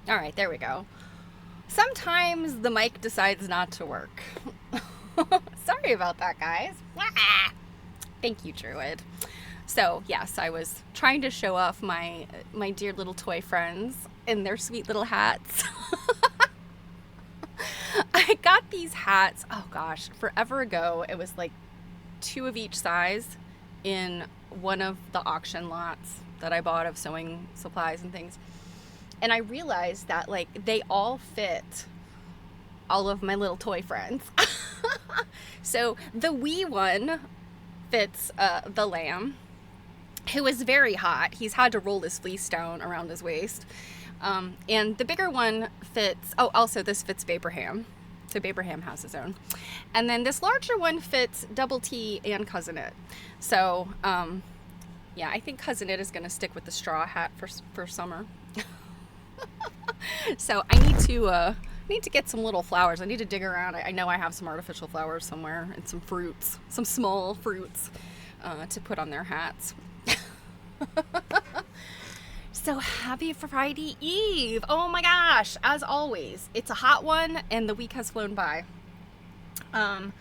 All right, there we go. Sometimes the mic decides not to work. Sorry about that, guys. Thank you, Druid. So, yes, I was trying to show off my dear little toy friends in their sweet little hats. I got these hats, oh gosh, forever ago. It was like 2 of each size in one of the auction lots that I bought of sewing supplies and things. And I realized that like they all fit all of my little toy friends. So the wee one fits the lamb, who is very hot. He's had to roll his fleece down around his waist. And the bigger one fits, oh, also this fits Babraham. So Babraham has his own. And then this larger one fits Double T and Cousin It. So, yeah, I think Cousin It is going to stick with the straw hat for summer. So I need to get some little flowers. I need to dig around. I know I have some artificial flowers somewhere and some fruits, some small fruits to put on their hats. So happy Friday Eve. Oh my gosh, as always, it's a hot one and the week has flown by. A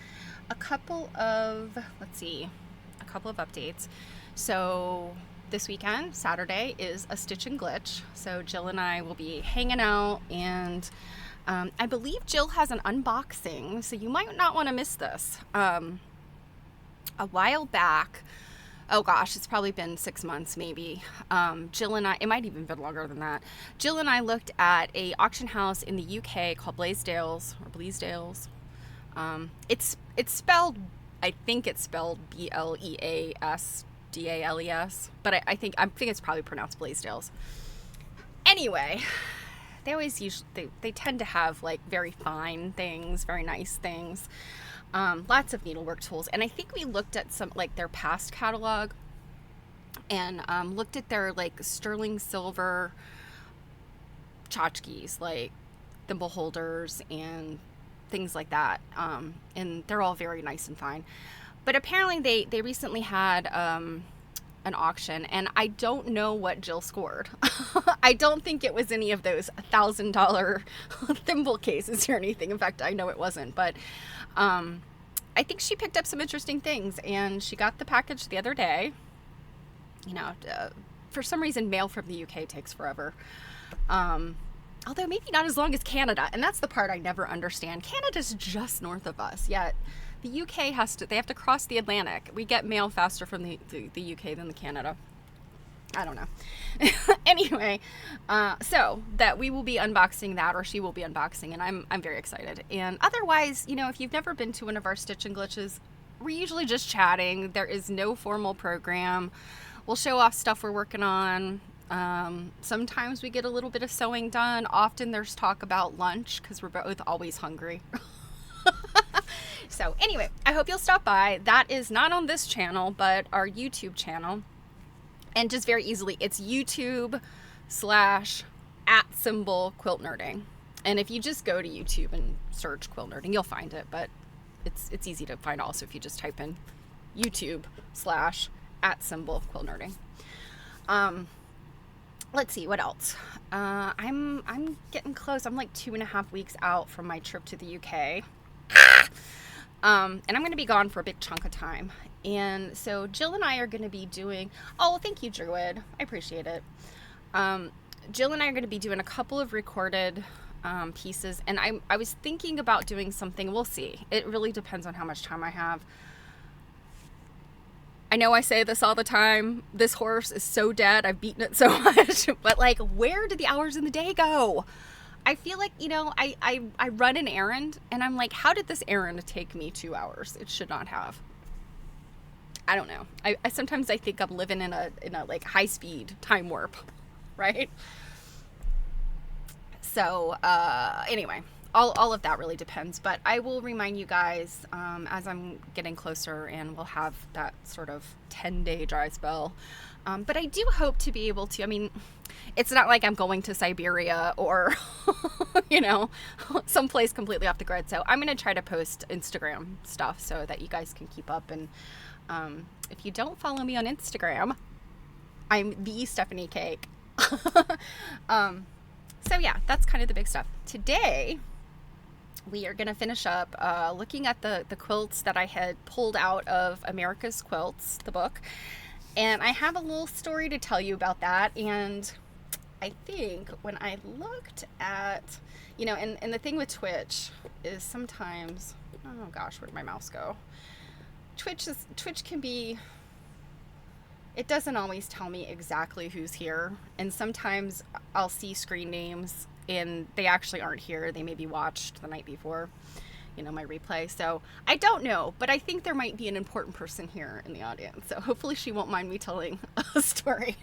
couple of updates. So this weekend, Saturday, is a Stitch and Glitch. So Jill and I will be hanging out, and I believe Jill has an unboxing, so you might not want to miss this. A while back, oh gosh, it's probably been 6 months maybe, Jill and I, it might even been longer than that, Jill and I looked at a auction house in the UK called Blaisdell's. It's spelled, I think it's spelled Bleasdales, but I think it's probably pronounced Blaisdell's. Anyway, they tend to have like very fine things, very nice things, lots of needlework tools. And I think we looked at some like their past catalog and looked at their like sterling silver tchotchkes, like thimble holders and things like that, and they're all very nice and fine. But apparently they recently had an auction, and I don't know what Jill scored. I don't think it was any of those $1,000 thimble cases or anything. In fact, I know it wasn't, but I think she picked up some interesting things, and she got the package the other day. You know, for some reason, mail from the UK takes forever. Although maybe not as long as Canada, and that's the part I never understand. Canada's just north of us, yet the UK they have to cross the Atlantic. We get mail faster from the UK than the Canada. I don't know. Anyway, so that we will be unboxing that, or she will be unboxing, and I'm very excited. And otherwise, you know, if you've never been to one of our Stitch and Glitches, we're usually just chatting. There is no formal program. We'll show off stuff we're working on. Sometimes we get a little bit of sewing done. Often there's talk about lunch because we're both always hungry. So anyway, I hope you'll stop by. That is not on this channel, but our YouTube channel. And just very easily, it's YouTube / @quilt nerding. And if you just go to YouTube and search quilt nerding, you'll find it. But it's easy to find also if you just type in YouTube / @quilt nerding. Let's see, what else? I'm getting close. I'm like 2.5 weeks out from my trip to the UK. And I'm going to be gone for a big chunk of time. And so Jill and I are going to be doing, oh, thank you, Druid. I appreciate it. Jill and I are going to be doing a couple of recorded pieces. And I was thinking about doing something. We'll see. It really depends on how much time I have. I know I say this all the time. This horse is so dead. I've beaten it so much. But like, where did the hours in the day go? I feel like, you know, I run an errand and I'm like, how did this errand take me 2 hours? It should not have. I don't know. I sometimes I think I'm living in a like high speed time warp, right? So anyway, all of that really depends. But I will remind you guys as I'm getting closer, and we'll have that sort of 10-day dry spell. But I do hope to be able to, I mean, it's not like I'm going to Siberia or, you know, someplace completely off the grid. So I'm going to try to post Instagram stuff so that you guys can keep up. And if you don't follow me on Instagram, I'm the Stephanie Cake. So yeah, that's kind of the big stuff. Today, we are going to finish up looking at the quilts that I had pulled out of America's Quilts, the book. And I have a little story to tell you about that. And I think when I looked at, and the thing with Twitch is sometimes, oh gosh, where'd my mouse go? Twitch can be, it doesn't always tell me exactly who's here. And sometimes I'll see screen names and they actually aren't here. They maybe watched the night before, my replay. So I don't know, but I think there might be an important person here in the audience. So hopefully she won't mind me telling a story.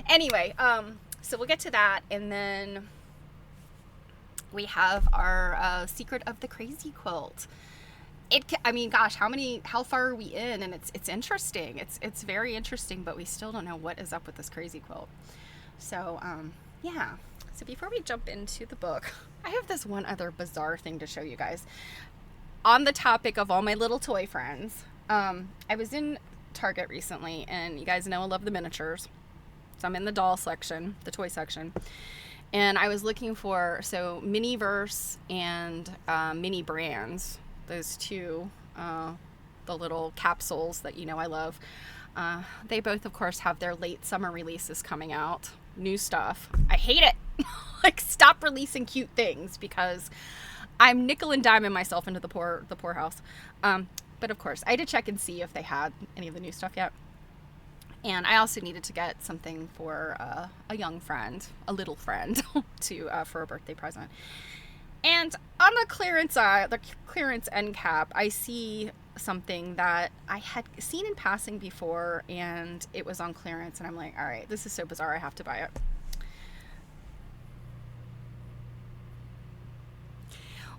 Anyway, so we'll get to that. And then we have our Secret of the Crazy quilt. Gosh, how far are we in? And it's interesting. It's very interesting, but we still don't know what is up with this crazy quilt. So, yeah. So before we jump into the book, I have this one other bizarre thing to show you guys. On the topic of all my little toy friends, I was in Target recently, and you guys know I love the miniatures. So I'm in the doll section, the toy section. And I was looking for, Miniverse and Mini Brands, those two, the little capsules that I love. They both, of course, have their late summer releases coming out. New stuff. I hate it. Like, stop releasing cute things because I'm nickel and diming myself into the poorhouse. But of course, I had to check and see if they had any of the new stuff yet. And I also needed to get something for a young friend, a little friend, for a birthday present. And on the clearance end cap, I see something that I had seen in passing before, and it was on clearance. And I'm like, all right, this is so bizarre, I have to buy it.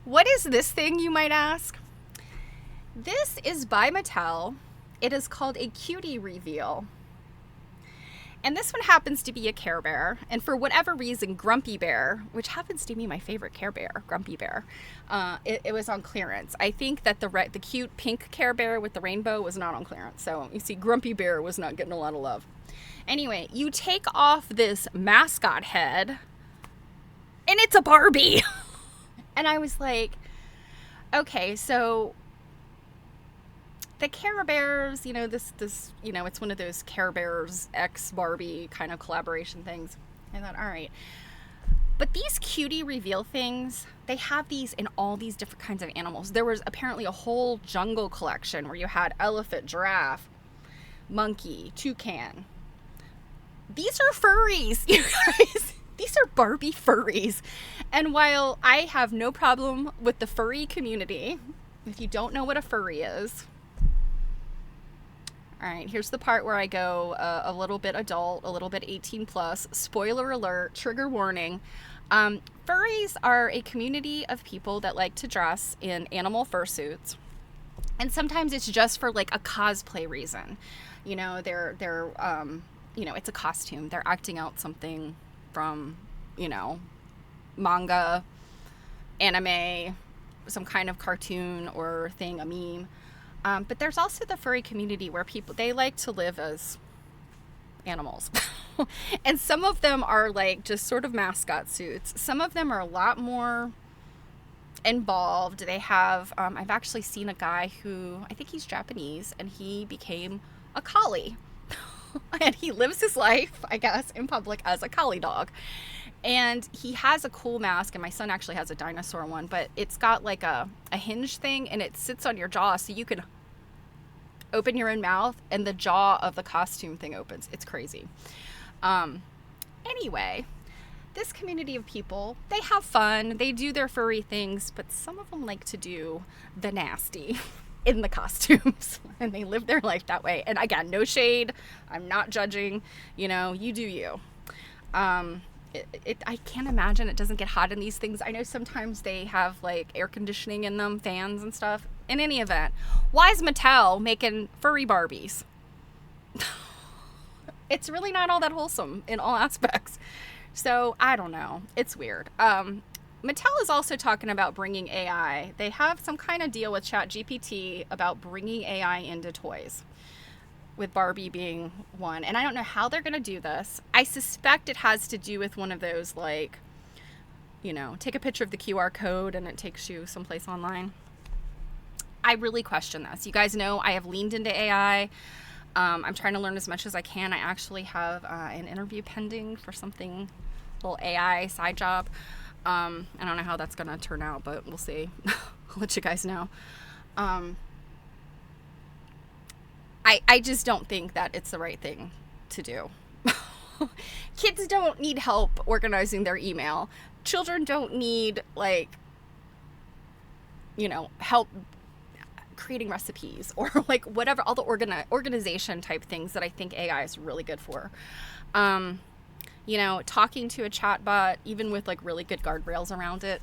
What is this thing, you might ask? This is by Mattel. It is called a Cutie Reveal. And this one happens to be a Care Bear. And for whatever reason, Grumpy Bear, which happens to be my favorite Care Bear, Grumpy Bear, it was on clearance. I think that the cute pink Care Bear with the rainbow was not on clearance. So you see, Grumpy Bear was not getting a lot of love. Anyway, you take off this mascot head, and it's a Barbie. And I was like, okay, so the Care Bears, this it's one of those Care Bears X Barbie kind of collaboration things. I thought, all right. But these Cutie Reveal things, they have these in all these different kinds of animals. There was apparently a whole jungle collection where you had elephant, giraffe, monkey, toucan. These are furries, you guys. These are Barbie furries. And while I have no problem with the furry community, if you don't know what a furry is, all right, here's the part where I go a little bit adult, a little bit 18 plus. Spoiler alert, trigger warning. Furries are a community of people that like to dress in animal fursuits. And sometimes it's just for like a cosplay reason. They're it's a costume. They're acting out something from, manga, anime, some kind of cartoon or thing, a meme. But there's also the furry community where they like to live as animals. And some of them are like just sort of mascot suits. Some of them are a lot more involved. They have, I've actually seen a guy who, I think he's Japanese, and he became a collie. And he lives his life, I guess, in public as a collie dog. And he has a cool mask, and my son actually has a dinosaur one, but it's got like a hinge thing, and it sits on your jaw, so you can open your own mouth, and the jaw of the costume thing opens. It's crazy. Anyway, this community of people, they have fun. They do their furry things, but some of them like to do the nasty in the costumes, and they live their life that way. And again, no shade. I'm not judging. You do you. I can't imagine it doesn't get hot in these things. I know sometimes they have like air conditioning in them, fans and stuff. In any event, why is Mattel making furry Barbies? It's really not all that wholesome in all aspects. So I don't know. It's weird. Mattel is also talking about bringing AI. They have some kind of deal with ChatGPT about bringing AI into toys. with Barbie being one. And I don't know how they're going to do this. I suspect it has to do with one of those, like, you know, take a picture of the QR code and it takes you someplace online. I really question this. You guys know I have leaned into AI. I'm trying to learn as much as I can. I actually have an interview pending for something, little AI side job. I don't know how that's going to turn out, but we'll see. I'll let you guys know. I just don't think that it's the right thing to do. Kids don't need help organizing their email. Children don't need, like, you know, help creating recipes or like whatever, all the organization type things that I think AI is really good for. You know, talking to a chatbot, even with like really good guardrails around it,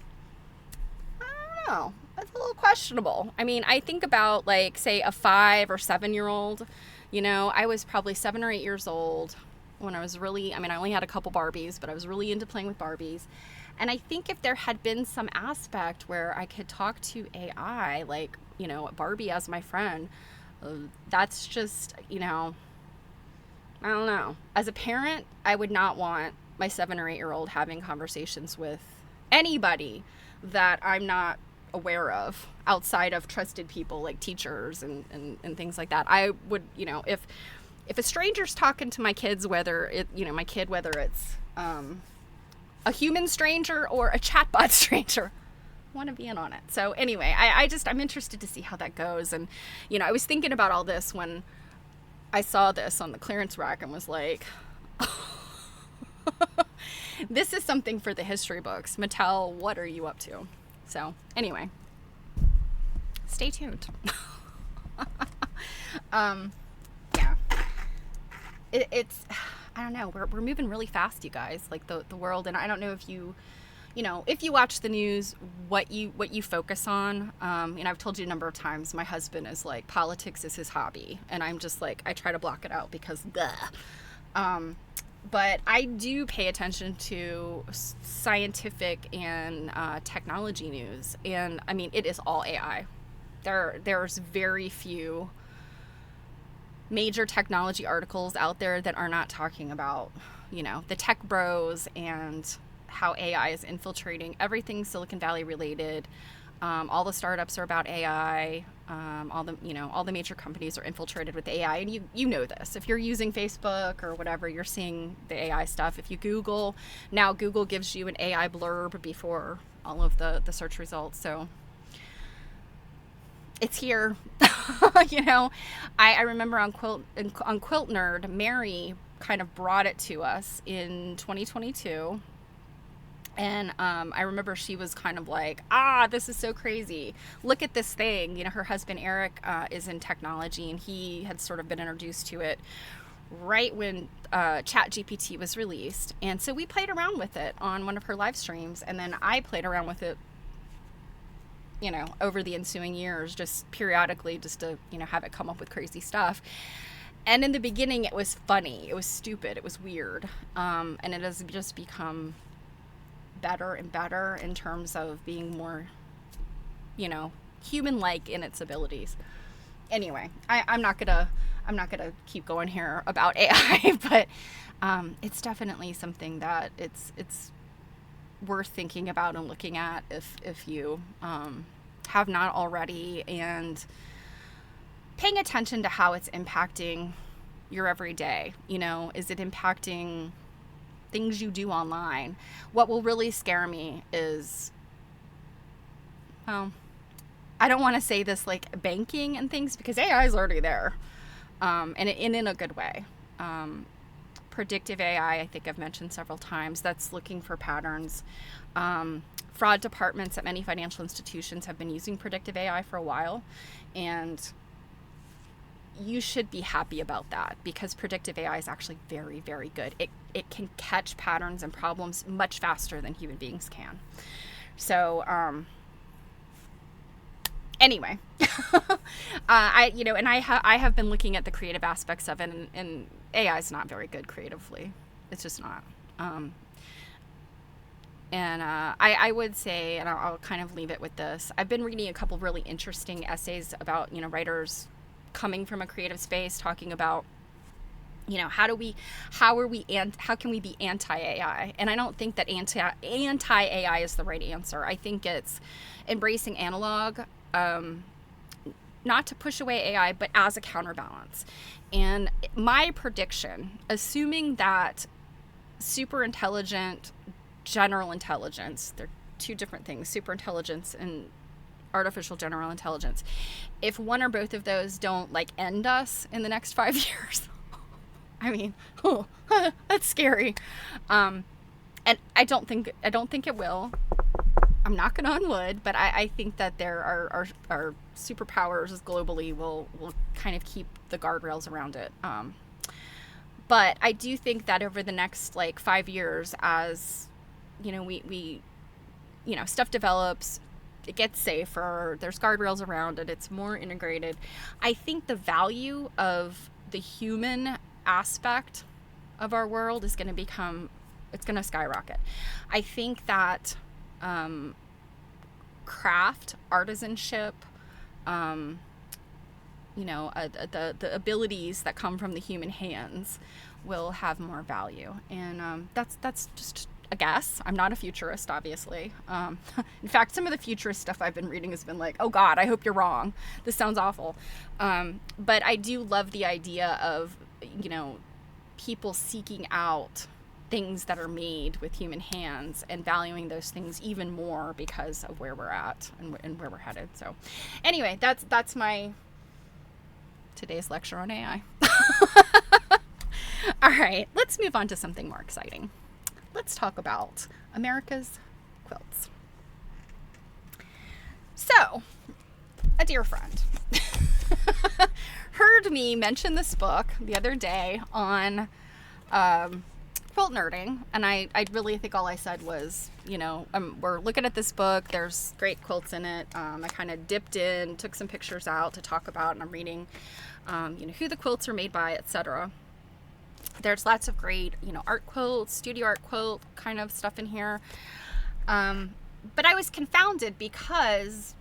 I don't know. That's a little questionable. I mean, I think about, like, say a 5 or 7-year-old. You know, I was probably 7 or 8 years old when I was really, I mean, I only had a couple Barbies, but I was really into playing with Barbies. And I think if there had been some aspect where I could talk to AI, like, you know, Barbie as my friend, that's just, you know, I don't know. As a parent, I would not want my 7 or 8-year-old having conversations with anybody that I'm not aware of outside of trusted people like teachers and things like that. I would, you know, if a stranger's talking to my kids, whether it, you know, my kid, whether it's a human stranger or a chatbot stranger, I want to be in on it. So anyway, I'm interested to see how that goes. And, you know, I was thinking about all this when I saw this on the clearance rack and was like, this is something for the history books. Mattel, what are you up to? So anyway, stay tuned. Yeah, it's, I don't know, we're moving really fast, you guys, like the world. And I don't know if you know, if you watch the news, what you focus on. And I've told you a number of times, my husband is like, politics is his hobby. And I'm just like, I try to block it out because, but I do pay attention to scientific and technology news. And I mean, it is all AI. There's very few major technology articles out there that are not talking about, you know, the tech bros and how AI is infiltrating everything Silicon Valley related. All the startups are about AI. All the major companies are infiltrated with AI, and you know this. If you're using Facebook or whatever, you're seeing the AI stuff. If you Google, now Google gives you an AI blurb before all of the search results. So it's here. You know, I remember on Quilt Nerd, Mary kind of brought it to us in 2022. And I remember she was kind of like, this is so crazy. Look at this thing. You know, her husband, Eric, is in technology, and he had sort of been introduced to it right when ChatGPT was released. And so we played around with it on one of her live streams. And then I played around with it, you know, over the ensuing years, just periodically, just to, you know, have it come up with crazy stuff. And in the beginning, it was funny. It was stupid. It was weird. And it has just become better and better in terms of being more, you know, human-like in its abilities. Anyway, I'm not gonna keep going here about AI, but it's definitely something that it's worth thinking about and looking at if you have not already, and paying attention to how it's impacting your everyday. You know, is it impacting things you do online? What will really scare me is, well, I don't want to say this like banking and things, because AI is already there, and in a good way. Predictive AI, I think I've mentioned several times, that's looking for patterns. Fraud departments at many financial institutions have been using predictive AI for a while, and you should be happy about that, because predictive AI is actually very, very good. It can catch patterns and problems much faster than human beings can. So, anyway, I have been looking at the creative aspects of it, and AI is not very good creatively. It's just not. I would say, and I'll kind of leave it with this, I've been reading a couple really interesting essays about, you know, writers coming from a creative space, talking about, you know, how can we be anti-AI? And I don't think that anti-AI is the right answer. I think it's embracing analog, not to push away AI, but as a counterbalance. And my prediction, assuming that super intelligent, general intelligence, they're two different things, super intelligence and artificial general intelligence, if one or both of those don't like end us in the next 5 years, I mean, that's scary. And I don't think it will. I'm knocking on wood, but I think that there are superpowers globally will kind of keep the guardrails around it. But I do think that over the next like 5 years, as you know, we you know, stuff develops, it gets safer, there's guardrails around it, it's more integrated. I think the value of the human aspect of our world is going to skyrocket. I think that craft, artisanship, you know, the abilities that come from the human hands will have more value. And that's just a guess. I'm not a futurist, obviously. In fact, some of the futurist stuff I've been reading has been like, oh God, I hope you're wrong. This sounds awful. But I do love the idea of, you know, people seeking out things that are made with human hands and valuing those things even more because of where we're at and where we're headed. So anyway, that's my today's lecture on AI. All right, let's move on to something more exciting. Let's talk about America's quilts. So, a dear friend heard me mention this book the other day on quilt nerding, and I really think all I said was, you know, we're looking at this book, there's great quilts in it. I kind of dipped in, took some pictures out to talk about, and I'm reading, you know, who the quilts are made by, etc. There's lots of great, you know, art quilts, studio art quilt kind of stuff in here. But I was confounded because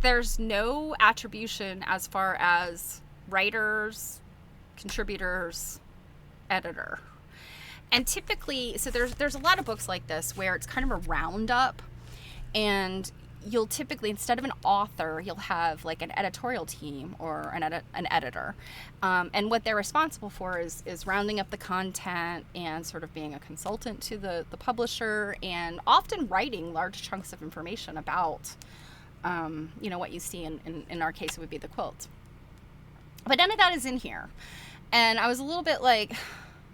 there's no attribution as far as writers, contributors, editor. And typically, so there's a lot of books like this where it's kind of a roundup, and you'll typically, instead of an author, you'll have like an editorial team or an editor. And what they're responsible for is rounding up the content and sort of being a consultant to the publisher, and often writing large chunks of information about, you know, what you see in our case, it would be the quilt. But none of that is in here. And I was a little bit like,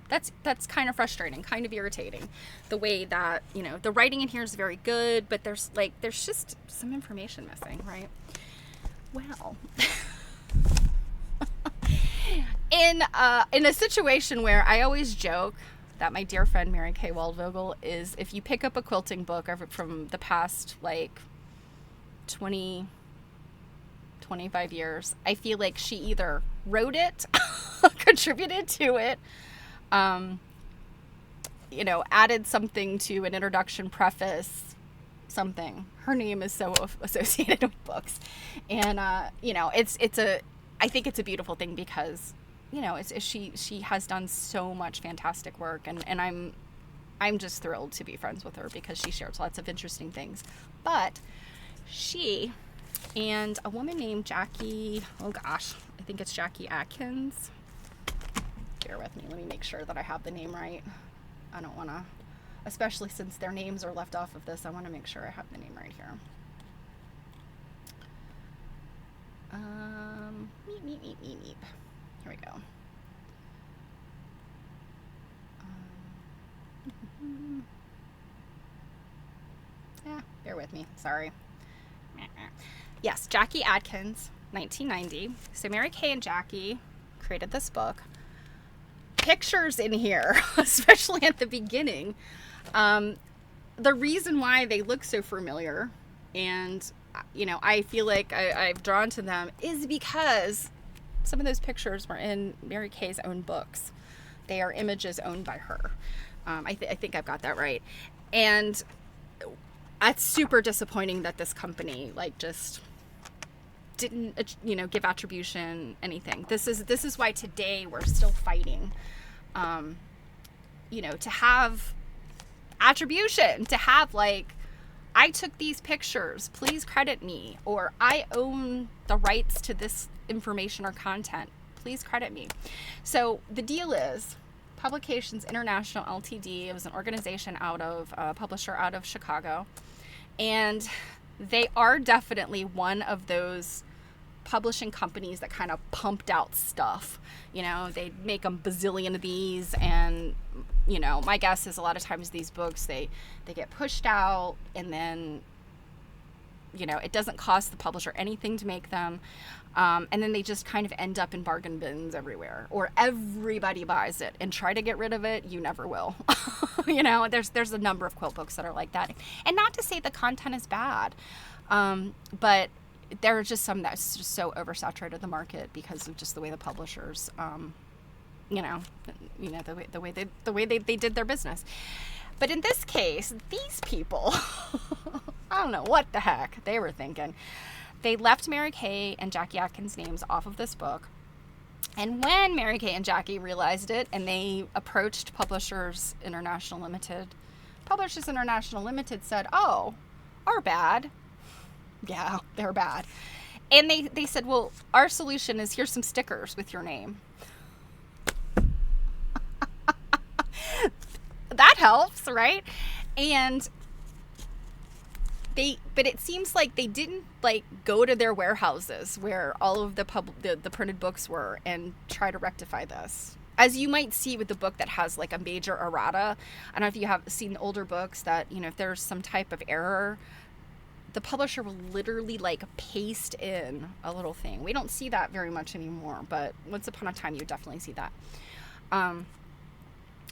that's kind of frustrating, kind of irritating, the way that, you know, the writing in here is very good, but there's just some information missing, right? Well, in a situation where I always joke that my dear friend Mary Kay Waldvogel is, if you pick up a quilting book from the past like 20, 25 years, I feel like she either wrote it, contributed to it, you know, added something to an introduction, preface, something. Her name is so associated with books. And, you know, I think it's a beautiful thing because, you know, she has done so much fantastic work, and I'm just thrilled to be friends with her because she shares lots of interesting things. But she and a woman named Jackie, oh gosh, I think it's Jackie Atkins. Bear with me, let me make sure that I have the name right. I don't want to, especially since their names are left off of this, I want to make sure I have the name right here. Meep. Here we go. Yeah, bear with me, sorry. Yes, Jackie Atkins, 1990. So Mary Kay and Jackie created this book. Pictures in here, especially at the beginning. The reason why they look so familiar, and, you know, I feel like I've drawn to them, is because some of those pictures were in Mary Kay's own books. They are images owned by her. I think I've got that right. And it's super disappointing that this company, like, just didn't, give attribution, anything. This is why today we're still fighting, to have attribution, to have like, I took these pictures, please credit me, or I own the rights to this information or content, please credit me. So the deal is, Publications International Ltd. It was an organization publisher out of Chicago, and they are definitely one of those publishing companies that kind of pumped out stuff. They make a bazillion of these, and my guess is a lot of times these books, they get pushed out, and then it doesn't cost the publisher anything to make them, and then they just kind of end up in bargain bins everywhere, or everybody buys it, and try to get rid of it, you never will. There's a number of quilt books that are like that, and not to say the content is bad, but there are just some that's just so oversaturated the market because of just the way the publishers, the way they did their business. But in this case, these people, I don't know what the heck they were thinking. They left Mary Kay and Jackie Atkins' names off of this book. And when Mary Kay and Jackie realized it, and they approached Publishers International Limited said, "Oh, our bad." Yeah, they're bad. And they said, "Well, our solution is, here's some stickers with your name." That helps, right? And but it seems like they didn't like go to their warehouses where all of the printed books were and try to rectify this. As you might see with the book that has like a major errata. I don't know if you have seen older books that, if there's some type of error, the publisher will literally like paste in a little thing. We don't see that very much anymore, but once upon a time you would definitely see that.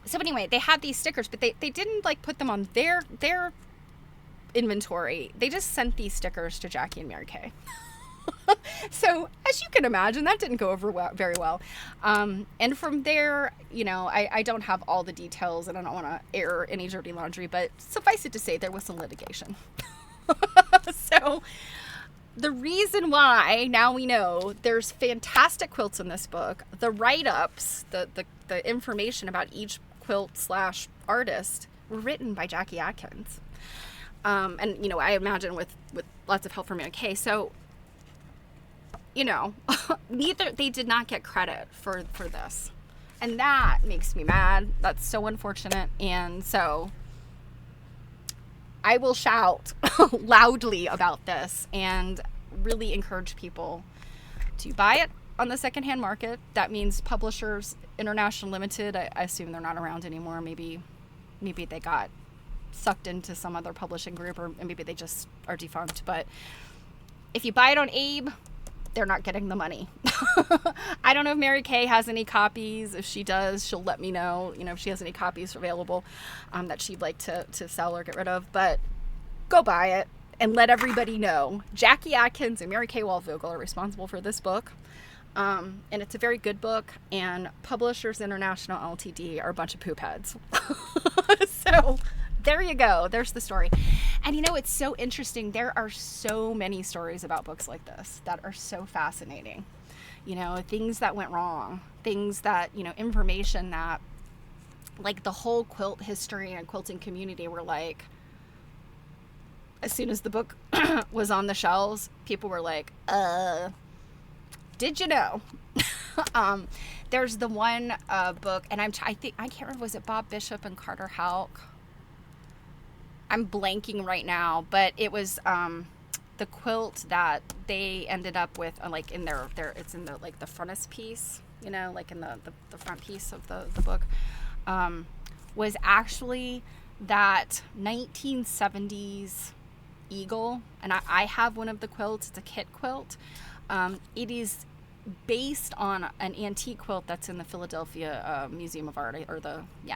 So anyway, they had these stickers, but they didn't like put them on their inventory. They just sent these stickers to Jackie and Mary Kay. So as you can imagine, that didn't go over very well. And from there, I don't have all the details, and I don't want to air any dirty laundry, but suffice it to say there was some litigation. So the reason why, now we know, there's fantastic quilts in this book. The write-ups, the information about each quilt / artist were written by Jackie Atkins. And, I imagine with lots of help from Mary Kay. So, they did not get credit for this. And that makes me mad. That's so unfortunate. And so I will shout loudly about this and really encourage people to buy it on the secondhand market. That means Publishers International Limited. I assume they're not around anymore. Maybe they got sucked into some other publishing group, or maybe they just are defunct. But if you buy it on Abe, they're not getting the money. I don't know if Mary Kay has any copies. If she does, she'll let me know, if she has any copies available that she'd like to sell or get rid of. But go buy it and let everybody know. Jackie Atkins and Mary Kay Waldvogel are responsible for this book. And it's a very good book. And Publishers International Ltd. Are a bunch of poop heads. So there you go. There's the story. And it's so interesting. There are so many stories about books like this that are so fascinating. Things that went wrong, things that, information that, like, the whole quilt history and quilting community were like, as soon as the book was on the shelves, people were like, did you know? There's the one book, and I can't remember, was it Bob Bishop and Carter Houck? I'm blanking right now, but it was the quilt that they ended up with, like in their it's in the like the frontispiece, like in the front piece of the book, was actually that 1970s eagle, and I have one of the quilts. It's a kit quilt. It is based on an antique quilt that's in the Philadelphia Museum of Art, I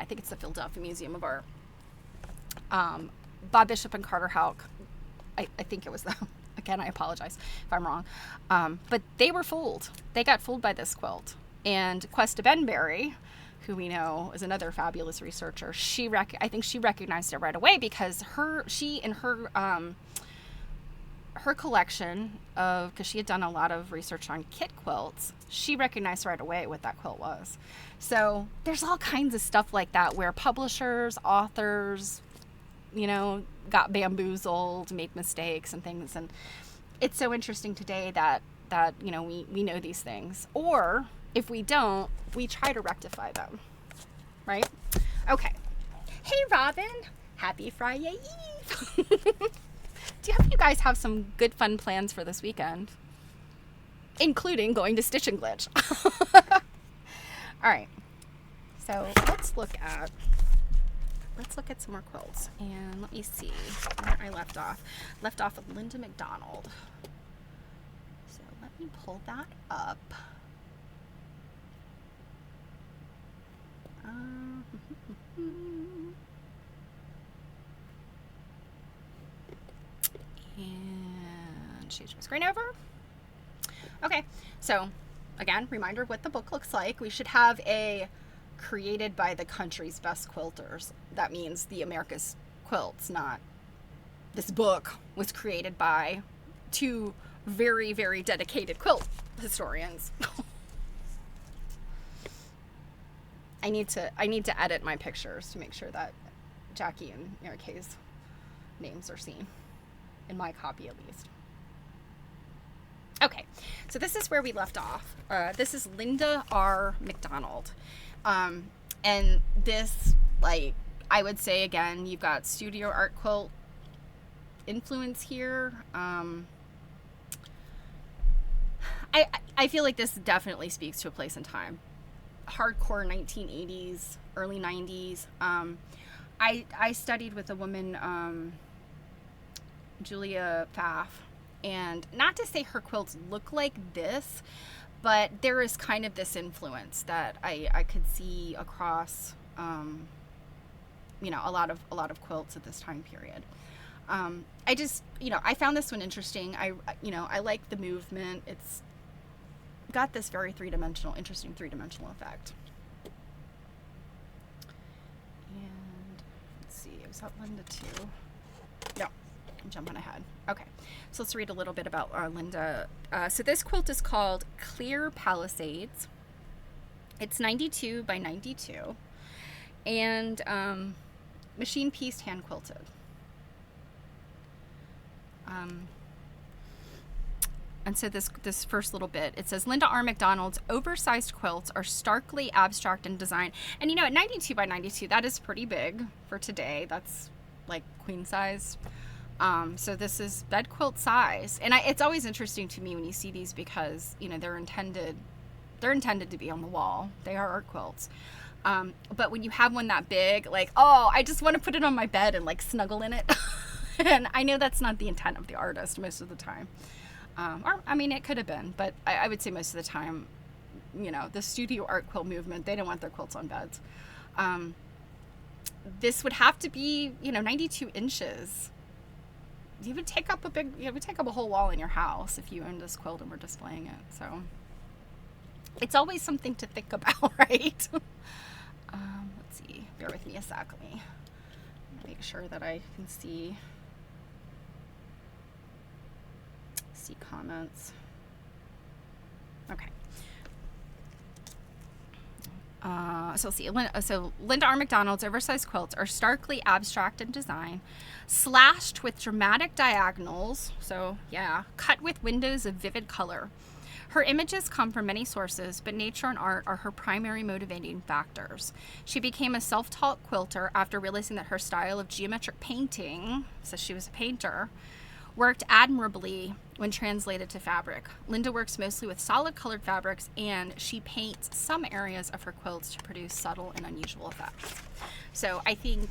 think it's the Philadelphia Museum of Art. Bob Bishop and Carter Houck, I think it was them. Again, I apologize if I'm wrong. But they were fooled. They got fooled by this quilt. And Questa Benberry, who we know is another fabulous researcher, I think she recognized it right away because she in her her collection of, because she had done a lot of research on kit quilts, she recognized right away what that quilt was. So there's all kinds of stuff like that where publishers, authors, got bamboozled, made mistakes and things. And it's so interesting today that we know these things. Or if we don't, we try to rectify them. Right? Okay. Hey, Robin. Happy Friday Eve. Do you guys have some good fun plans for this weekend? Including going to Stitch and Glitch. All right. So let's look at some more quilts. And let me see where I left off. Left off with Linda McDonald. So let me pull that up. And change my screen over. Okay, so again, reminder what the book looks like. We should have a created by the country's best quilters. That means the America's Quilts, not this book was created by two very, very dedicated quilt historians. I need to edit my pictures to make sure that Jackie and Mary Kay's names are seen. In my copy, at least. Okay, so this is where we left off. This is Linda R. McDonald. And this, I would say, again, you've got studio art quilt influence here. I feel like this definitely speaks to a place and time. Hardcore 1980s, early 90s. I studied with a woman, Julia Pfaff, and not to say her quilts look like this, but there is kind of this influence that I could see across, a lot of quilts at this time period. I just, I found this one interesting. I like the movement. It's got this very interesting three-dimensional effect. And let's see, was that Linda too? No, I'm jumping ahead. Okay, so let's read a little bit about Linda. So this quilt is called Clear Palisades. It's 92 by 92, and machine pieced, hand quilted. And so this first little bit, it says, Linda R. McDonald's oversized quilts are starkly abstract in design. And at 92 by 92, that is pretty big for today. That's like queen size. So this is bed quilt size. And it's always interesting to me when you see these because, they're intended to be on the wall. They are art quilts. But when you have one that big, I just want to put it on my bed and snuggle in it. And I know that's not the intent of the artist most of the time. It could have been, but I would say most of the time, the studio art quilt movement, they don't want their quilts on beds. This would have to be, 92 inches. You would take up a whole wall in your house if you owned this quilt and were displaying it. So it's always something to think about, right? Let's see, bear with me a sec. Let me make sure that I can see comments. Okay. So Linda R. McDonald's oversized quilts are starkly abstract in design, slashed with dramatic diagonals. So yeah, cut with windows of vivid color. Her images come from many sources, but nature and art are her primary motivating factors. She became a self-taught quilter after realizing that her style of geometric painting, so she was a painter, worked admirably when translated to fabric. Linda works mostly with solid colored fabrics, and she paints some areas of her quilts to produce subtle and unusual effects. So I think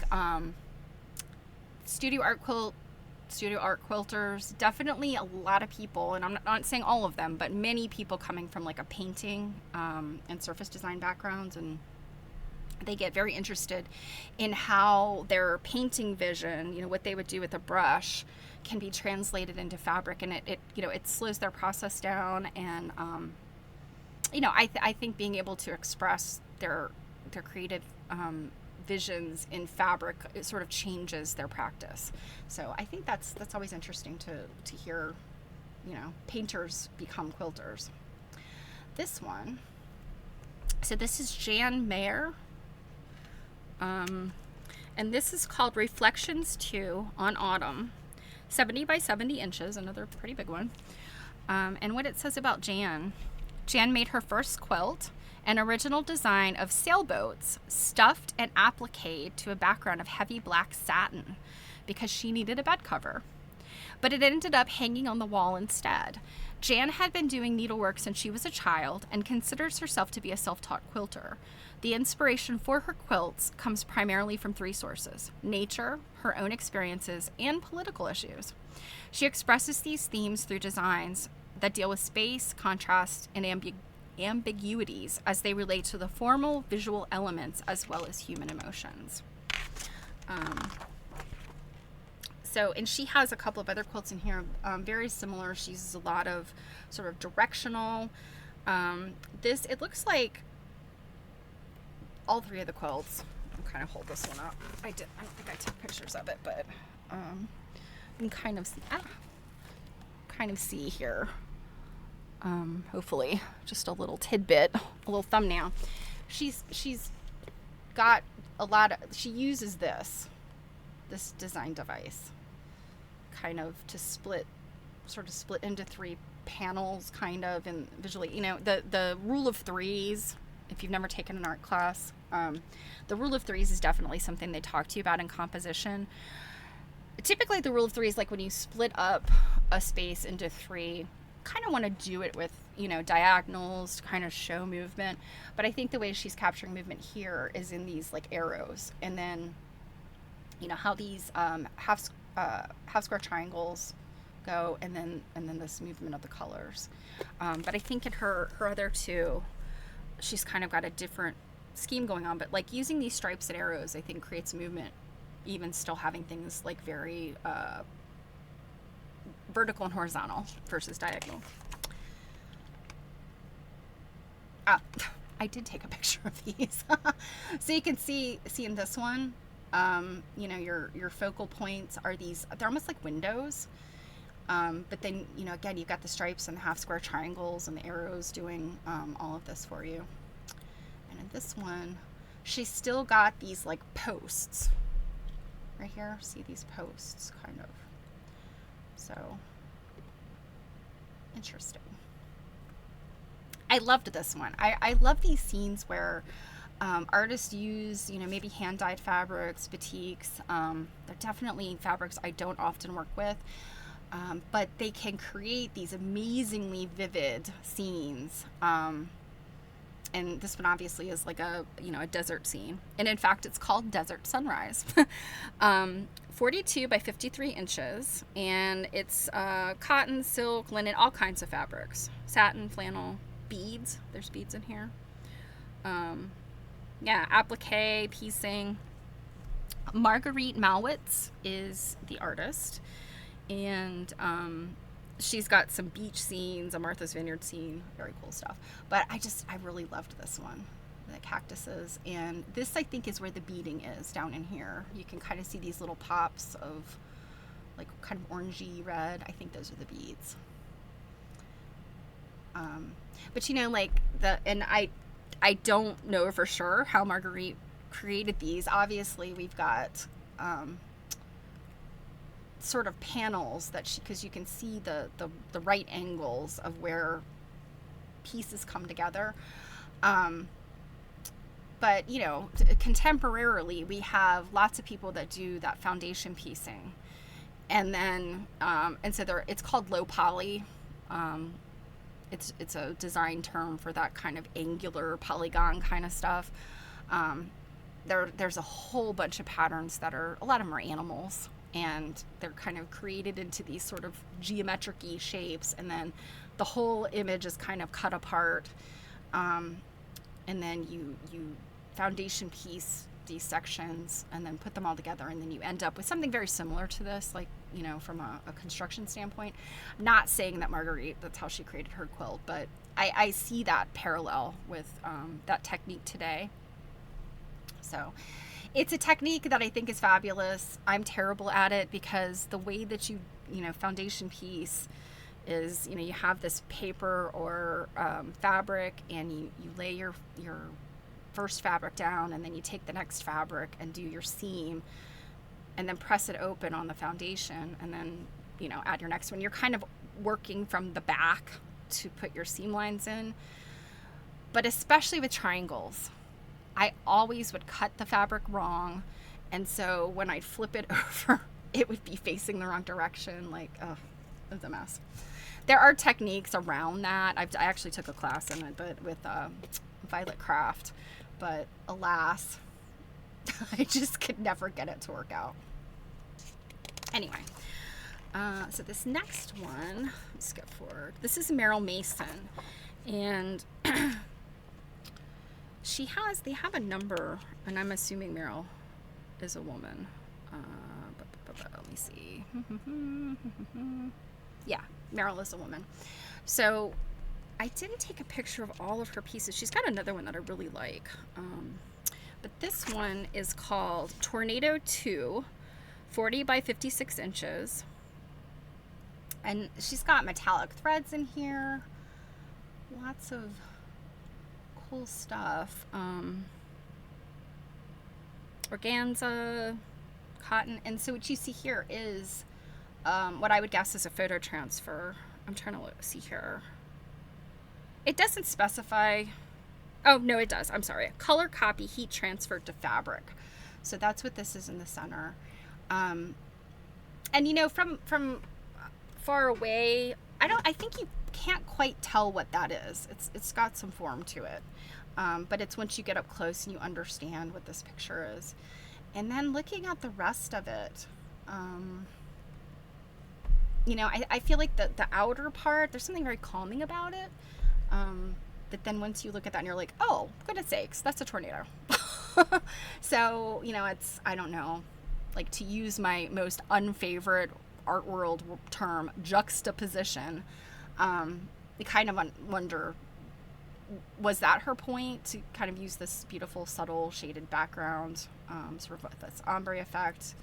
studio art quilters, definitely a lot of people, and I'm not saying all of them, but many people coming from a painting and surface design backgrounds, and they get very interested in how their painting vision, what they would do with a brush, can be translated into fabric, and it slows their process down. And I think being able to express their creative visions in fabric, it sort of changes their practice. So I think that's always interesting to hear, painters become quilters. This one, so this is Jan Mayer, and this is called Reflections 2 on Autumn, 70 by 70 inches, another pretty big one. And what it says about Jan made her first quilt, an original design of sailboats, stuffed and appliqued to a background of heavy black satin because she needed a bed cover. But it ended up hanging on the wall instead. Jan had been doing needlework since she was a child and considers herself to be a self-taught quilter. The inspiration for her quilts comes primarily from 3 sources: nature, her own experiences, and political issues. She expresses these themes through designs that deal with space, contrast, and ambiguities as they relate to the formal visual elements as well as human emotions. And she has a couple of other quilts in here, very similar. She uses a lot of sort of directional. It looks like all 3 of the quilts. I'll kind of hold this one up. I don't think I took pictures of it, but you can kind of see here. Hopefully, just a little tidbit, a little thumbnail. She's got a lot of. She uses this design device, kind of to split into 3 panels, kind of, and visually, the rule of 3s. If you've never taken an art class, the rule of 3s is definitely something they talk to you about in composition. Typically, the rule of 3 is like when you split up a space into 3. Kind of want to do it with diagonals to kind of show movement, but I think the way she's capturing movement here is in these like arrows, and then how these half square triangles go, and then this movement of the colors. But I think in her other 2, she's kind of got a different scheme going on, but like using these stripes and arrows, I think creates movement, even still having things like very vertical and horizontal versus diagonal. I did take a picture of these. So you can see in this one, your focal points are these, they're almost like windows. But then, again, you've got the stripes and the half square triangles and the arrows doing all of this for you. And in this one, she's still got these like posts right here. See these posts, kind of. So, interesting. I loved this one. I love these scenes where artists use, maybe hand-dyed fabrics, batiks. They're definitely fabrics I don't often work with, but they can create these amazingly vivid scenes. And this one obviously is like a desert scene. And in fact, it's called Desert Sunrise. 42 by 53 inches. And it's cotton, silk, linen, all kinds of fabrics. Satin, flannel, beads. There's beads in here. Applique, piecing. Marguerite Malwitz is the artist. And she's got some beach scenes, a Martha's Vineyard scene, very cool stuff. But I really loved this one, the cactuses. And this, I think, is where the beading is, down in here. You can kind of see these little pops of like kind of orangey red. I think those are the beads. But I don't know for sure how Marguerite created these. Obviously, we've got sort of panels because you can see the right angles of where pieces come together. But contemporarily, we have lots of people that do that foundation piecing, and then it's called low poly. It's a design term for that kind of angular polygon kind of stuff. There's a whole bunch of patterns a lot of them are animals, and they're kind of created into these sort of geometric-y shapes, and then the whole image is kind of cut apart, and then you foundation piece these sections and then put them all together, and then you end up with something very similar to this, like from a construction standpoint. I'm not saying that Marguerite, that's how she created her quilt, but I see that parallel with that technique today. So It's a technique that I think is fabulous. I'm terrible at it because the way that foundation piece is, you have this paper or fabric, and you lay your first fabric down, and then you take the next fabric and do your seam, and then press it open on the foundation, and then, add your next one. You're kind of working from the back to put your seam lines in. But especially with triangles, I always would cut the fabric wrong. And so when I'd flip it over, it would be facing the wrong direction. Like, oh, it was a mess. There are techniques around that. I actually took a class in it, but with Violet Craft. But alas, I just could never get it to work out. Anyway, so this next one, skip forward. This is Meryl Mason, and they have a number, and I'm assuming Meryl is a woman. Let me see. Yeah, Meryl is a woman. So I didn't take a picture of all of her pieces. She's got another one that I really like. But this one is called Tornado 2, 40 by 56 inches. And she's got metallic threads in here. Lots of cool stuff. Organza, cotton. And so what you see here is what I would guess is a photo transfer. I'm trying to see here. It doesn't specify. Oh, no, it does. I'm sorry. Color copy, heat transferred to fabric. So that's what this is in the center. And from far away, I think you can't quite tell what that is. It's got some form to it. But it's once you get up close and you understand what this picture is. And then looking at the rest of it, I feel like the outer part, there's something very calming about it. But then once you look at that and you're like, oh, goodness sakes, that's a tornado. So, it's, I don't know, like, to use my most unfavorite art world term, juxtaposition. You kind of wonder, was that her point, to kind of use this beautiful, subtle, shaded background, sort of this ombre effect?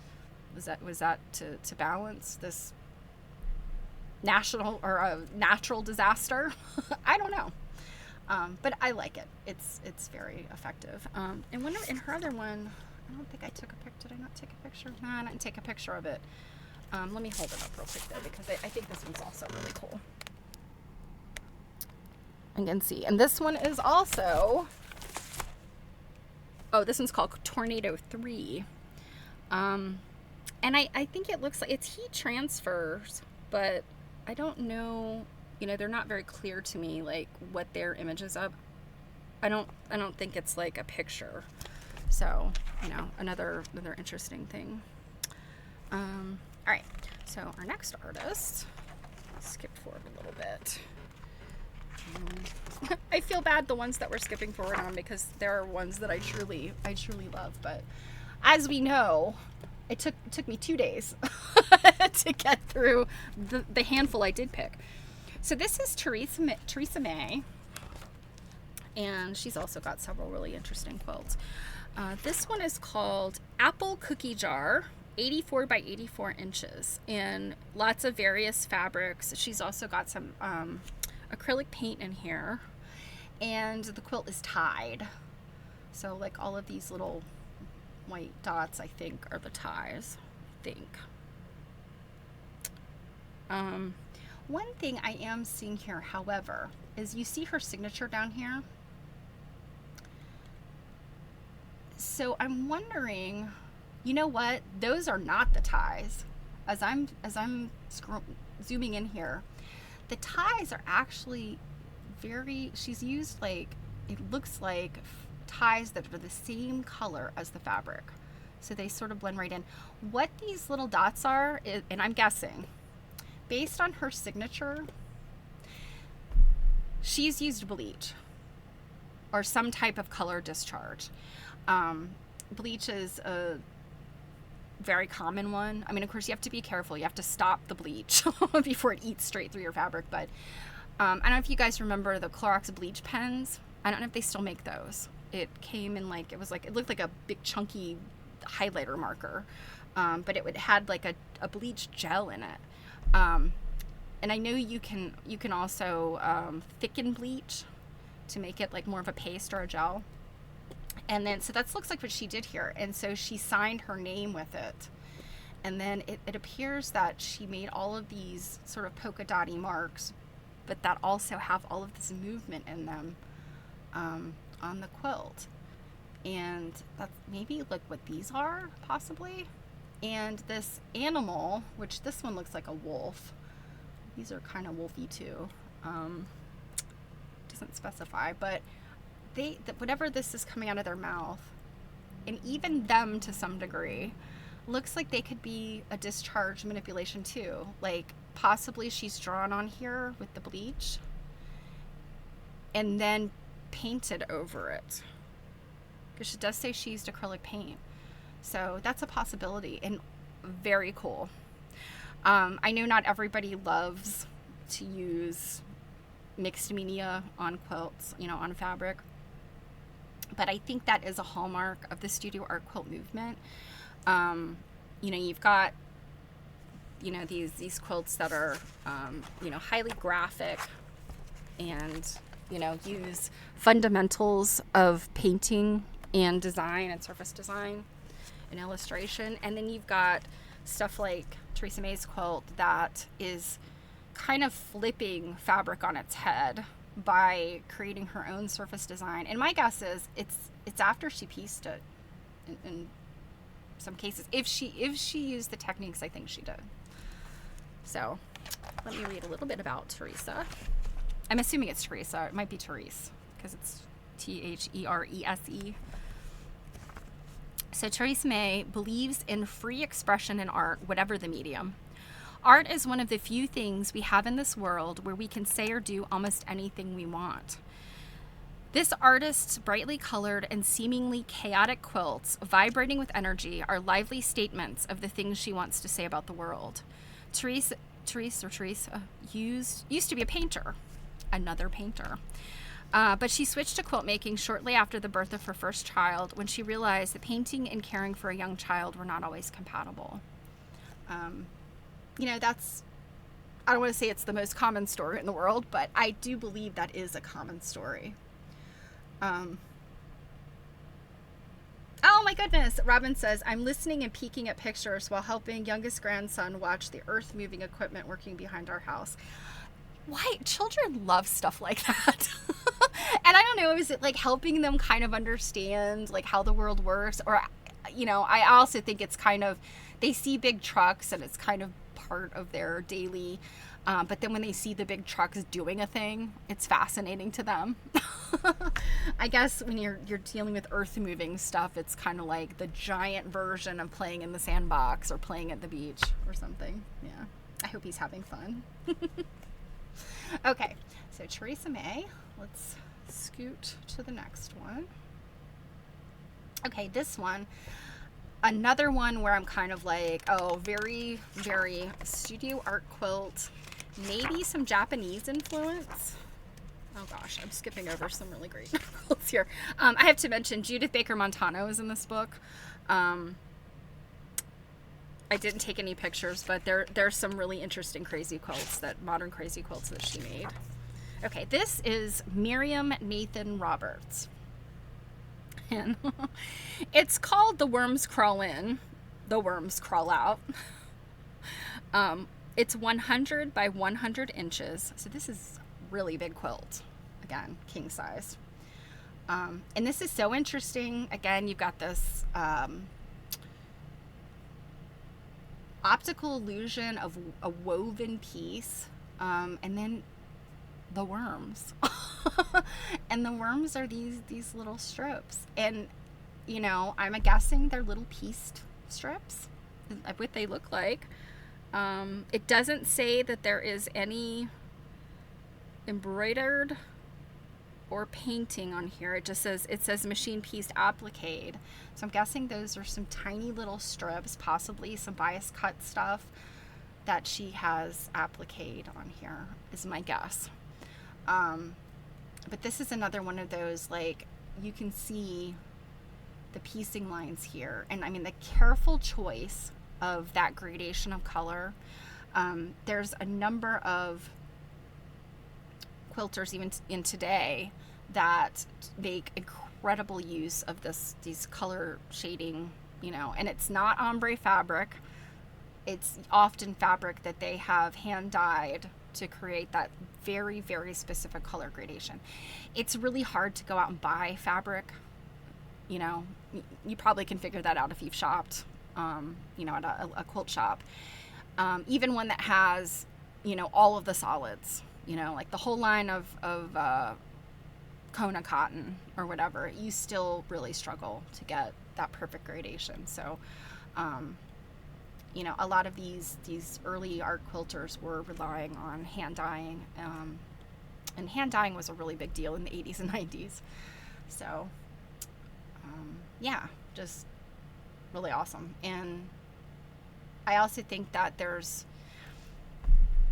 Was that to balance this national or a natural disaster? I don't know. But I like it. It's very effective. And in her other one, I don't think I took a picture. Did I not take a picture? No, I didn't take a picture of it. Let me hold it up real quick though, because I think this one's also really cool. You can see. And this one is also, this one's called Tornado 3. And I think it looks like it's heat transfers, but I don't know, they're not very clear to me, like, what their images of. I don't think it's like a picture. So, another interesting thing. All right. So our next artist, skip forward a little bit. I feel bad the ones that we're skipping forward on, because there are ones that I truly love, but as we know, it took me 2 days to get through the handful I did pick. So this is Theresa May, and she's also got several really interesting quilts. This one is called Apple Cookie Jar, 84 by 84 inches, and lots of various fabrics. She's also got some acrylic paint in here, and the quilt is tied. So like all of these little white dots, I think, are the ties. One thing I am seeing here, however, is you see her signature down here. So I'm wondering, you know what? Those are not the ties. As I'm zooming in here, the ties are actually she's used, like, it looks like ties that are the same color as the fabric. So they sort of blend right in. What these little dots are, and I'm guessing, based on her signature, she's used bleach or some type of color discharge. Bleach is a very common one. I mean, of course, you have to be careful. You have to stop the bleach before it eats straight through your fabric. But I don't know if you guys remember the Clorox bleach pens. I don't know if they still make those. It came in it looked like a big chunky highlighter marker, but it had like a bleach gel in it. And I know you can also thicken bleach to make it like more of a paste or a gel. And then, so that looks like what she did here. And so she signed her name with it. And then it appears that she made all of these sort of polka dotty marks, but that also have all of this movement in them on the quilt. And that's maybe like what these are, possibly. And this animal, which this one looks like a wolf. These are kind of wolfy too. Doesn't specify, but whatever this is coming out of their mouth, and even them to some degree, looks like they could be a discharge manipulation too. Like possibly she's drawn on here with the bleach and then painted over it, because she does say she used acrylic paint. So that's a possibility, and very cool. I know not everybody loves to use mixed media on quilts, on fabric, but I think that is a hallmark of the studio art quilt movement. You've got, these quilts that are, highly graphic and, use fundamentals of painting and design and surface design and illustration. And then you've got stuff like Theresa May's quilt that is kind of flipping fabric on its head by creating her own surface design. And my guess is it's after she pieced it in some cases. If she used the techniques I think she did. So let me read a little bit about Theresa. I'm assuming it's Teresa. It might be Therese because it's Therese. So Theresa May believes in free expression in art, whatever the medium. Art is one of the few things we have in this world where we can say or do almost anything we want. This artist's brightly colored and seemingly chaotic quilts, vibrating with energy, are lively statements of the things she wants to say about the world. Theresa used to be a painter, another painter. But she switched to quilt making shortly after the birth of her first child, when she realized that painting and caring for a young child were not always compatible. I don't want to say it's the most common story in the world, but I do believe that is a common story. Oh my goodness, Robin says, I'm listening and peeking at pictures while helping youngest grandson watch the earth moving equipment working behind our house. Why? Children love stuff like that. And I don't know, is it like helping them kind of understand like how the world works? Or, I also think it's kind of, they see big trucks and it's kind of part of their daily, but then when they see the big trucks doing a thing, it's fascinating to them. I guess when you're dealing with earth moving stuff, it's kind of like the giant version of playing in the sandbox or playing at the beach or something. Yeah, I hope he's having fun. Okay, so Theresa May, let's scoot to the next one. Okay, this one, another one where I'm kind of like, oh, very, very studio art quilt, maybe some Japanese influence. Oh gosh, I'm skipping over some really great quilts here. I have to mention Judith Baker Montano is in this book. I didn't take any pictures, but there's some really interesting modern crazy quilts that she made. Okay, this is Miriam Nathan Roberts. And it's called The Worms Crawl In, The Worms Crawl Out. It's 100 by 100 inches. So this is really big quilt. Again, king size. And this is so interesting. Again, you've got this optical illusion of a woven piece, and then the worms. And the worms are these little strips, and I'm guessing they're little pieced strips, what they look like. It doesn't say that there is any embroidered or painting on here. It says machine pieced applique. So I'm guessing those are some tiny little strips, possibly some bias cut stuff that she has appliqued on here, is my guess. But this is another one of those, like, you can see the piecing lines here. And I mean, the careful choice of that gradation of color. There's a number of quilters even in today that make incredible use of these color shading, and it's not ombre fabric. It's often fabric that they have hand dyed to create that very, very specific color gradation. It's really hard to go out and buy fabric. You probably can figure that out if you've shopped, at a quilt shop. Even one that has, all of the solids, like the whole line of Kona cotton or whatever, you still really struggle to get that perfect gradation. So, a lot of these early art quilters were relying on hand dyeing, and hand dyeing was a really big deal in the 80s and 90s. So, just really awesome. And I also think that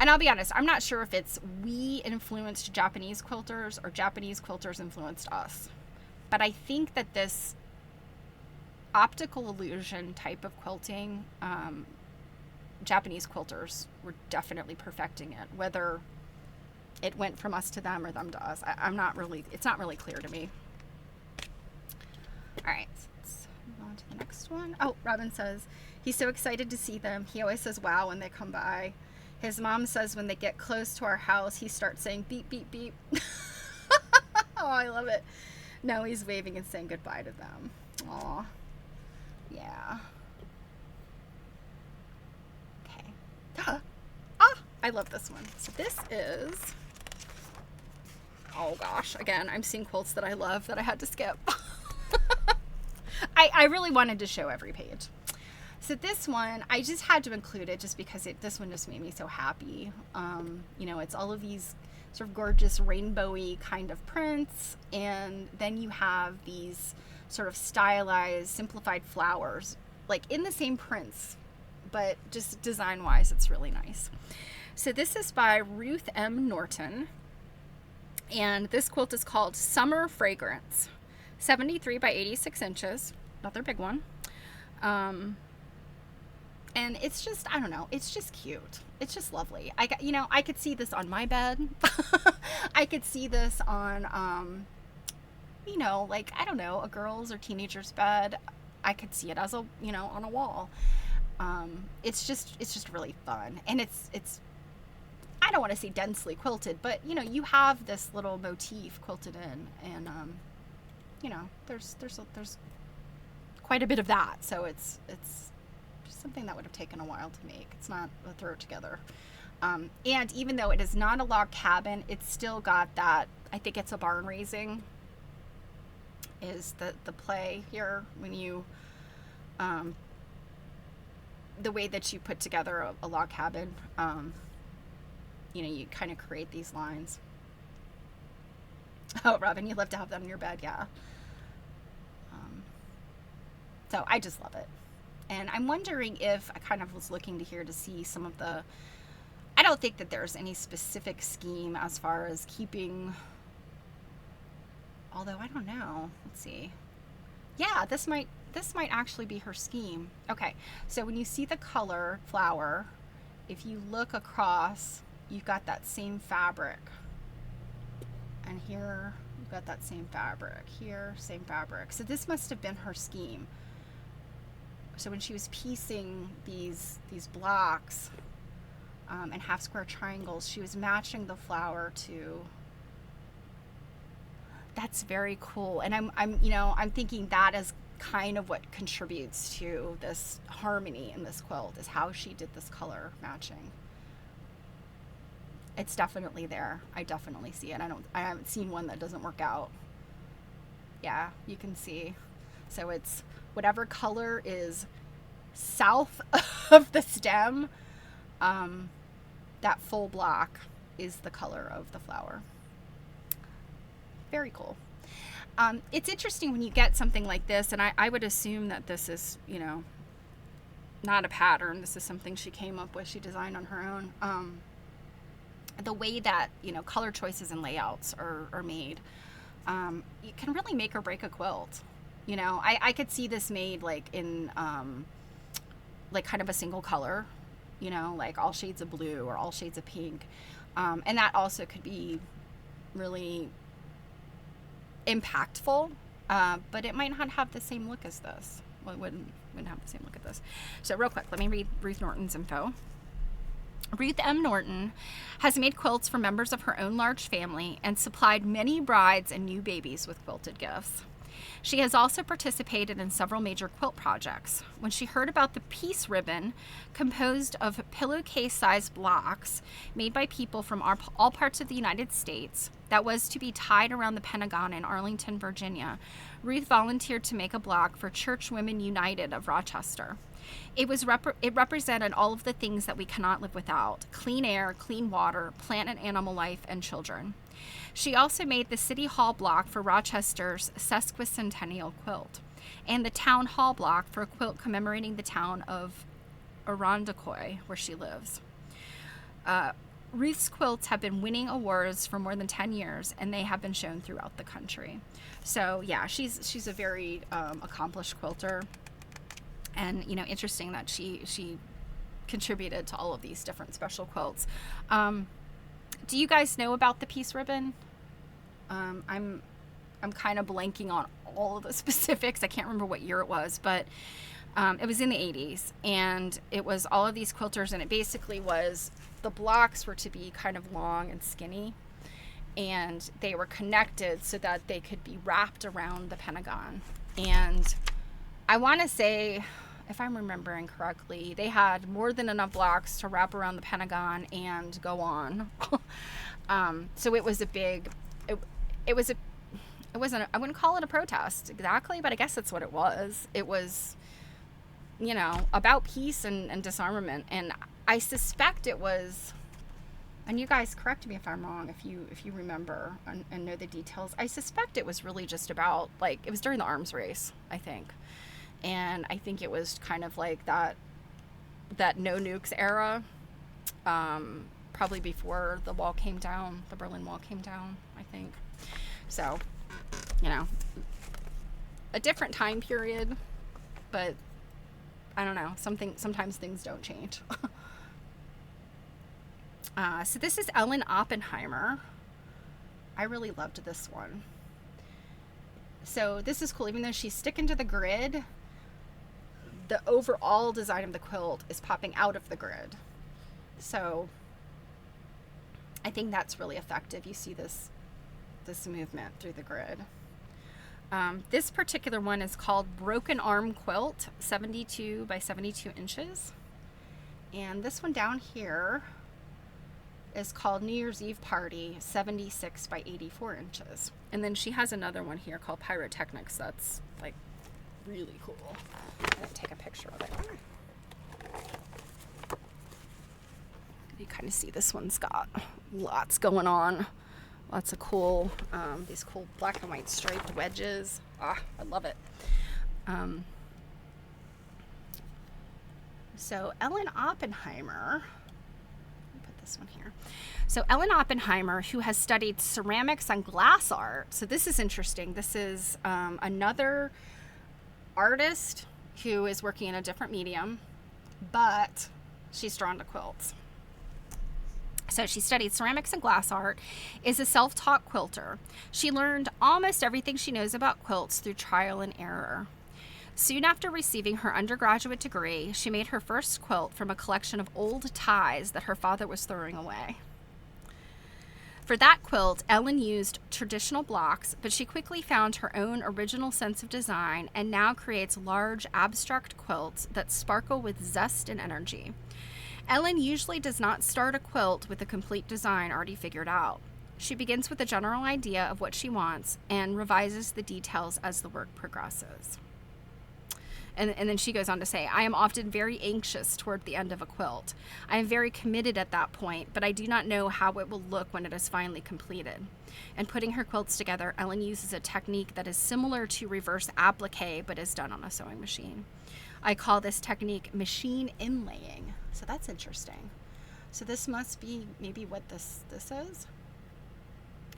and I'll be honest, I'm not sure if it's we influenced Japanese quilters or Japanese quilters influenced us. But I think that this optical illusion type of quilting, Japanese quilters were definitely perfecting it. Whether it went from us to them or them to us, it's not really clear to me. All right, let's move on to the next one. Oh, Robin says he's so excited to see them. He always says wow when they come by. His mom says when they get close to our house, he starts saying beep, beep, beep. Oh, I love it. No, he's waving and saying goodbye to them. Aw. Yeah. Okay. I love this one. So this is, oh gosh, again, I'm seeing quilts that I love that I had to skip. I really wanted to show every page. So this one, I just had to include it just because this one just made me so happy. It's all of these sort of gorgeous rainbowy kind of prints, and then you have these sort of stylized, simplified flowers, like in the same prints, but just design-wise, it's really nice. So this is by Ruth M. Norton, and this quilt is called Summer Fragrance, 73 by 86 inches, another big one. And it's just, I don't know, it's just cute. It's just lovely. I could see this on my bed. I could see this on, like, I don't know, a girl's or teenager's bed. I could see it as on a wall. It's just really fun. And it's, I don't want to say densely quilted, but, you have this little motif quilted in, and, there's quite a bit of that. So it's something that would have taken a while to make. It's not a throw it together. And even though it is not a log cabin, it's still got that, I think it's a barn raising is the play here when you, the way that you put together a log cabin, you kind of create these lines. Oh, Robin, you love to have that in your bed. Yeah. So I just love it. And I'm wondering if I kind of was looking to see some of I don't think that there's any specific scheme as far as keeping, although I don't know. Let's see. Yeah, this might actually be her scheme. Okay, so when you see the color flower, if you look across, you've got that same fabric. And here, you've got that same fabric. Here, same fabric. So this must have been her scheme. So when she was piecing these blocks and half square triangles, she was matching the flower to. That's very cool. And I'm thinking that is kind of what contributes to this harmony in this quilt, is how she did this color matching. It's definitely there. I definitely see it. I haven't seen one that doesn't work out. Yeah, you can see. So it's whatever color is south of the stem, that full block is the color of the flower. Very cool. It's interesting when you get something like this, and I would assume that this is, not a pattern. This is something she came up with, she designed on her own. The way that, color choices and layouts are made, you can really make or break a quilt. You know, I could see this made like in like kind of a single color, you know, like all shades of blue or all shades of pink. And that also could be really impactful, but it might not have the same look as this. Well, it wouldn't have the same look as this. So real quick, let me read Ruth Norton's info. Ruth M. Norton has made quilts for members of her own large family and supplied many brides and new babies with quilted gifts. She has also participated in several major quilt projects. When she heard about the peace ribbon, composed of pillowcase-sized blocks made by people from all parts of the United States, that was to be tied around the Pentagon in Arlington, Virginia, Ruth volunteered to make a block for Church Women United of Rochester. It represented all of the things that we cannot live without: clean air, clean water, plant and animal life, and children. She also made the City Hall block for Rochester's sesquicentennial quilt, and the Town Hall block for a quilt commemorating the town of Irondequoit, where she lives. Ruth's quilts have been winning awards for more than 10 years, and they have been shown throughout the country. So yeah, she's a very accomplished quilter, and you know, interesting that she contributed to all of these different special quilts. Do you guys know about the peace ribbon? I'm kind of blanking on all of the specifics. I can't remember what year it was, but it was in the 80s, and it was all of these quilters, and it basically was, the blocks were to be kind of long and skinny, and they were connected so that they could be wrapped around the Pentagon. And I want to say, if I'm remembering correctly, they had more than enough blocks to wrap around the Pentagon and go on. So it was a big, it wasn't, I wouldn't call it a protest exactly, but I guess that's what it was. It was, you know, about peace and disarmament. And I suspect it was, and you guys correct me if I'm wrong, if you remember and know the details, I suspect it was really just about, like, it was during the arms race, I think. And I think it was kind of like that no nukes era, probably before the wall came down, the Berlin Wall came down, I think. So, you know, a different time period, but I don't know, sometimes things don't change. So this is Ellen Oppenheimer. I really loved this one. So this is cool. Even though she's sticking to the grid, the overall design of the quilt is popping out of the grid. So I think that's really effective. You see this movement through the grid. This particular one is called Broken Arm Quilt, 72 by 72 inches. And this one down here is called New Year's Eve Party, 76 by 84 inches. And then she has another one here called Pyrotechnics that's like really cool. I'm gonna take a picture of it. You kind of see this one's got lots going on. Lots of cool, these cool black and white striped wedges. Ah, I love it. So Ellen Oppenheimer, put this one here. So Ellen Oppenheimer, who has studied ceramics and glass art. So this is interesting. This is another artist who is working in a different medium, but she's drawn to quilts. So she studied ceramics and glass art, is a self-taught quilter. She learned almost everything she knows about quilts through trial and error. Soon after receiving her undergraduate degree, she made her first quilt from a collection of old ties that her father was throwing away. For that quilt, Ellen used traditional blocks, but she quickly found her own original sense of design and now creates large, abstract quilts that sparkle with zest and energy. Ellen usually does not start a quilt with a complete design already figured out. She begins with a general idea of what she wants and revises the details as the work progresses. And then she goes on to say, I am often very anxious toward the end of a quilt. I am very committed at that point, but I do not know how it will look when it is finally completed. In putting her quilts together, Ellen uses a technique that is similar to reverse applique, but is done on a sewing machine. I call this technique machine inlaying. So that's interesting. So this must be maybe what this is?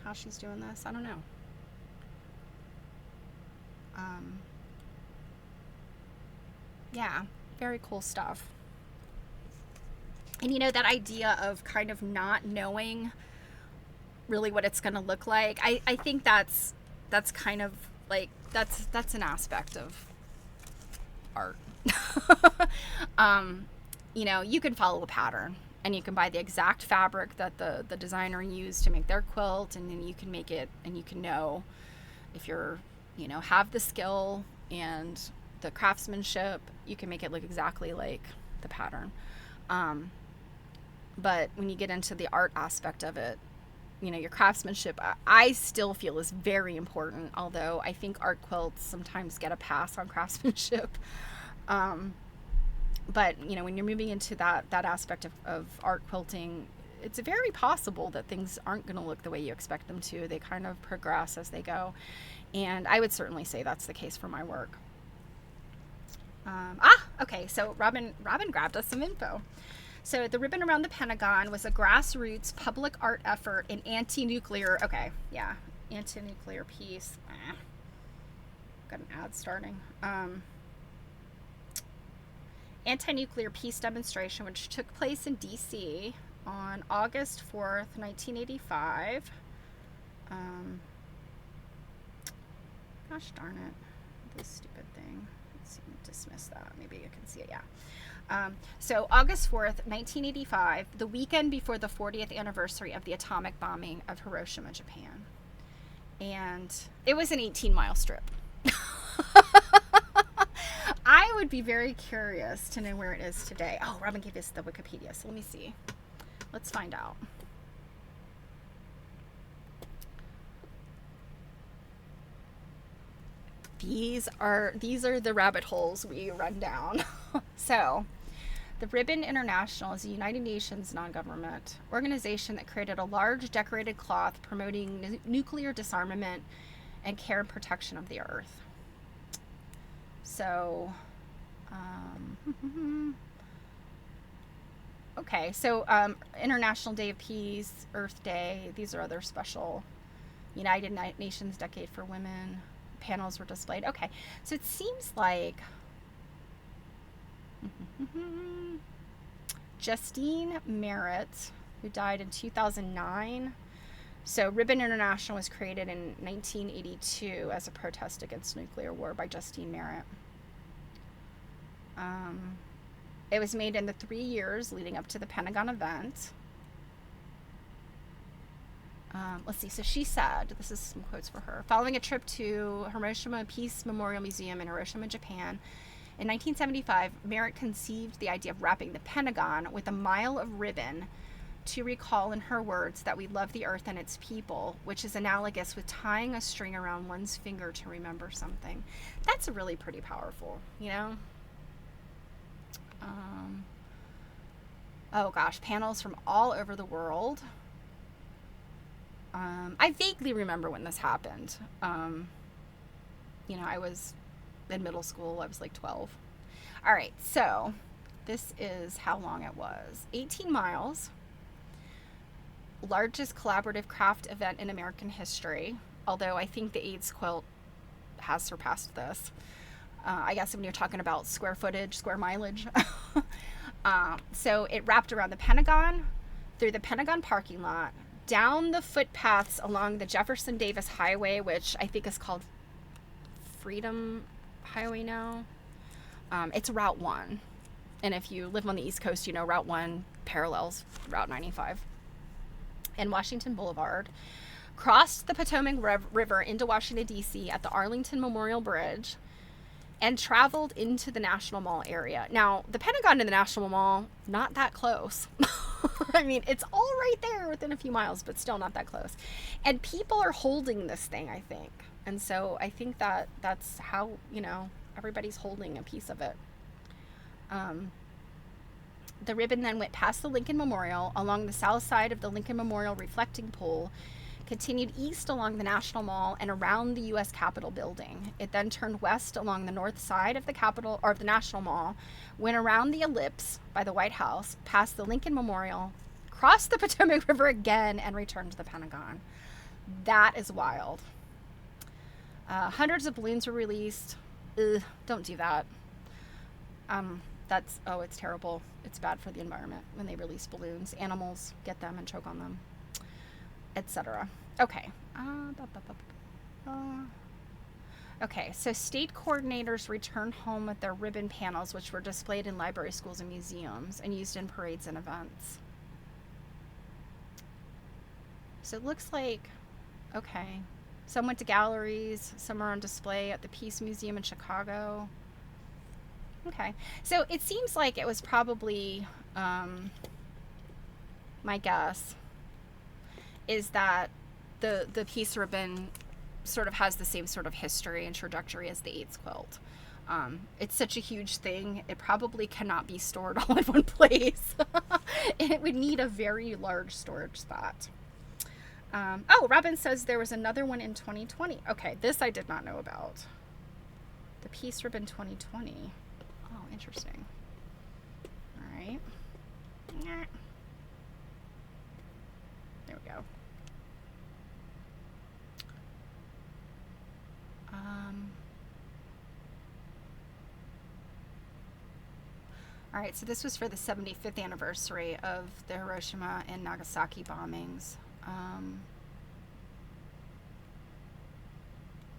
How she's doing this? I don't know. Yeah, very cool stuff. And that idea of kind of not knowing really what it's going to look like, I think that's kind of like that's an aspect of art. You can follow a pattern and you can buy the exact fabric that the designer used to make their quilt, and then you can make it, and you can know if you're have the skill and the craftsmanship, you can make it look exactly like the pattern. But when you get into the art aspect of it, your craftsmanship, I still feel is very important, although I think art quilts sometimes get a pass on craftsmanship. But when you're moving into that aspect of art quilting, it's very possible that things aren't going to look the way you expect them to. They kind of progress as they go, and I would certainly say that's the case for my work. Okay, so Robin grabbed us some info. So the ribbon around the Pentagon was a grassroots public art effort in anti-nuclear, anti-nuclear peace. Got an ad starting. Anti-nuclear peace demonstration, which took place in D.C. on August 4th, 1985. Gosh darn it. This stupid thing. Let's see, dismiss that. Maybe you can see it, yeah. So August 4th, 1985, the weekend before the 40th anniversary of the atomic bombing of Hiroshima, Japan. And it was an 18-mile strip. I would be very curious to know where it is today. Oh, Robin gave us the Wikipedia, so let me see. Let's find out. These are the rabbit holes we run down. So, the Ribbon International is a United Nations non-government organization that created a large decorated cloth promoting nuclear disarmament and care and protection of the earth. So, okay, so International Day of Peace, Earth Day, these are other special United Nations Decade for Women. Panels were displayed. Okay, so it seems like Justine Merritt, who died in 2009. So Ribbon International was created in 1982 as a protest against nuclear war by Justine Merritt. It was made in the 3 years leading up to the Pentagon event. Let's see. So she said, this is some quotes for her. Following a trip to Hiroshima Peace Memorial Museum in Hiroshima, Japan, in 1975, Merritt conceived the idea of wrapping the Pentagon with a mile of ribbon to recall, in her words, that we love the earth and its people, which is analogous with tying a string around one's finger to remember something. That's really pretty powerful, Oh gosh, panels from all over the world. I vaguely remember when this happened. I was in middle school. I was like 12. All right, so this is how long it was. 18 miles. Largest collaborative craft event in American history, although I think the AIDS quilt has surpassed this. I guess when you're talking about square footage, square mileage. So it wrapped around the Pentagon, through the Pentagon parking lot, down the footpaths along the Jefferson Davis Highway, which I think is called Freedom Highway now. It's Route 1. And if you live on the East Coast, Route 1 parallels Route 95. And Washington Boulevard. Crossed the Potomac River into Washington, D.C. at the Arlington Memorial Bridge, and traveled into the National Mall area. Now, the Pentagon and the National Mall, not that close. I mean, it's all right there within a few miles, but still not that close. And people are holding this thing, I think. And so I think that's how, everybody's holding a piece of it. The ribbon then went past the Lincoln Memorial, along the south side of the Lincoln Memorial reflecting pool, continued east along the National Mall and around the U.S. Capitol building. It then turned west along the north side of the Capitol, or the National Mall, went around the ellipse by the White House, past the Lincoln Memorial, crossed the Potomac River again, and returned to the Pentagon. That is wild. Hundreds of balloons were released. Don't do that. Oh, it's terrible. It's bad for the environment when they release balloons. Animals get them and choke on them, etc. Okay. Okay, so state coordinators returned home with their ribbon panels, which were displayed in library, schools, and museums and used in parades and events. So it looks like, okay, some went to galleries, some are on display at the Peace Museum in Chicago. Okay, so it seems like it was probably, my guess is that the peace ribbon sort of has the same sort of history and trajectory as the AIDS quilt. It's such a huge thing, it probably cannot be stored all in one place. And it would need a very large storage spot. Oh, Robin says there was another one in 2020. Okay, this I did not know about. The Peace Ribbon 2020. Oh, interesting. All right. There we go. All right, so this was for the 75th anniversary of the Hiroshima and Nagasaki bombings.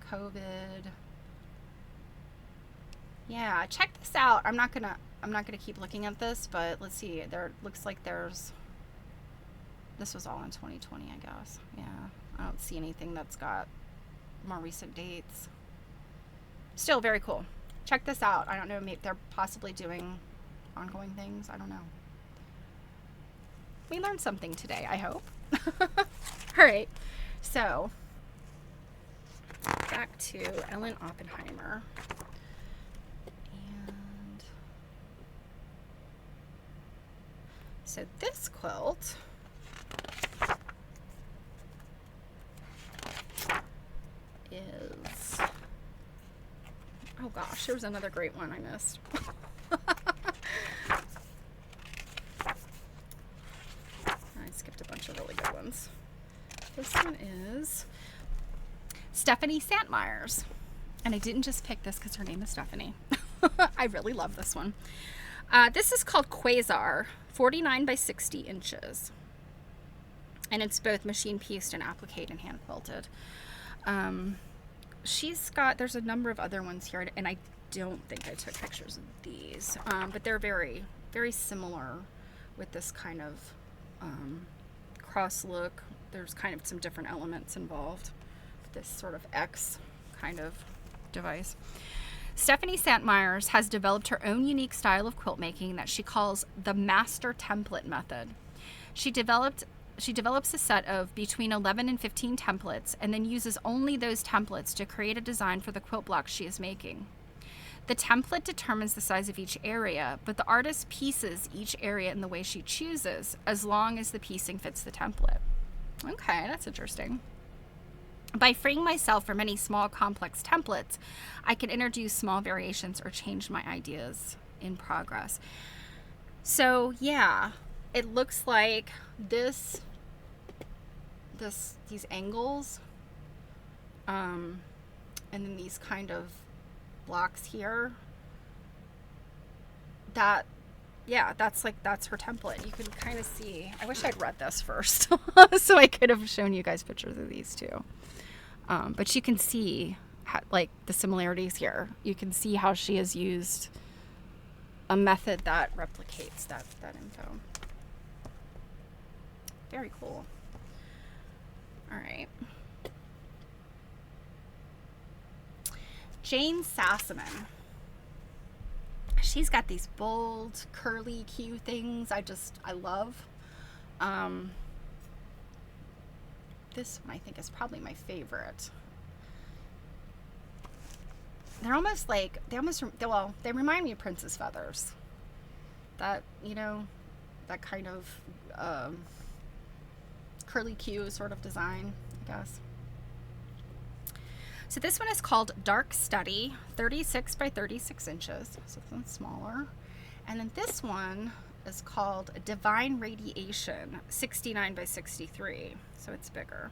COVID. Yeah, check this out. I'm not gonna keep looking at this, but let's see. There looks like this was all in 2020, I guess. Yeah, I don't see anything that's got more recent dates. Still very cool. Check this out. I don't know, maybe they're possibly doing ongoing things. I don't know. We learned something today, I hope. All right, so back to Ellen Oppenheimer. And so this quilt is, oh gosh, there was another great one I missed. I skipped a bunch of really good ones. This one is Stephanie Santmeyer's. And I didn't just pick this because her name is Stephanie. I really love this one. This is called Quasar, 49 by 60 inches. And it's both machine pieced and appliqued and hand quilted. There's a number of other ones here, and I don't think I took pictures of these, but they're very, very similar with this kind of cross look. There's kind of some different elements involved. This sort of X kind of device. Stephanie Santmeyer's has developed her own unique style of quilt making that she calls the master template method. She develops a set of between 11 and 15 templates and then uses only those templates to create a design for the quilt block she is making. The template determines the size of each area, but the artist pieces each area in the way she chooses, as long as the piecing fits the template. Okay, that's interesting. By freeing myself from any small, complex templates, I can introduce small variations or change my ideas in progress. So, yeah, it looks like these angles, and then these kind of blocks here, that's her template. You can kind of see, I wish I'd read this first so I could have shown you guys pictures of these too. But you can see the similarities here. You can see how she has used a method that replicates that info. Very cool. All right. Jane Sassaman. She's got these bold, curly, cute things I love. This one I think is probably my favorite. They're almost like, they remind me of princess feathers. That, that kind of curly Q sort of design, I guess. So this one is called Dark Study, 36 by 36 inches. So this one's smaller. And then this one is called Divine Radiation, 69 by 63. So it's bigger.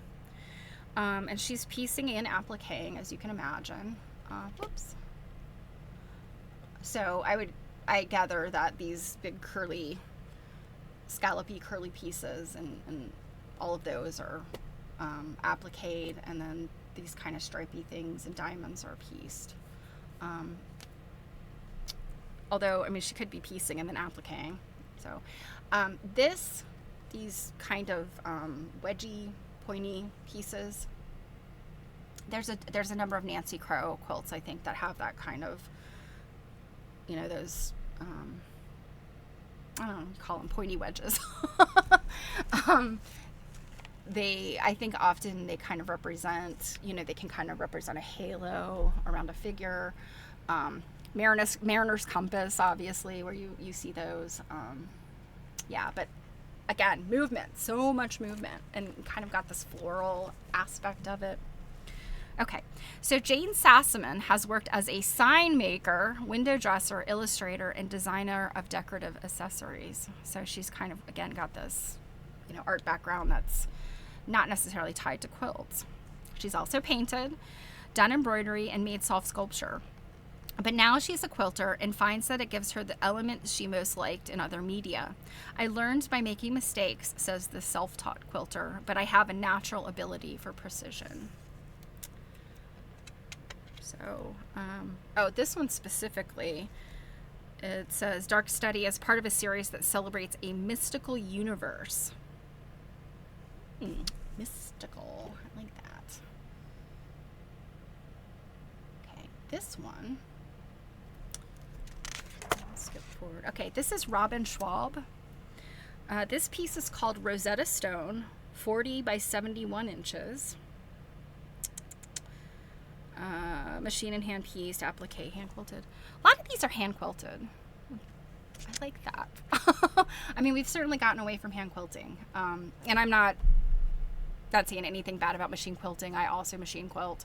And she's piecing and appliquing, as you can imagine. Whoops. So I gather that these big curly, scallopy curly pieces and all of those are appliqued, and then these kind of stripy things and diamonds are pieced. Although, I mean, she could be piecing and then appliquing. So these kind of wedgy, pointy pieces, there's a number of Nancy Crow quilts, I think, that have that kind of, you know, those, I don't know, call them pointy wedges. I think often they kind of represent, you know, they can kind of represent a halo around a figure. Mariner's compass, obviously, where you see those. Yeah, but again, movement, so much movement, and kind of got this floral aspect of it. Okay, so Jane Sassaman has worked as a sign maker, window dresser, illustrator, and designer of decorative accessories. So she's kind of, again, got this, you know, art background that's not necessarily tied to quilts. She's also painted, done embroidery, and made soft sculpture. But now she's a quilter and finds that it gives her the elements she most liked in other media. I learned by making mistakes, says the self-taught quilter, but I have a natural ability for precision. So, this one specifically, it says Dark Study is part of a series that celebrates a mystical universe. Mystical, I like that. Okay, this one, let's skip forward. Okay, this is Robin Schwab. This piece is called Rosetta Stone, 40 by 71 inches. Machine and hand pieced, applique, hand quilted. A lot of these are hand quilted. I like that. I mean, we've certainly gotten away from hand quilting. And I'm not saying anything bad about machine quilting. I also machine quilt.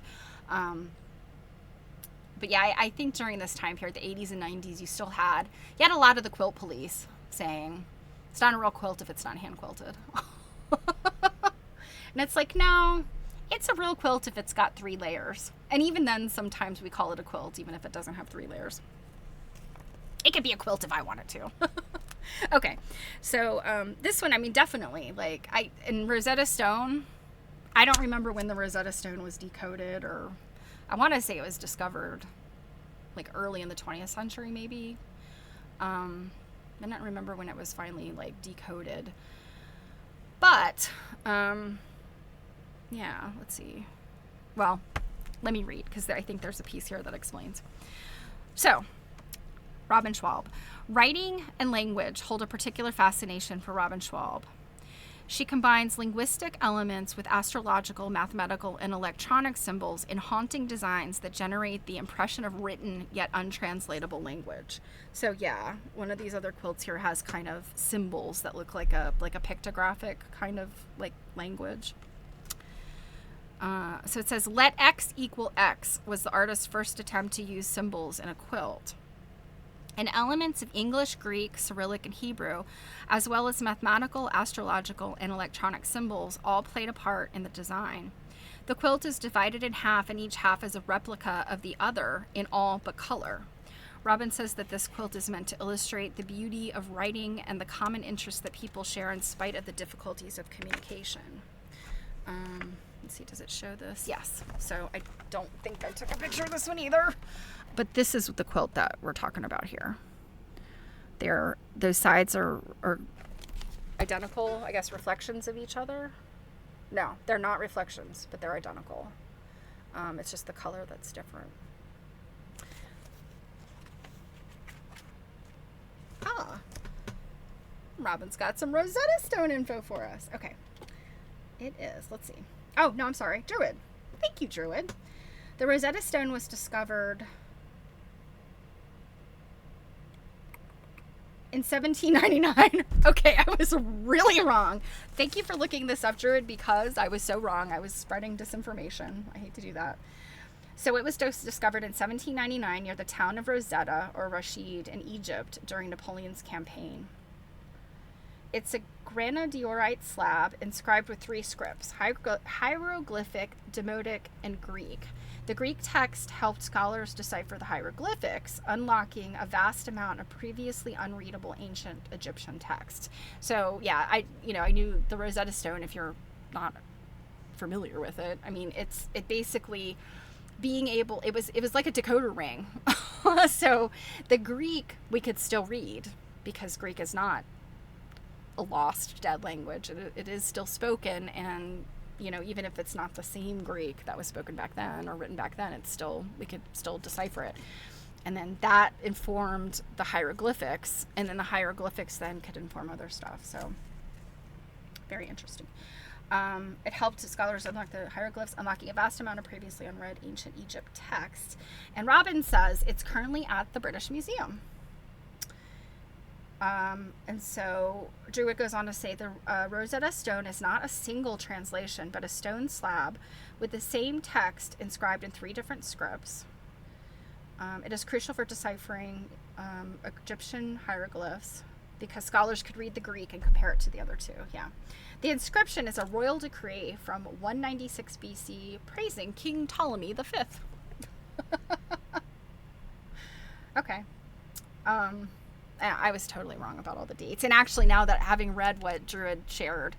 But yeah, I think during this time period, the 80s and 90s, you had a lot of the quilt police saying, it's not a real quilt if it's not hand quilted. And it's like, no, it's a real quilt if it's got 3 layers. And even then, sometimes we call it a quilt, even if it doesn't have 3 layers. It could be a quilt if I wanted to. Okay, so this one, I mean, definitely, like, in Rosetta Stone, I don't remember when the Rosetta Stone was decoded, or I want to say it was discovered, like, early in the 20th century, maybe. I don't remember when it was finally, like, decoded. But, yeah, let's see. Well, let me read, because I think there's a piece here that explains. So, Robin Schwab. Writing and language hold a particular fascination for Robin Schwab. She combines linguistic elements with astrological, mathematical, and electronic symbols in haunting designs that generate the impression of written yet untranslatable language. So yeah, one of these other quilts here has kind of symbols that look like a pictographic kind of like language. So it says, let X equal X was the artist's first attempt to use symbols in a quilt. And elements of English, Greek, Cyrillic, and Hebrew, as well as mathematical, astrological, and electronic symbols, all played a part in the design. The quilt is divided in half, and each half is a replica of the other in all but color. Robin says that this quilt is meant to illustrate the beauty of writing and the common interests that people share in spite of the difficulties of communication. Let's see, does it show this? Yes. So I don't think I took a picture of this one either. But this is the quilt that we're talking about here. Those sides are identical, I guess, reflections of each other. No, they're not reflections, but they're identical. It's just the color that's different. Robin's got some Rosetta Stone info for us. Okay. It is, let's see. Oh, no, I'm sorry. Druid. Thank you, Druid. The Rosetta Stone was discovered in 1799. Okay, I was really wrong. Thank you for looking this up, Druid, because I was so wrong. I was spreading disinformation. I hate to do that. So it was discovered in 1799 near the town of Rosetta, or Rashid, in Egypt during Napoleon's campaign. It's a granodiorite slab inscribed with 3 scripts: hieroglyphic, Demotic, and Greek. The Greek text helped scholars decipher the hieroglyphics, unlocking a vast amount of previously unreadable ancient Egyptian text. So yeah, I knew the Rosetta Stone. If you're not familiar with it, I mean, it basically being able, it was like a decoder ring. So the Greek we could still read, because Greek is not a lost, dead language. It is still spoken, and even if it's not the same Greek that was spoken back then or written back then, we could still decipher it. And then that informed the hieroglyphics, and then the hieroglyphics then could inform other stuff. So very interesting. It helped scholars unlock the hieroglyphs, unlocking a vast amount of previously unread ancient Egypt texts. And Robin says it's currently at the British Museum. And so Druitt goes on to say the Rosetta Stone is not a single translation, but a stone slab with the same text inscribed in 3 different scripts. It is crucial for deciphering Egyptian hieroglyphs, because scholars could read the Greek and compare it to the other 2. Yeah. The inscription is a royal decree from 196 BC praising King Ptolemy V. Okay. I was totally wrong about all the dates. And actually, now that having read what Drew had shared,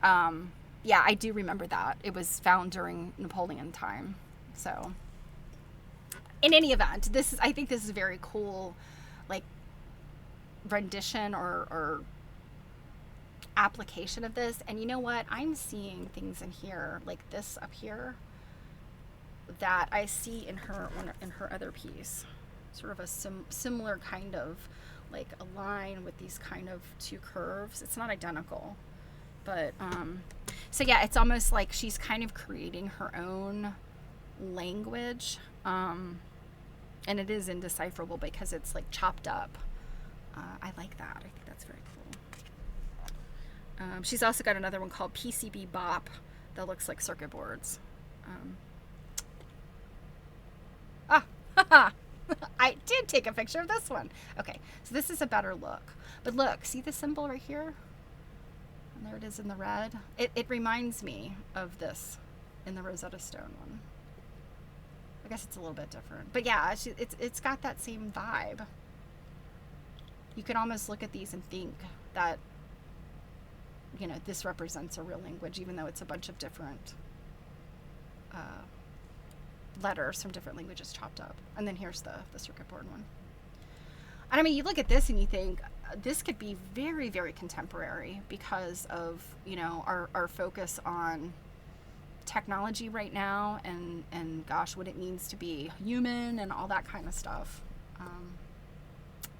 yeah, I do remember that. It was found during Napoleon time. So, in any event, I think this is a very cool, like, rendition or application of this. And you know what? I'm seeing things in here, like this up here, that I see in her other piece. Sort of a similar kind of, like, a line with these kind of 2 curves. It's not identical, but so yeah, it's almost like she's kind of creating her own language, and it is indecipherable because it's like chopped up. I like that. I think that's very cool. She's also got another one called PCB Bop that looks like circuit boards. I did take a picture of this one. Okay, so this is a better look. But look, see the symbol right here? And there it is in the red. It reminds me of this in the Rosetta Stone one. I guess it's a little bit different. But yeah, it's got that same vibe. You can almost look at these and think that, this represents a real language, even though it's a bunch of different letters from different languages chopped up. And then here's the circuit board one. And I mean, you look at this and you think this could be very, very contemporary because of, our focus on technology right now, and gosh, what it means to be human and all that kind of stuff.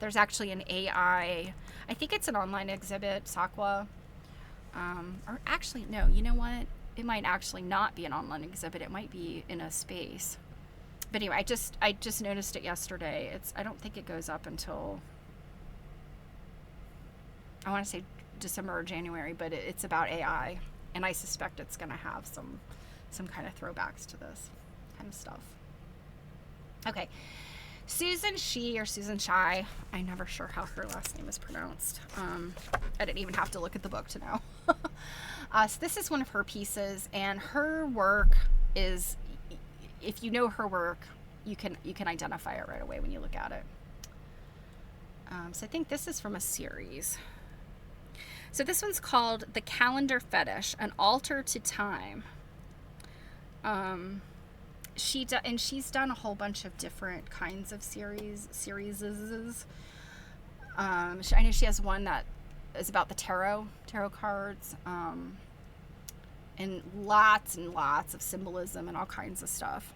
There's actually an AI, I think it's an online exhibit, Sakwa. Or actually, no, you know what? It might actually not be an online exhibit. It might be in a space. But anyway, I just noticed it yesterday. I don't think it goes up until, I want to say December or January, but it's about AI, and I suspect it's going to have some kind of throwbacks to this kind of stuff. Okay, Susan Shih or Susan Shy. I'm never sure how her last name is pronounced. I didn't even have to look at the book to know. So this is one of her pieces, and her work is, if you know her work, you can identify it right away when you look at it. So I think this is from a series. So this one's called The Calendar Fetish, an Altar to Time. She's done a whole bunch of different kinds of series. I know she has one that is about the tarot cards, and lots of symbolism and all kinds of stuff.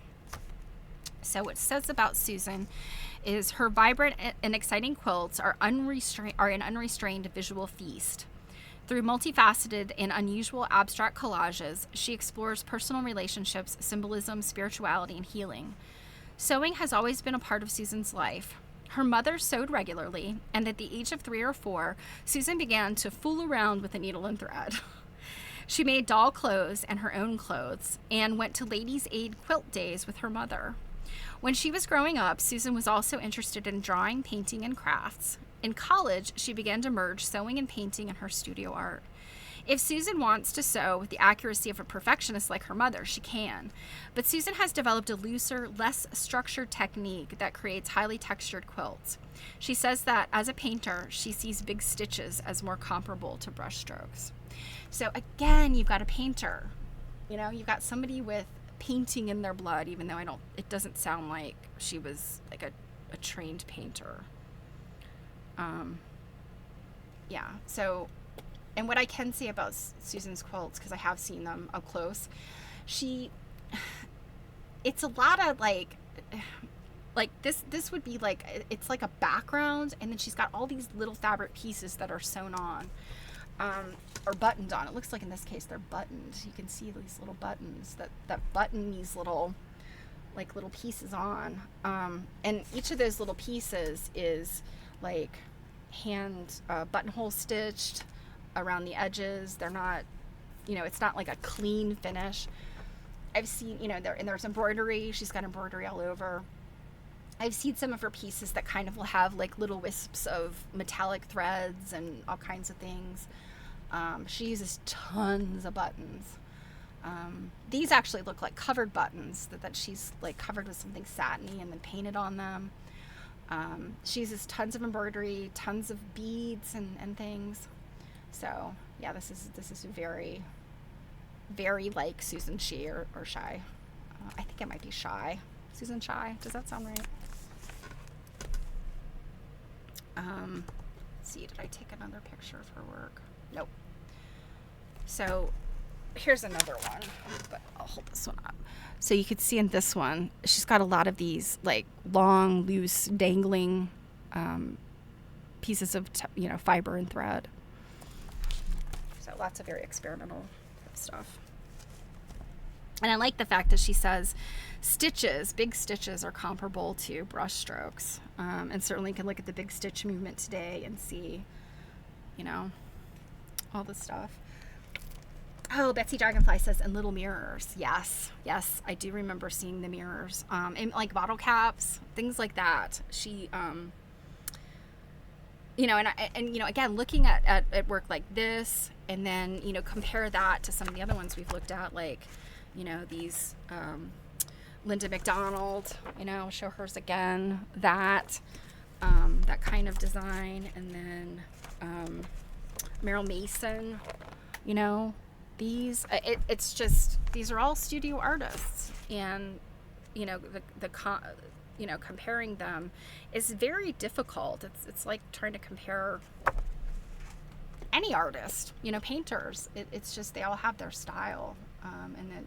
So what it says about Susan is her vibrant and exciting quilts are an unrestrained visual feast. Through multifaceted and unusual abstract collages, she explores personal relationships, symbolism, spirituality, and healing. Sewing has always been a part of Susan's life. Her mother sewed regularly, and at the age of 3 or 4, Susan began to fool around with a needle and thread. She made doll clothes and her own clothes, and went to Ladies' Aid quilt days with her mother. When she was growing up, Susan was also interested in drawing, painting, and crafts. In college, she began to merge sewing and painting in her studio art. If Susan wants to sew with the accuracy of a perfectionist like her mother, she can. But Susan has developed a looser, less structured technique that creates highly textured quilts. She says that as a painter, she sees big stitches as more comparable to brush strokes. So again, you've got a painter. You know, you've got somebody with painting in their blood, even though it doesn't sound like she was like a trained painter. Yeah, so, and what I can say about Susan's quilts, because I have seen them up close, it's a lot of like this would be like, it's like a background, and then she's got all these little fabric pieces that are sewn on, or buttoned on. It looks like in this case they're buttoned. You can see these little buttons that button these little pieces on, and each of those little pieces is like hand buttonhole stitched around the edges. They're not, it's not like a clean finish. I've seen, there's embroidery. She's got embroidery all over. I've seen some of her pieces that kind of will have like little wisps of metallic threads and all kinds of things. She uses tons of buttons. These actually look like covered buttons that she's like covered with something satiny and then painted on them. She uses tons of embroidery, tons of beads and things. So yeah, this is very, very like Susan Shih or Shy. I think it might be Shy. Susan Shy. Does that sound right? Let's see, did I take another picture of her work? Nope. So here's another one, but I'll hold this one up. So you could see in this one, she's got a lot of these like long, loose, dangling pieces of fiber and thread. So lots of very experimental stuff. And I like the fact that she says big stitches are comparable to brush strokes. And certainly you can look at the big stitch movement today and see, all this stuff. Oh, Betsy Dragonfly says, and little mirrors. Yes, I do remember seeing the mirrors. And like bottle caps, things like that. She, and again, looking at work like this, and then, compare that to some of the other ones we've looked at, like, these, Linda McDonald, show hers again, that kind of design, and then, Meryl Mason, these, it's just, these are all studio artists, and, comparing them is very difficult. It's like trying to compare any artist, painters. It's just, they all have their style, and then,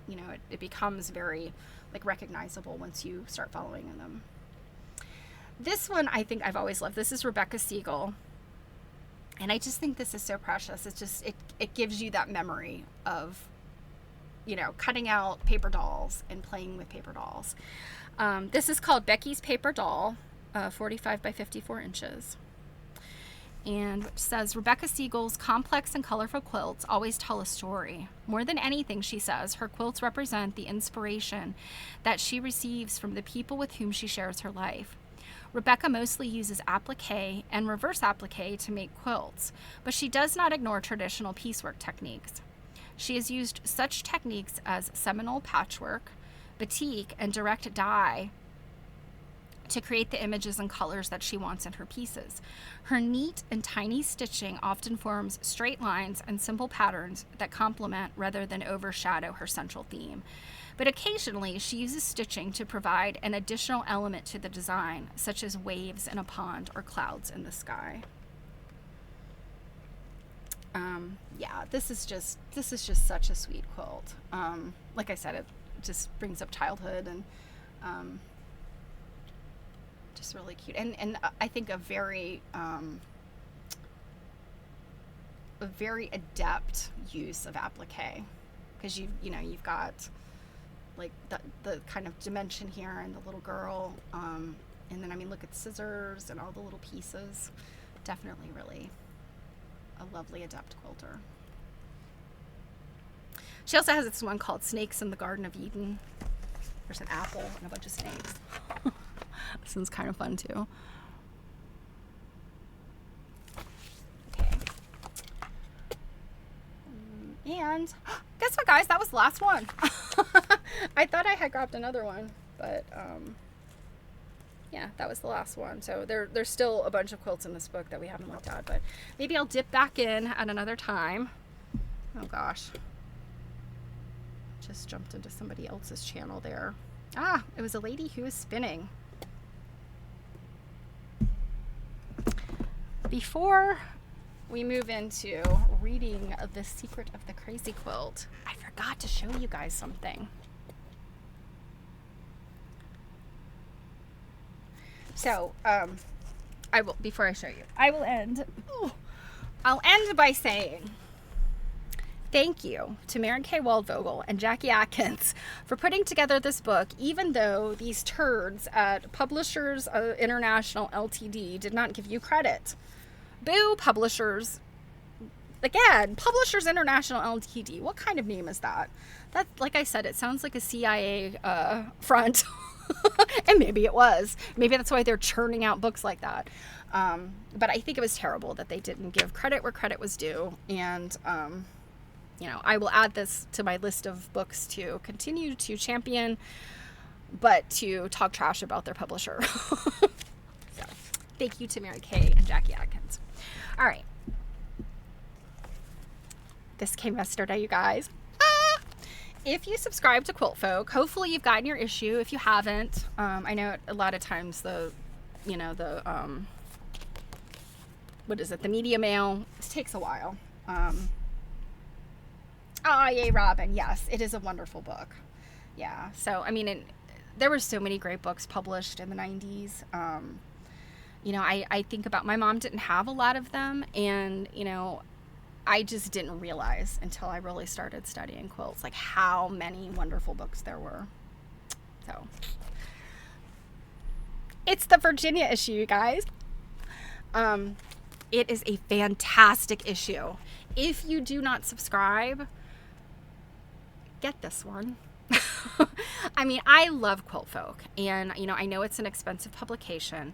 it becomes very like recognizable once you start following them. This one I think I've always loved. This is Rebecca Siegel. And I just think this is so precious. It's just, it gives you that memory of, cutting out paper dolls and playing with paper dolls. This is called Becky's Paper Doll, 45 by 54 inches. And which says, Rebecca Siegel's complex and colorful quilts always tell a story. More than anything, she says, her quilts represent the inspiration that she receives from the people with whom she shares her life. Rebecca mostly uses applique and reverse applique to make quilts, but she does not ignore traditional piecework techniques. She has used such techniques as Seminole patchwork, batik, and direct dye to create the images and colors that she wants in her pieces. Her neat and tiny stitching often forms straight lines and simple patterns that complement rather than overshadow her central theme. But occasionally, she uses stitching to provide an additional element to the design, such as waves in a pond or clouds in the sky. This is just such a sweet quilt. Like I said, it just brings up childhood and just really cute. And I think a very adept use of applique, because you've got like the kind of dimension here and the little girl, and then look at the scissors and all the little pieces. Definitely really a lovely adept quilter. She also has this one called Snakes in the Garden of Eden. There's an apple and a bunch of snakes. This one's kind of fun too. And guess what, guys? That was the last one. I thought I had grabbed another one, but yeah, that was the last one. So there's still a bunch of quilts in this book that we haven't looked at, but maybe I'll dip back in at another time. Oh gosh. Just jumped into somebody else's channel there. Ah, it was a lady who was spinning. Before we move into reading The Secret of the Crazy Quilt, I forgot to show you guys something. So, I will, before I show you, I'll end by saying thank you to Mary Kay Waldvogel and Jackie Atkins for putting together this book, even though these turds at Publishers International Ltd did not give you credit. Boo, Publishers. Again, Publishers International Ltd. What kind of name is that? That, like I said, it sounds like a CIA front. And maybe it was. Maybe that's why they're churning out books like that. But I think it was terrible that they didn't give credit where credit was due. And, you know, I will add this to my list of books to continue to champion, but to talk trash about their publisher. So, thank you to Mary Kay and Jackie Atkins. All right. This came yesterday, you guys. If you subscribe to Quilt Folk, hopefully you've gotten your issue. If you haven't, I know a lot of times the media mail, it takes a while. Yay, Robin. Yes, it is a wonderful book. Yeah. So, I mean, there were so many great books published in the 90s. You know, I think about, my mom didn't have a lot of them, and, you know, I just didn't realize until I really started studying quilts, like how many wonderful books there were. So, it's the Virginia issue, you guys. It is a fantastic issue. If you do not subscribe, get this one. I mean, I love Quilt Folk, and, you know, I know it's an expensive publication.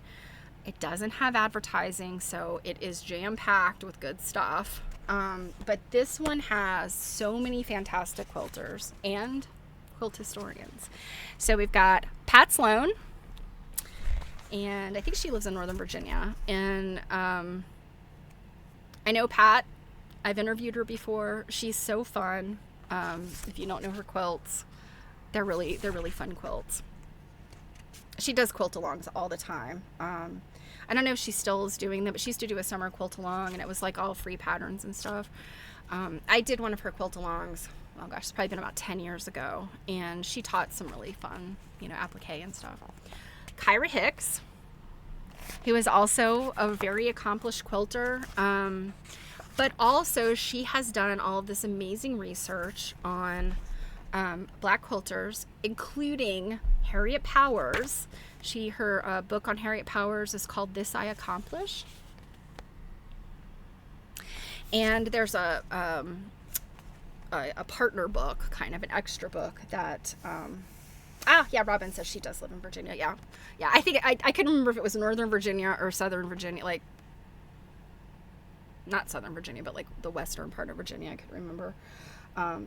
It doesn't have advertising, so it is jam-packed with good stuff. But this one has so many fantastic quilters and quilt historians. So we've got Pat Sloan, and I think she lives in Northern Virginia. And I know Pat. I've interviewed her before. She's so fun. If you don't know her quilts, they're really fun quilts. She does quilt-alongs all the time. I don't know if she still is doing them, but she used to do a summer quilt-along, and it was like all free patterns and stuff. I did one of her quilt-alongs, oh gosh, it's probably been about 10 years ago, and she taught some really fun, you know, applique and stuff. Kyra Hicks, who is also a very accomplished quilter, but also she has done all of this amazing research on Black quilters, including Harriet Powers. Her book on Harriet Powers is called This I Accomplish. And there's a partner book, kind of an extra book that, yeah, Robin says she does live in Virginia. Yeah. I think I couldn't remember if it was Northern Virginia or Southern Virginia, like, not Southern Virginia, but like the western part of Virginia. I couldn't remember.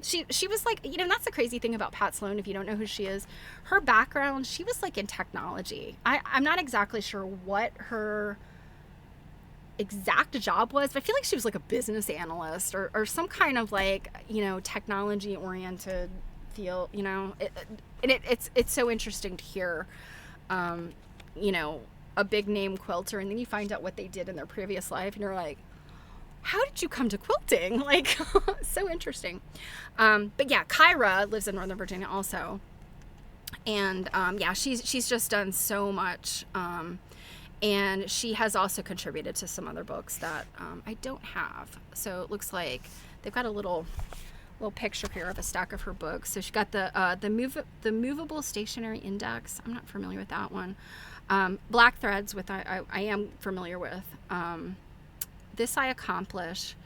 She was like, you know, that's the crazy thing about Pat Sloan, if you don't know who she is. Her background, she was like in technology. I'm not exactly sure what her exact job was, but I feel like she was like a business analyst or some kind of like, you know, technology oriented field, you know. It's so interesting to hear, you know, a big name quilter, and then you find out what they did in their previous life, and you're like, how did you come to quilting? Like, so interesting. But yeah, Kyra lives in Northern Virginia also. And yeah, she's just done so much. And she has also contributed to some other books that I don't have. So it looks like they've got a little picture here of a stack of her books. So she got the movable stationary index. I'm not familiar with that one. Black Threads, I am familiar with. This I Accomplish,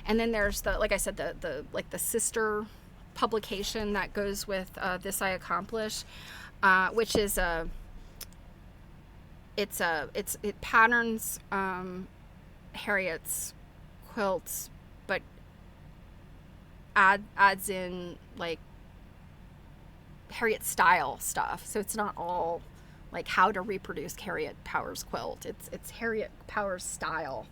and then there's like I said, the sister publication that goes with This I Accomplish, which is it patterns Harriet's quilts, but adds in like Harriet style stuff. So it's not all like how to reproduce Harriet Powers quilt. It's Harriet Powers style.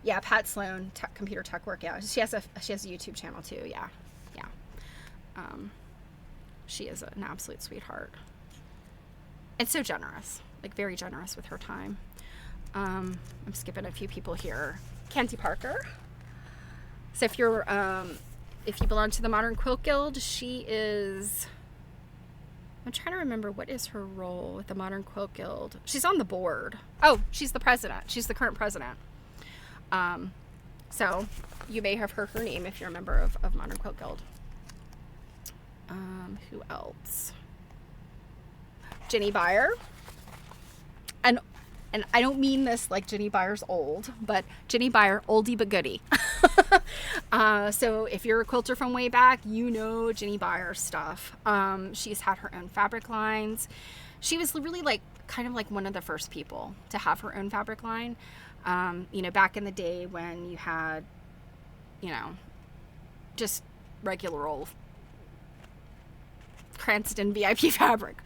Yeah, Pat Sloan, Computer Tech Work. Yeah, she has a YouTube channel too. Yeah. She is an absolute sweetheart. And so generous, like very generous with her time. I'm skipping a few people here. Kenzie Parker. So if you belong to the Modern Quilt Guild, she is, I'm trying to remember what is her role with the Modern Quilt Guild. She's on the board. Oh, she's the president. She's the current president. So you may have heard her name if you're a member of Modern Quilt Guild. Who else? Jenny Beyer. And I don't mean this like Jenny Beyer's old, but Jenny Beyer, oldie but goodie. So if you're a quilter from way back, you know Jenny Beyer stuff. She's had her own fabric lines. She was really like kind of like one of the first people to have her own fabric line. Back in the day when you had, just regular old Cranston VIP fabric.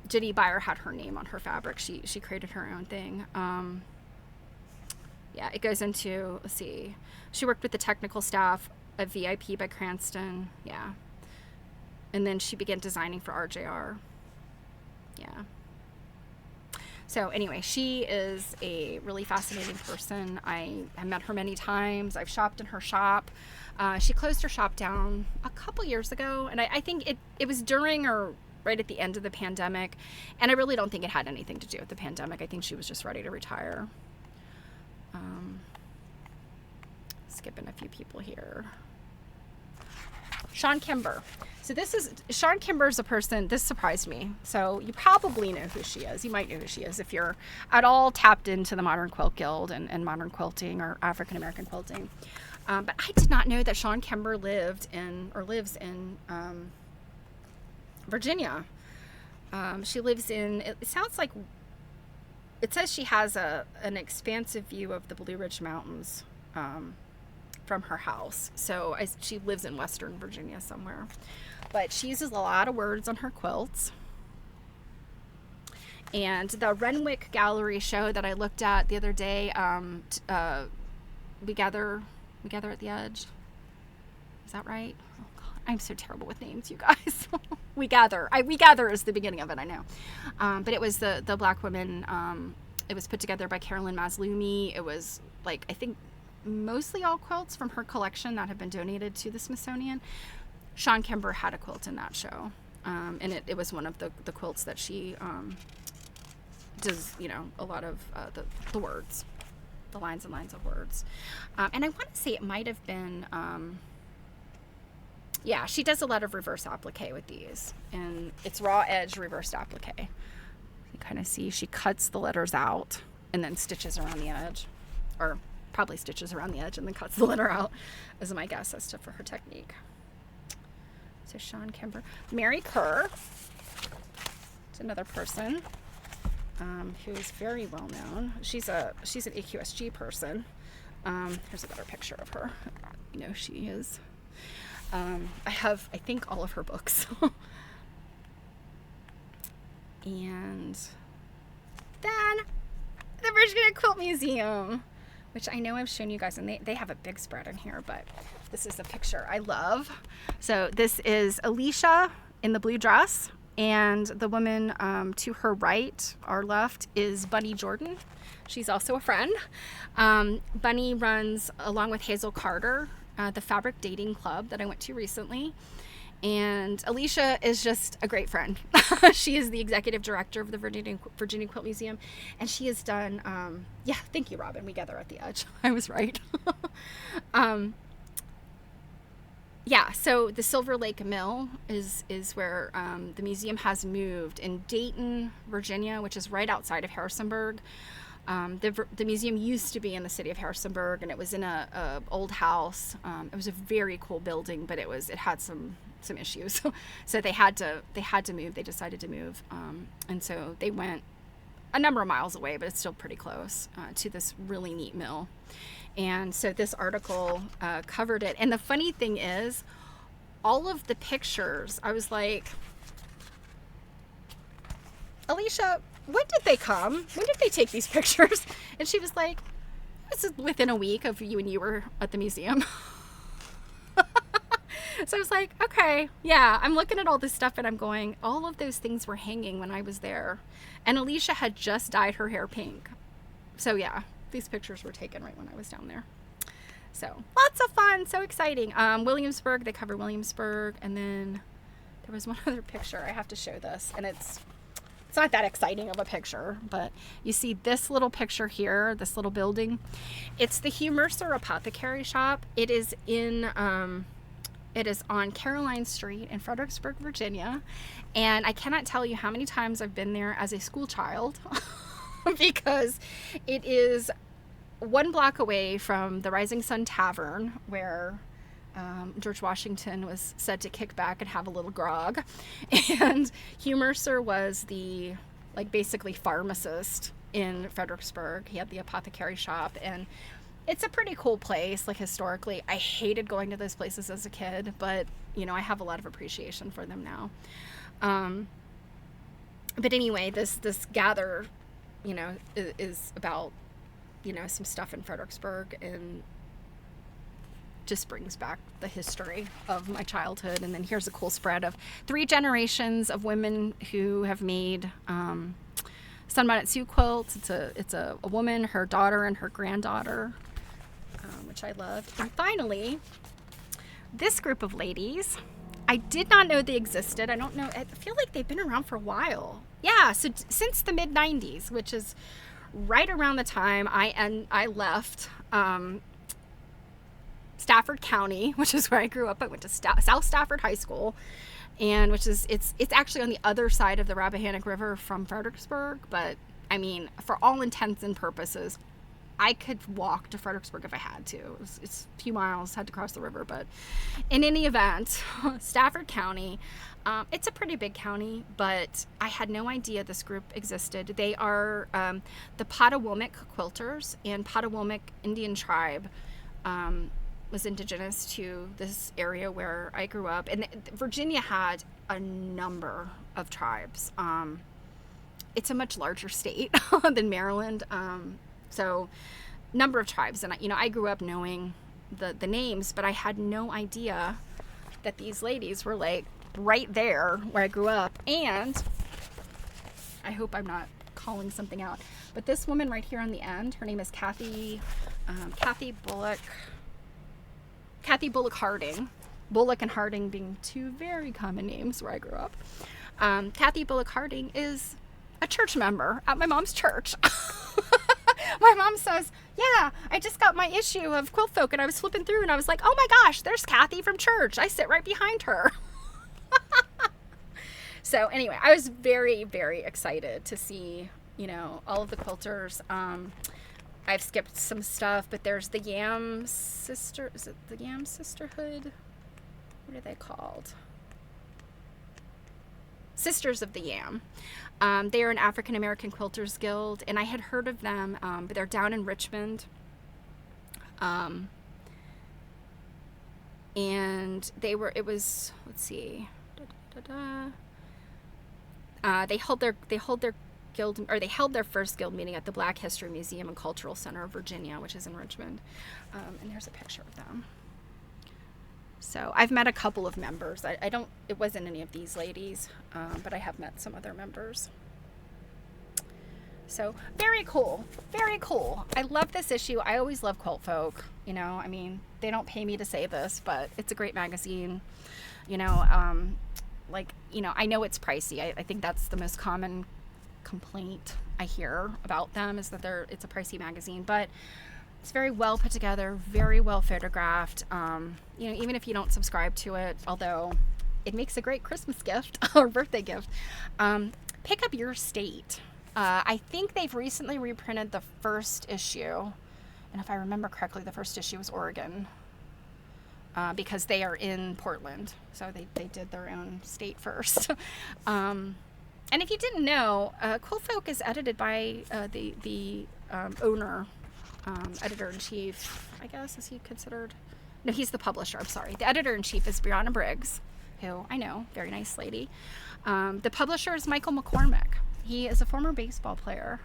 Jenny Beyer had her name on her fabric. She created her own thing. It goes into, let's see, she worked with the technical staff of VIP by Cranston. Yeah. And then she began designing for RJR. Yeah. So anyway, she is a really fascinating person. I met her many times. I've shopped in her shop. She closed her shop down a couple years ago, and I think it was during or right at the end of the pandemic, and I really don't think it had anything to do with the pandemic. I think she was just ready to retire. Skipping a few people here. Sean Kimber. So Sean Kimber is a person, this surprised me. So you probably know who she is. You might know who she is if you're at all tapped into the Modern Quilt Guild and modern quilting or African American quilting. But I did not know that Sean Kimber lives in Virginia. She lives in, it sounds like, it says she has an expansive view of the Blue Ridge Mountains from her house. So she lives in Western Virginia somewhere. But she uses a lot of words on her quilts. And the Renwick Gallery show that I looked at the other day, We Gather at the Edge. Is that right? Oh God, I'm so terrible with names, you guys. We Gather is the beginning of it, I know. But it was the Black women. It was put together by Carolyn Maslumi. It was like, I think, mostly all quilts from her collection that have been donated to the Smithsonian. Sean Kimber had a quilt in that show. And it was one of the quilts that she does, a lot of the words, the lines and lines of words. And I want to say it might have been, she does a lot of reverse applique with these. And it's raw edge reversed applique. You kind of see she cuts the letters out and then stitches around the edge. Or probably stitches around the edge and then cuts the letter out, is my guess as to for her technique. So Sean Kimber. Mary Kerr. It's another person who is very well known. She's an AQSG person. Here's a better picture of her. She is. I have, I think, all of her books. And then the Virginia Quilt Museum, which I know I've shown you guys, and they have a big spread in here, but this is a picture I love. So this is Alicia in the blue dress, and the woman to her right, our left, is Bunny Jordan. She's also a friend. Bunny runs, along with Hazel Carter, the Fabric Dating Club that I went to recently. And Alicia is just a great friend. She is the executive director of the Virginia Quilt Museum. And she has done, thank you, Robin. We Gather at the Edge. I was right. So the Silver Lake Mill is where the museum has moved in Dayton, Virginia, which is right outside of Harrisonburg. The museum used to be in the city of Harrisonburg, and it was in a old house. It was a very cool building, but it had some issues. So they had to move. They decided to move. And so they went a number of miles away, but it's still pretty close, to this really neat mill. And so this article covered it. And the funny thing is, all of the pictures, I was like, Alicia, when did they come? When did they take these pictures? And she was like, this is within a week of you and you were at the museum. So I was like, okay, yeah, I'm looking at all this stuff and I'm going, all of those things were hanging when I was there. And Alicia had just dyed her hair pink. So yeah, these pictures were taken right when I was down there. So lots of fun, so exciting. Williamsburg, they cover Williamsburg. And then there was one other picture. I have to show this. And it's not that exciting of a picture, but you see this little picture here, this little building. It's the Hugh Mercer Apothecary Shop. It is on Caroline Street in Fredericksburg, Virginia. And I cannot tell you how many times I've been there as a school child because it is 1 block away from the Rising Sun Tavern, where George Washington was said to kick back and have a little grog. And Hugh Mercer was the, basically pharmacist in Fredericksburg. He had the apothecary shop, and it's a pretty cool place, historically. I hated going to those places as a kid, but, I have a lot of appreciation for them now. But anyway, this gather, is about, some stuff in Fredericksburg, and just brings back the history of my childhood. And then here's a cool spread of 3 generations of women who have made Sunbonnet Sioux quilts. It's a woman, her daughter, and her granddaughter, which I loved. And finally, this group of ladies, I did not know they existed. I don't know. I feel like they've been around for a while. Yeah, so since the mid-90s, which is right around the time I left Stafford County, which is where I grew up. I went to South Stafford High School, and it's actually on the other side of the Rappahannock River from Fredericksburg. But I mean, for all intents and purposes, I could walk to Fredericksburg if I had to. It's a few miles, had to cross the river. But in any event, Stafford County, it's a pretty big county, but I had no idea this group existed. They are the Potawatomi Quilters, and Potawatomi Indian tribe was indigenous to this area where I grew up. And Virginia had a number of tribes. It's a much larger state than Maryland. So number of tribes. And, I grew up knowing the names, but I had no idea that these ladies were right there where I grew up. And I hope I'm not calling something out, but this woman right here on the end, her name is Kathy Bullock Harding. Bullock and Harding being 2 very common names where I grew up. Kathy Bullock Harding is a church member at my mom's church. My mom says, yeah, I just got my issue of Quilt Folk, and I was flipping through and I was like, oh my gosh, there's Kathy from church. I sit right behind her. So anyway, I was very, very excited to see, all of the quilters. I've skipped some stuff, but there's the Yam Sister. Is it the Yam Sisterhood? What are they called? Sisters of the Yam. They are an African American Quilters Guild, and I had heard of them, but they're down in Richmond. And let's see. They held their guild, or they held their first guild meeting at the Black History Museum and Cultural Center of Virginia, which is in Richmond. And there's a picture of them. So I've met a couple of members. It wasn't any of these ladies, but I have met some other members. So very cool, very cool. I love this issue. I always love Quilt Folk. They don't pay me to say this, but it's a great magazine. I know it's pricey. I think that's the most common complaint I hear about them, is that it's a pricey magazine, but it's very well put together, very well photographed. Even if you don't subscribe to it, although it makes a great Christmas gift or birthday gift, pick up Your State. I think they've recently reprinted the first issue, and if I remember correctly, the first issue was Oregon, because they are in Portland, so they did their own state first. And if you didn't know, Quilt Folk is edited by the owner editor-in-chief, I guess, is he considered? No, he's the publisher, I'm sorry. The editor-in-chief is Brianna Briggs, who I know, very nice lady. The publisher is Michael McCormick. He is a former baseball player.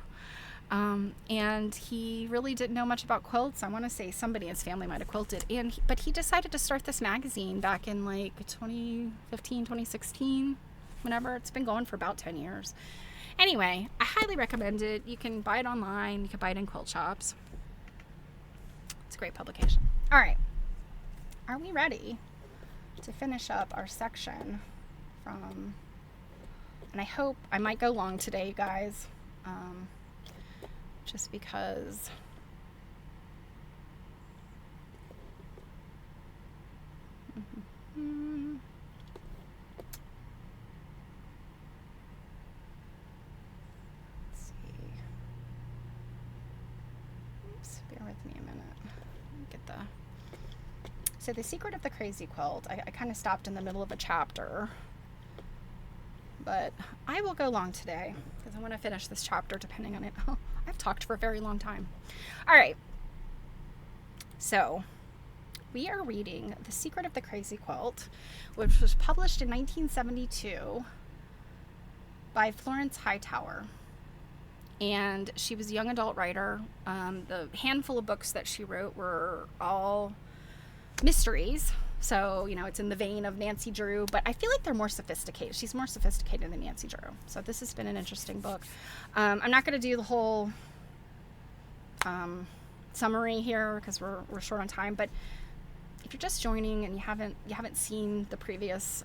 And he really didn't know much about quilts. I want to say somebody in his family might have quilted. But he decided to start this magazine back in like 2015, 2016, whenever. It's been going for about 10 years. Anyway, I highly recommend it. You can buy it online. You can buy it in quilt shops. It's a great publication. All right. Are we ready to finish up our section from, and I hope I might go long today, you guys. Just because let's see. Oops, bear with me a minute. Get the So The Secret of the Crazy Quilt. I kind of stopped in the middle of a chapter, but I will go long today because I want to finish this chapter depending on it. I've talked for a very long time. All right. So we are reading The Secret of the Crazy Quilt, which was published in 1972 by Florence Hightower. And she was a young adult writer. The handful of books that she wrote were all mysteries. So, it's in the vein of Nancy Drew, but I feel like they're more sophisticated. She's more sophisticated than Nancy Drew. So this has been an interesting book. I'm not going to do the whole summary here because we're short on time, but if you're just joining and you haven't seen the previous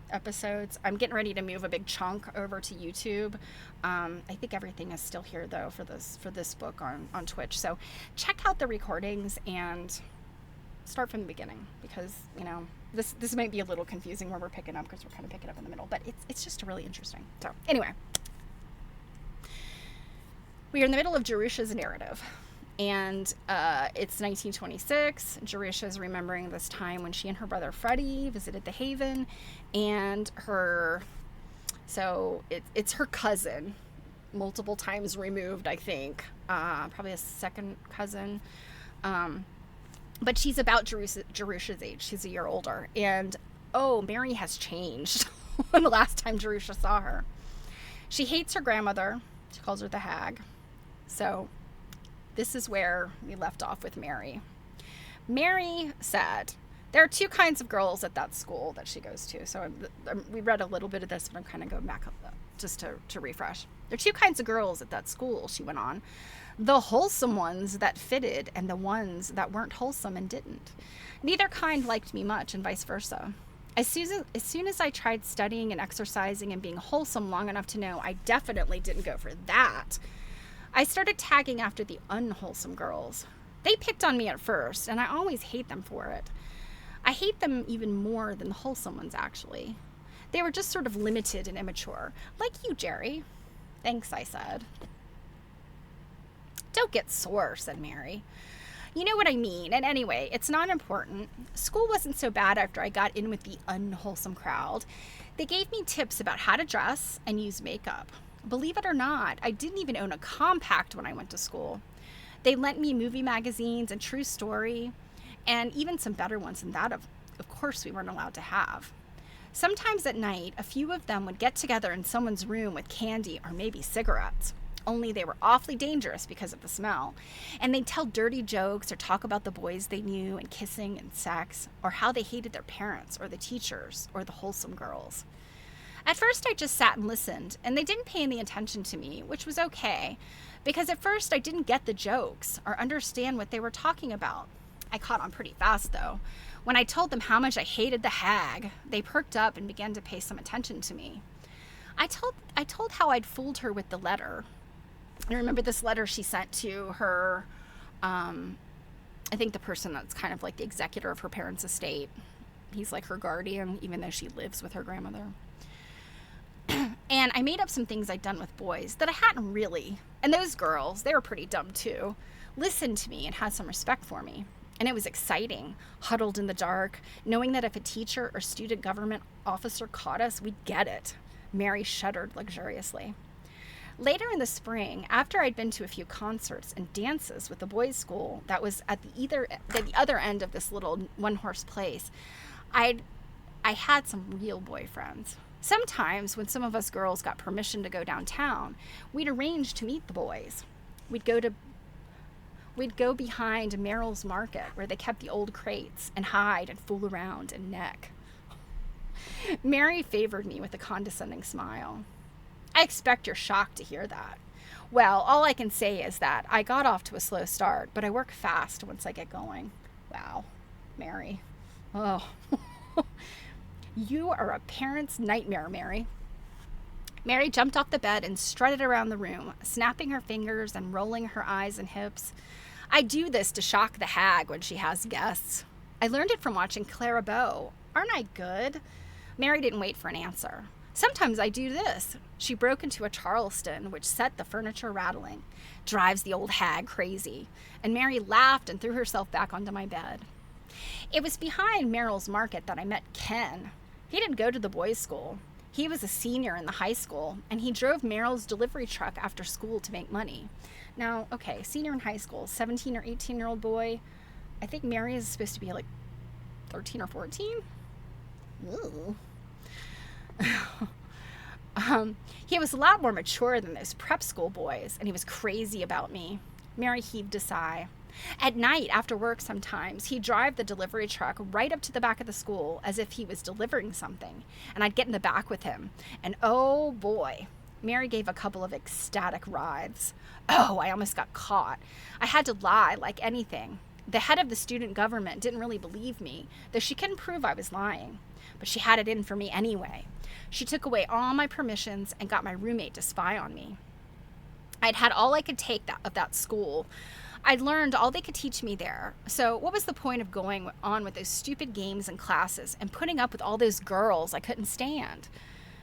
episodes, I'm getting ready to move a big chunk over to YouTube. I think everything is still here though for this book on Twitch. So check out the recordings and start from the beginning because this might be a little confusing where we're picking up because we're kind of picking up in the middle, but it's just really interesting. So anyway, we are in the middle of Jerusha's narrative, and it's 1926. Jerusha is remembering this time when she and her brother Freddie visited the Haven, and it's her cousin, multiple times removed, I think, probably a second cousin. But she's about Jerusha's age. She's a year older. And, Mary has changed from the last time Jerusha saw her. She hates her grandmother. She calls her the hag. So this is where we left off with Mary. Mary said, there are two kinds of girls at that school that she goes to. So we read a little bit of this, but I'm kind of going back up just to refresh. There are two kinds of girls at that school, she went on. The wholesome ones that fitted and the ones that weren't wholesome and didn't. Neither kind liked me much and vice versa. As soon as I tried studying and exercising and being wholesome long enough to know I definitely didn't go for that, I started tagging after the unwholesome girls. They picked on me at first, and I always hate them for it. I hate them even more than the wholesome ones, actually. They were just sort of limited and immature. Like you, Jerry. Thanks, I said. Don't get sore, said Mary. You know what I mean, and anyway, it's not important. School wasn't so bad after I got in with the unwholesome crowd. They gave me tips about how to dress and use makeup. Believe it or not, I didn't even own a compact when I went to school. They lent me movie magazines and True Story, and even some better ones than that, of course, we weren't allowed to have. Sometimes at night, a few of them would get together in someone's room with candy or maybe cigarettes. Only they were awfully dangerous because of the smell. And they'd tell dirty jokes or talk about the boys they knew and kissing and sex, or how they hated their parents or the teachers or the wholesome girls. At first, I just sat and listened, and they didn't pay any attention to me, which was okay, because at first I didn't get the jokes or understand what they were talking about. I caught on pretty fast, though. When I told them how much I hated the hag, they perked up and began to pay some attention to me. I told how I'd fooled her with the letter. I remember this letter she sent to her, I think the person that's kind of like the executor of her parents' estate. He's like her guardian, even though she lives with her grandmother. And I made up some things I'd done with boys that I hadn't really. And those girls, they were pretty dumb too, listened to me and had some respect for me. And it was exciting, huddled in the dark, knowing that if a teacher or student government officer caught us, we'd get it. Mary shuddered luxuriously. Later in the spring, after I'd been to a few concerts and dances with the boys' school that was at the other end of this little one-horse place, I had some real boyfriends. Sometimes when some of us girls got permission to go downtown, we'd arrange to meet the boys. We'd go behind Merrill's Market where they kept the old crates and hide and fool around and neck. Mary favored me with a condescending smile. I expect you're shocked to hear that. Well, all I can say is that I got off to a slow start, but I work fast once I get going. Wow, Mary. Oh, you are a parent's nightmare, Mary. Mary jumped off the bed and strutted around the room, snapping her fingers and rolling her eyes and hips. I do this to shock the hag when she has guests. I learned it from watching Clara Bow. Aren't I good? Mary didn't wait for an answer. Sometimes I do this. She broke into a Charleston, which set the furniture rattling. Drives the old hag crazy. And Mary laughed and threw herself back onto my bed. It was behind Merrill's Market that I met Ken. He didn't go to the boys' school. He was a senior in the high school, and he drove Merrill's delivery truck after school to make money. Now, okay, senior in high school, 17 or 18-year-old boy. I think Mary is supposed to be like 13 or 14. Ooh. He was a lot more mature than those prep school boys, and he was crazy about me. Mary heaved a sigh. At night, after work sometimes, he'd drive the delivery truck right up to the back of the school as if he was delivering something, and I'd get in the back with him. And oh boy, Mary gave a couple of ecstatic writhes. Oh, I almost got caught. I had to lie like anything. The head of the student government didn't really believe me, though she couldn't prove I was lying. But she had it in for me anyway. She took away all my permissions and got my roommate to spy on me. I'd had all I could take of that school. I'd learned all they could teach me there. So what was the point of going on with those stupid games and classes and putting up with all those girls I couldn't stand?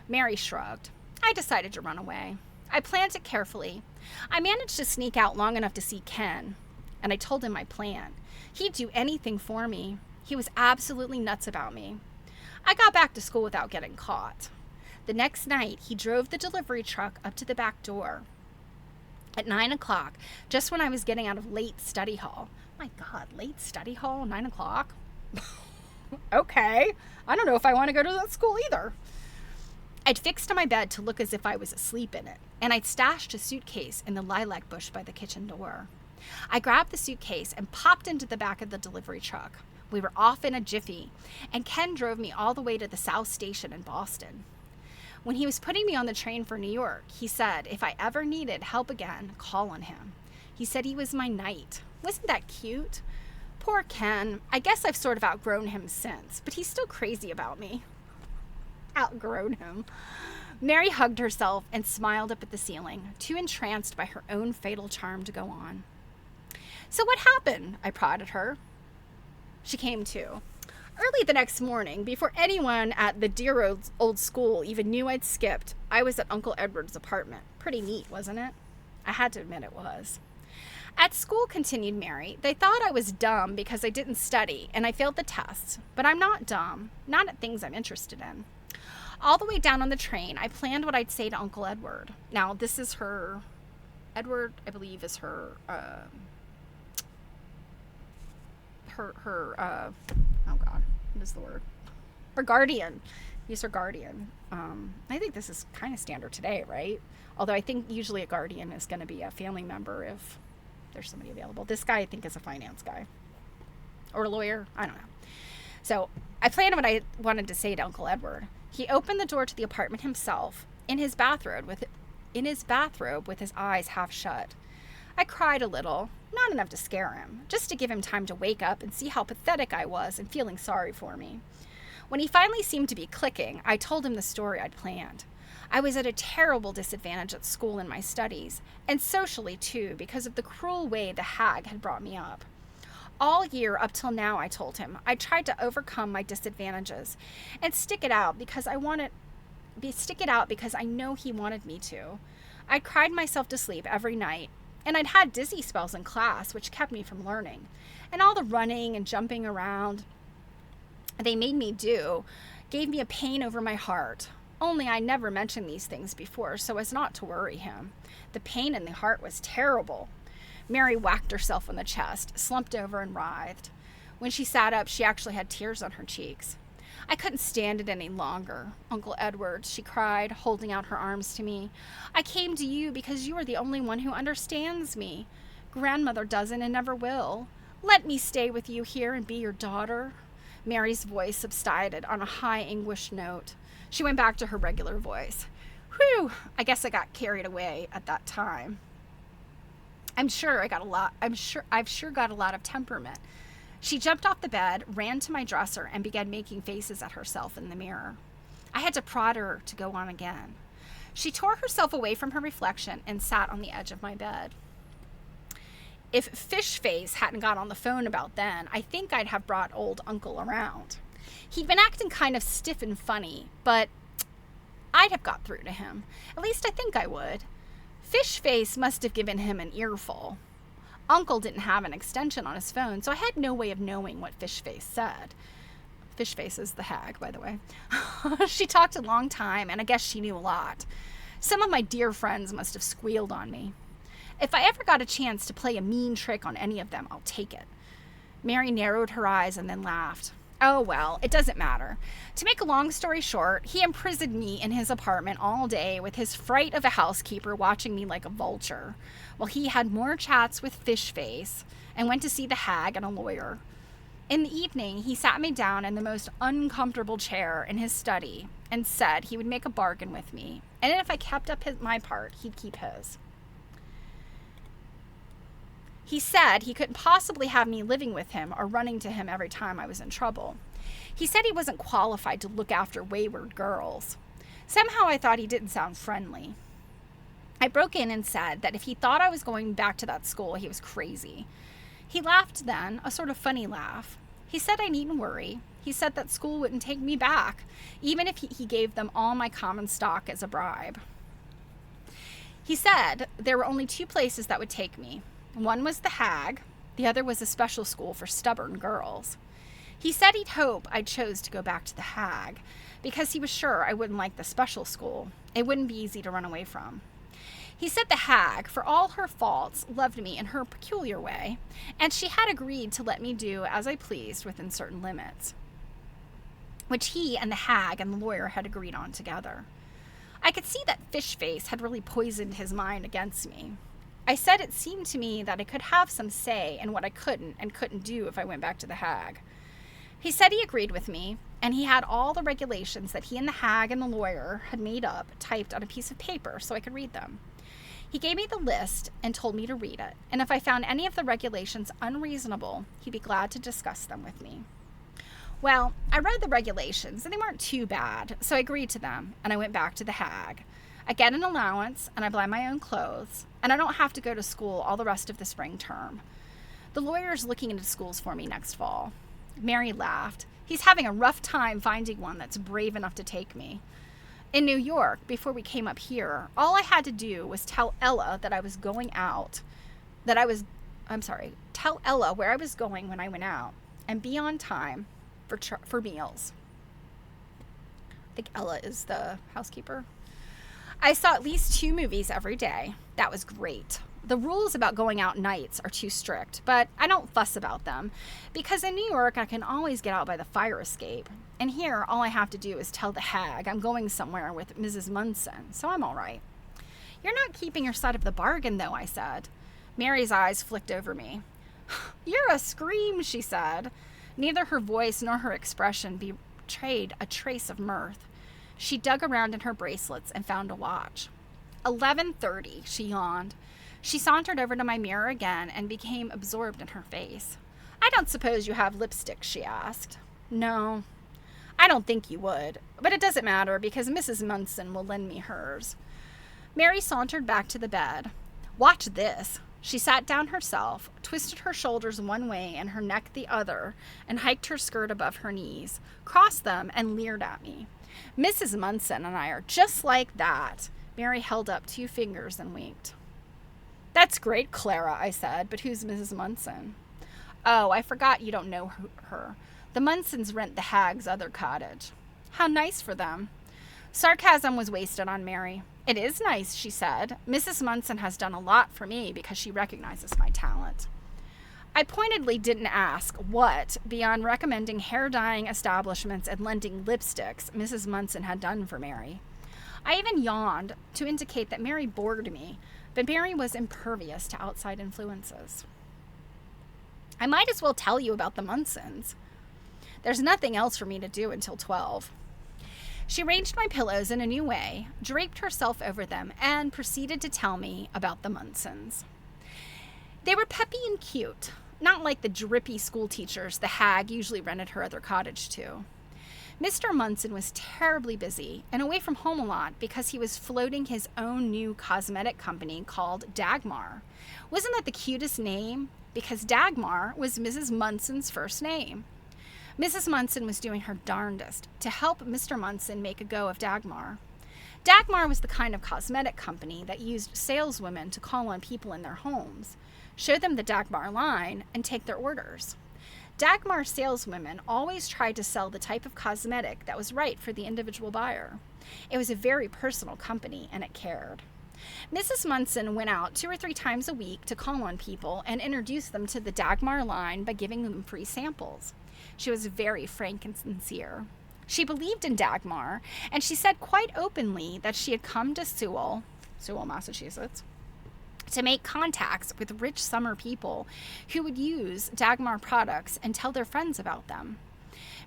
Mary shrugged. I decided to run away. I planned it carefully. I managed to sneak out long enough to see Ken, and I told him my plan. He'd do anything for me. He was absolutely nuts about me. I got back to school without getting caught. The next night, he drove the delivery truck up to the back door. At 9 o'clock, just when I was getting out of late study hall. My God, late study hall, 9 o'clock? Okay, I don't know if I want to go to that school either. I'd fixed to my bed to look as if I was asleep in it, and I'd stashed a suitcase in the lilac bush by the kitchen door. I grabbed the suitcase and popped into the back of the delivery truck. We were off in a jiffy, and Ken drove me all the way to the South Station in Boston. When he was putting me on the train for New York, he said if I ever needed help again, call on him. He said he was my knight. Wasn't that cute? Poor Ken. I guess I've sort of outgrown him since, but he's still crazy about me. Outgrown him. Mary hugged herself and smiled up at the ceiling, too entranced by her own fatal charm to go on. So what happened? I prodded her. She came to. Early the next morning, before anyone at the dear old school even knew I'd skipped, I was at Uncle Edward's apartment. Pretty neat, wasn't it? I had to admit it was. At school, continued Mary, they thought I was dumb because I didn't study and I failed the tests. But I'm not dumb, not at things I'm interested in. All the way down on the train, I planned what I'd say to Uncle Edward. Now, this is her, Edward, I believe, is her, oh God, what is the word? Her guardian. He's her guardian. I think this is kind of standard today, right? Although I think usually a guardian is going to be a family member if there's somebody available. This guy, I think, is a finance guy. Or a lawyer. I don't know. So I planned what I wanted to say to Uncle Edward. He opened the door to the apartment himself, in his bathrobe with his eyes half shut. I cried a little, not enough to scare him, just to give him time to wake up and see how pathetic I was and feeling sorry for me. When he finally seemed to be clicking, I told him the story I'd planned. I was at a terrible disadvantage at school in my studies, and socially too, because of the cruel way the hag had brought me up. All year up till now, I told him, I tried to overcome my disadvantages and stick it out because I know he wanted me to. I cried myself to sleep every night, and I'd had dizzy spells in class, which kept me from learning. And all the running and jumping around they made me do gave me a pain over my heart. only I never mentioned these things before so as not to worry him. The pain in the heart was terrible. Mary whacked herself on the chest, slumped over, and writhed. When she sat up, she actually had tears on her cheeks. I couldn't stand it any longer, Uncle Edward, she cried, holding out her arms to me. I came to you because you are the only one who understands me. Grandmother doesn't and never will. Let me stay with you here and be your daughter. Mary's voice subsided on a high English note. She went back to her regular voice. Whew, I guess I got carried away at that time. I've sure got a lot of temperament. She jumped off the bed, ran to my dresser, and began making faces at herself in the mirror. I had to prod her to go on again. She tore herself away from her reflection and sat on the edge of my bed. If Fish Face hadn't got on the phone about then, I think I'd have brought old Uncle around. He'd been acting kind of stiff and funny, but I'd have got through to him. At least I think I would. Fish Face must have given him an earful. Uncle didn't have an extension on his phone, so I had no way of knowing what Fish Face said. Fish Face is the hag, by the way. She talked a long time, and I guess she knew a lot. Some of my dear friends must have squealed on me. If I ever got a chance to play a mean trick on any of them, I'll take it. Mary narrowed her eyes and then laughed. Oh, well, it doesn't matter. To make a long story short, he imprisoned me in his apartment all day with his fright of a housekeeper watching me like a vulture, while he had more chats with Fish Face and went to see the hag and a lawyer. In the evening, he sat me down in the most uncomfortable chair in his study and said he would make a bargain with me, and if I kept up my part, he'd keep his. He said he couldn't possibly have me living with him or running to him every time I was in trouble. He said he wasn't qualified to look after wayward girls. Somehow I thought he didn't sound friendly. I broke in and said that if he thought I was going back to that school, he was crazy. He laughed then, a sort of funny laugh. He said I needn't worry. He said that school wouldn't take me back, even if he gave them all my common stock as a bribe. He said there were only 2 places that would take me. One was the hag, the other was a special school for stubborn girls. He said he'd hope I chose to go back to the hag, because he was sure I wouldn't like the special school. It wouldn't be easy to run away from. He said the hag, for all her faults, loved me in her peculiar way, and she had agreed to let me do as I pleased within certain limits, which he and the hag and the lawyer had agreed on together. I could see that Fish Face had really poisoned his mind against me. I said it seemed to me that I could have some say in what I couldn't and couldn't do if I went back to the hag. He said he agreed with me, and he had all the regulations that he and the hag and the lawyer had made up typed on a piece of paper so I could read them. He gave me the list and told me to read it, and if I found any of the regulations unreasonable, he'd be glad to discuss them with me. Well, I read the regulations, and they weren't too bad, so I agreed to them, and I went back to the hag. I get an allowance, and I buy my own clothes, and I don't have to go to school all the rest of the spring term. The lawyer's looking into schools for me next fall. Mary laughed. He's having a rough time finding one that's brave enough to take me. In New York, before we came up here, all I had to do was tell Ella that I was going out, tell Ella where I was going when I went out, and be on time for meals. I think Ella is the housekeeper. I saw at least 2 movies every day. That was great. The rules about going out nights are too strict, but I don't fuss about them, because in New York I can always get out by the fire escape. And here, all I have to do is tell the hag I'm going somewhere with Mrs. Munson, so I'm all right. You're not keeping your side of the bargain, though, I said. Mary's eyes flicked over me. You're a scream, she said. Neither her voice nor her expression betrayed a trace of mirth. She dug around in her bracelets and found a watch. 11:30, she yawned. She sauntered over to my mirror again and became absorbed in her face. I don't suppose you have lipstick, she asked. No, I don't think you would, but it doesn't matter because Mrs. Munson will lend me hers. Mary sauntered back to the bed. Watch this. She sat down herself, twisted her shoulders one way and her neck the other, and hiked her skirt above her knees, crossed them, and leered at me. Mrs. Munson and I are just like that. Mary held up 2 fingers and winked. That's great, Clara, I said, but who's Mrs. Munson? Oh, I forgot you don't know her. The Munsons rent the hag's other cottage. How nice for them. Sarcasm was wasted on Mary. It is nice, she said. Mrs. Munson has done a lot for me because she recognizes my talent. I pointedly didn't ask what, beyond recommending hair-dyeing establishments and lending lipsticks, Mrs. Munson had done for Mary. I even yawned to indicate that Mary bored me, but Mary was impervious to outside influences. I might as well tell you about the Munsons. There's nothing else for me to do until 12. She arranged my pillows in a new way, draped herself over them, and proceeded to tell me about the Munsons. They were peppy and cute, not like the drippy school teachers the hag usually rented her other cottage to. Mr. Munson was terribly busy and away from home a lot because he was floating his own new cosmetic company called Dagmar. Wasn't that the cutest name? Because Dagmar was Mrs. Munson's first name. Mrs. Munson was doing her darndest to help Mr. Munson make a go of Dagmar. Dagmar was the kind of cosmetic company that used saleswomen to call on people in their homes, show them the Dagmar line, and take their orders. Dagmar saleswomen always tried to sell the type of cosmetic that was right for the individual buyer. It was a very personal company, and it cared. Mrs. Munson went out 2 or 3 times a week to call on people and introduce them to the Dagmar line by giving them free samples. She was very frank and sincere. She believed in Dagmar, and she said quite openly that she had come to Sewell, Massachusetts, to make contacts with rich summer people who would use Dagmar products and tell their friends about them.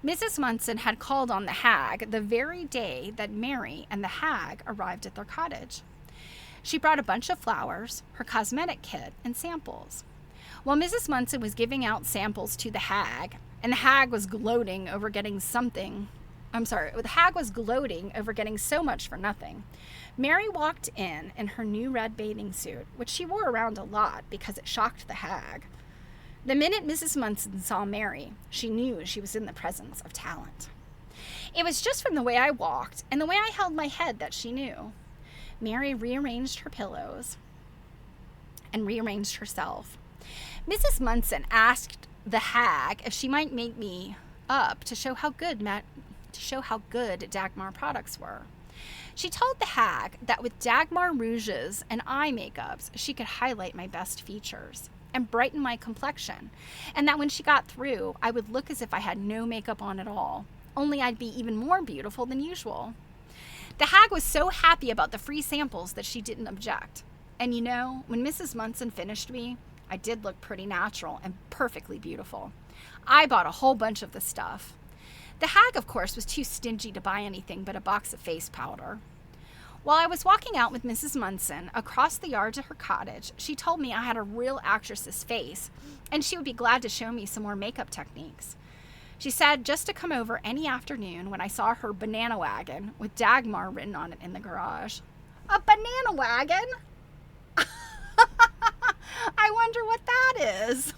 Mrs. Munson had called on the hag the very day that Mary and the hag arrived at their cottage. She brought a bunch of flowers, her cosmetic kit, and samples. While Mrs. Munson was giving out samples to the hag, and the hag was gloating over getting so much for nothing, Mary walked in her new red bathing suit, which she wore around a lot because it shocked the hag. The minute Mrs. Munson saw Mary, she knew she was in the presence of talent. It was just from the way I walked and the way I held my head that she knew. Mary rearranged her pillows and rearranged herself. Mrs. Munson asked the hag if she might make me up to show how good Dagmar products were. She told the hag that with Dagmar rouges and eye makeups, she could highlight my best features and brighten my complexion, and that when she got through, I would look as if I had no makeup on at all, only I'd be even more beautiful than usual. The hag was so happy about the free samples that she didn't object. And you know, when Mrs. Munson finished me, I did look pretty natural and perfectly beautiful. I bought a whole bunch of the stuff. The hag, of course, was too stingy to buy anything but a box of face powder. While I was walking out with Mrs. Munson across the yard to her cottage, she told me I had a real actress's face, and she would be glad to show me some more makeup techniques. She said just to come over any afternoon when I saw her banana wagon with Dagmar written on it in the garage. A banana wagon? I wonder what that is.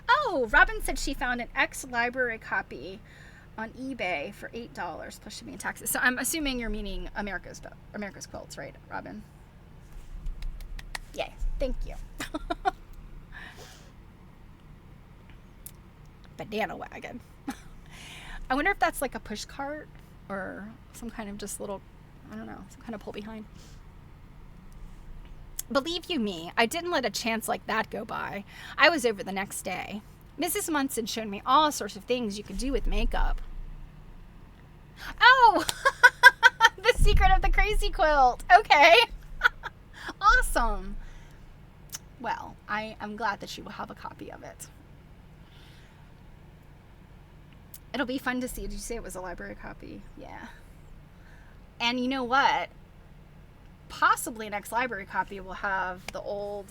Oh, Robin said she found an ex-library copy on eBay for $8 plus shipping and taxes. So I'm assuming you're meaning America's Quilts, right, Robin? Yay, thank you. Banana wagon. I wonder if that's like a push cart or some kind of just little, I don't know, some kind of pull behind. Believe you me, I didn't let a chance like that go by. I was over the next day. Mrs. Munson showed me all sorts of things you could do with makeup. Oh! The secret of the crazy quilt. Okay. Awesome. Well, I'm glad that you will have a copy of it. It'll be fun to see. Did you say it was a library copy? Yeah. And you know what? Possibly next library copy will have the old,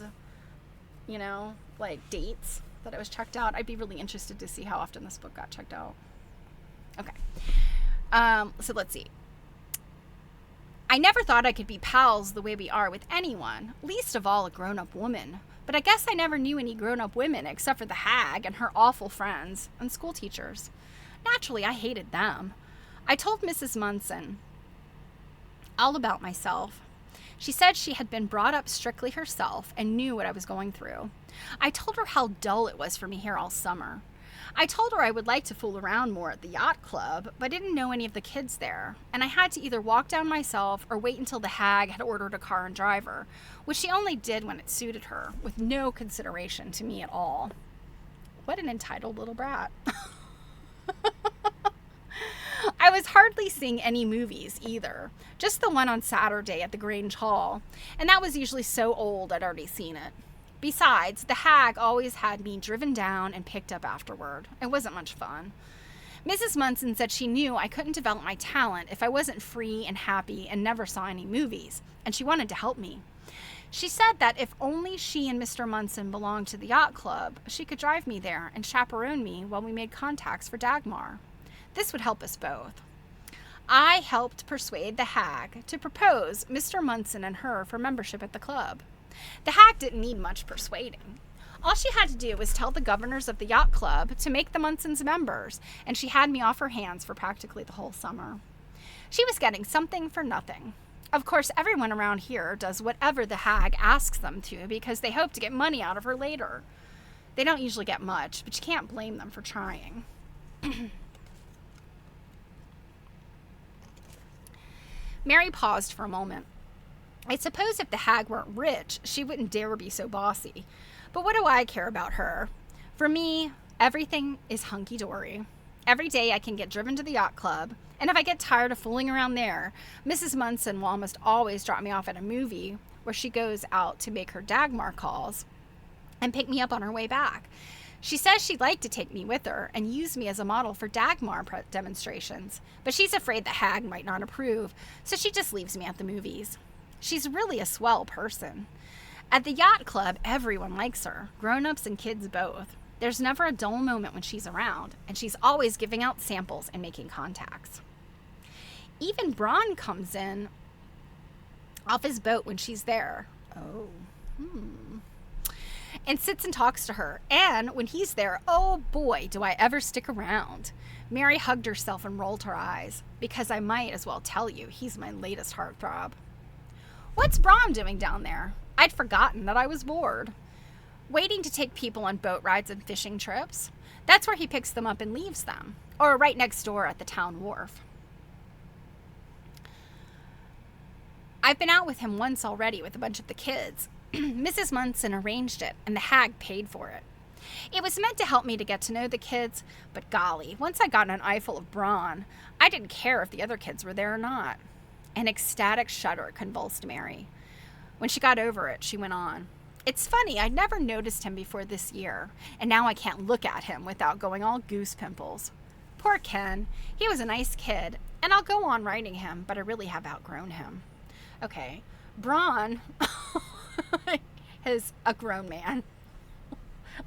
like dates that it was checked out. I'd be really interested to see how often this book got checked out. Okay. So let's see. I never thought I could be pals the way we are with anyone, least of all a grown-up woman. But I guess I never knew any grown-up women except for the hag and her awful friends and school teachers. Naturally, I hated them. I told Mrs. Munson all about myself. She said she had been brought up strictly herself and knew what I was going through. I told her how dull it was for me here all summer. I told her I would like to fool around more at the yacht club, but I didn't know any of the kids there, and I had to either walk down myself or wait until the hag had ordered a car and driver, which she only did when it suited her, with no consideration to me at all. What an entitled little brat. I was hardly seeing any movies either, just the one on Saturday at the Grange Hall, and that was usually so old I'd already seen it. Besides, the hag always had me driven down and picked up afterward. It wasn't much fun. Mrs. Munson said she knew I couldn't develop my talent if I wasn't free and happy and never saw any movies, and she wanted to help me. She said that if only she and Mr. Munson belonged to the yacht club, she could drive me there and chaperone me while we made contacts for Dagmar. This would help us both. I helped persuade the hag to propose Mr. Munson and her for membership at the club. The hag didn't need much persuading. All she had to do was tell the governors of the yacht club to make the Munsons members, and she had me off her hands for practically the whole summer. She was getting something for nothing. Of course, everyone around here does whatever the hag asks them to because they hope to get money out of her later. They don't usually get much, but you can't blame them for trying. Mary paused for a moment. I suppose if the hag weren't rich, she wouldn't dare be so bossy. But what do I care about her? For me, everything is hunky-dory. Every day I can get driven to the yacht club, and if I get tired of fooling around there, Mrs. Munson will almost always drop me off at a movie where she goes out to make her Dagmar calls and pick me up on her way back. She says she'd like to take me with her and use me as a model for Dagmar demonstrations, but she's afraid the hag might not approve, so she just leaves me at the movies. She's really a swell person. At the yacht club, everyone likes her, grown-ups and kids both. There's never a dull moment when she's around, and she's always giving out samples and making contacts. Even Braun comes in off his boat when she's there. And sits and talks to her. And when he's there, oh boy, do I ever stick around. Mary hugged herself and rolled her eyes, because I might as well tell you he's my latest heartthrob. What's Braun doing down there? I'd forgotten that I was bored. Waiting to take people on boat rides and fishing trips. That's where he picks them up and leaves them. Or right next door at the town wharf. I've been out with him once already with a bunch of the kids. Mrs. Munson arranged it, and the hag paid for it. It was meant to help me to get to know the kids, but golly, once I got an eyeful of Braun, I didn't care if the other kids were there or not. An ecstatic shudder convulsed Mary. When she got over it, she went on. It's funny, I'd never noticed him before this year, and now I can't look at him without going all goose pimples. Poor Ken. He was a nice kid, and I'll go on writing him, but I really have outgrown him. Okay, Braun is a grown man.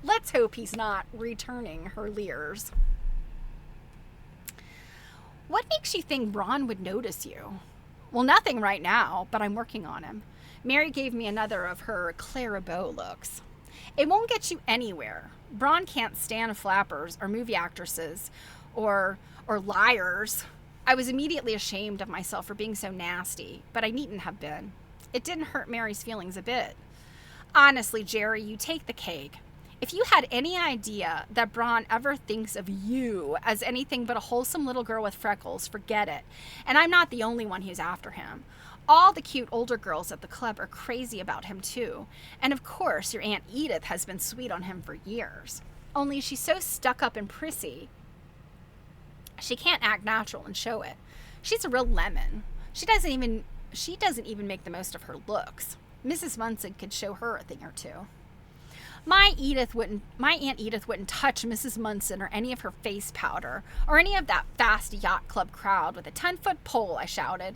Let's hope he's not returning her leers. What makes you think Braun would notice you? Well, nothing right now, but I'm working on him. Mary gave me another of her Clara Bow looks. It won't get you anywhere. Braun can't stand flappers or movie actresses or liars. I was immediately ashamed of myself for being so nasty, but I needn't have been. It didn't hurt Mary's feelings a bit. Honestly, Jerry, you take the cake. If you had any idea that Braun ever thinks of you as anything but a wholesome little girl with freckles, forget it. And I'm not the only one who's after him. All the cute older girls at the club are crazy about him too. And of course, your Aunt Edith has been sweet on him for years. Only she's so stuck up and prissy, she can't act natural and show it. She's a real lemon. She doesn't even make the most of her looks. Mrs. Munson could show her a thing or two. My Aunt Edith wouldn't touch Mrs. Munson or any of her face powder, or any of that fast yacht club crowd with a 10-foot pole, I shouted,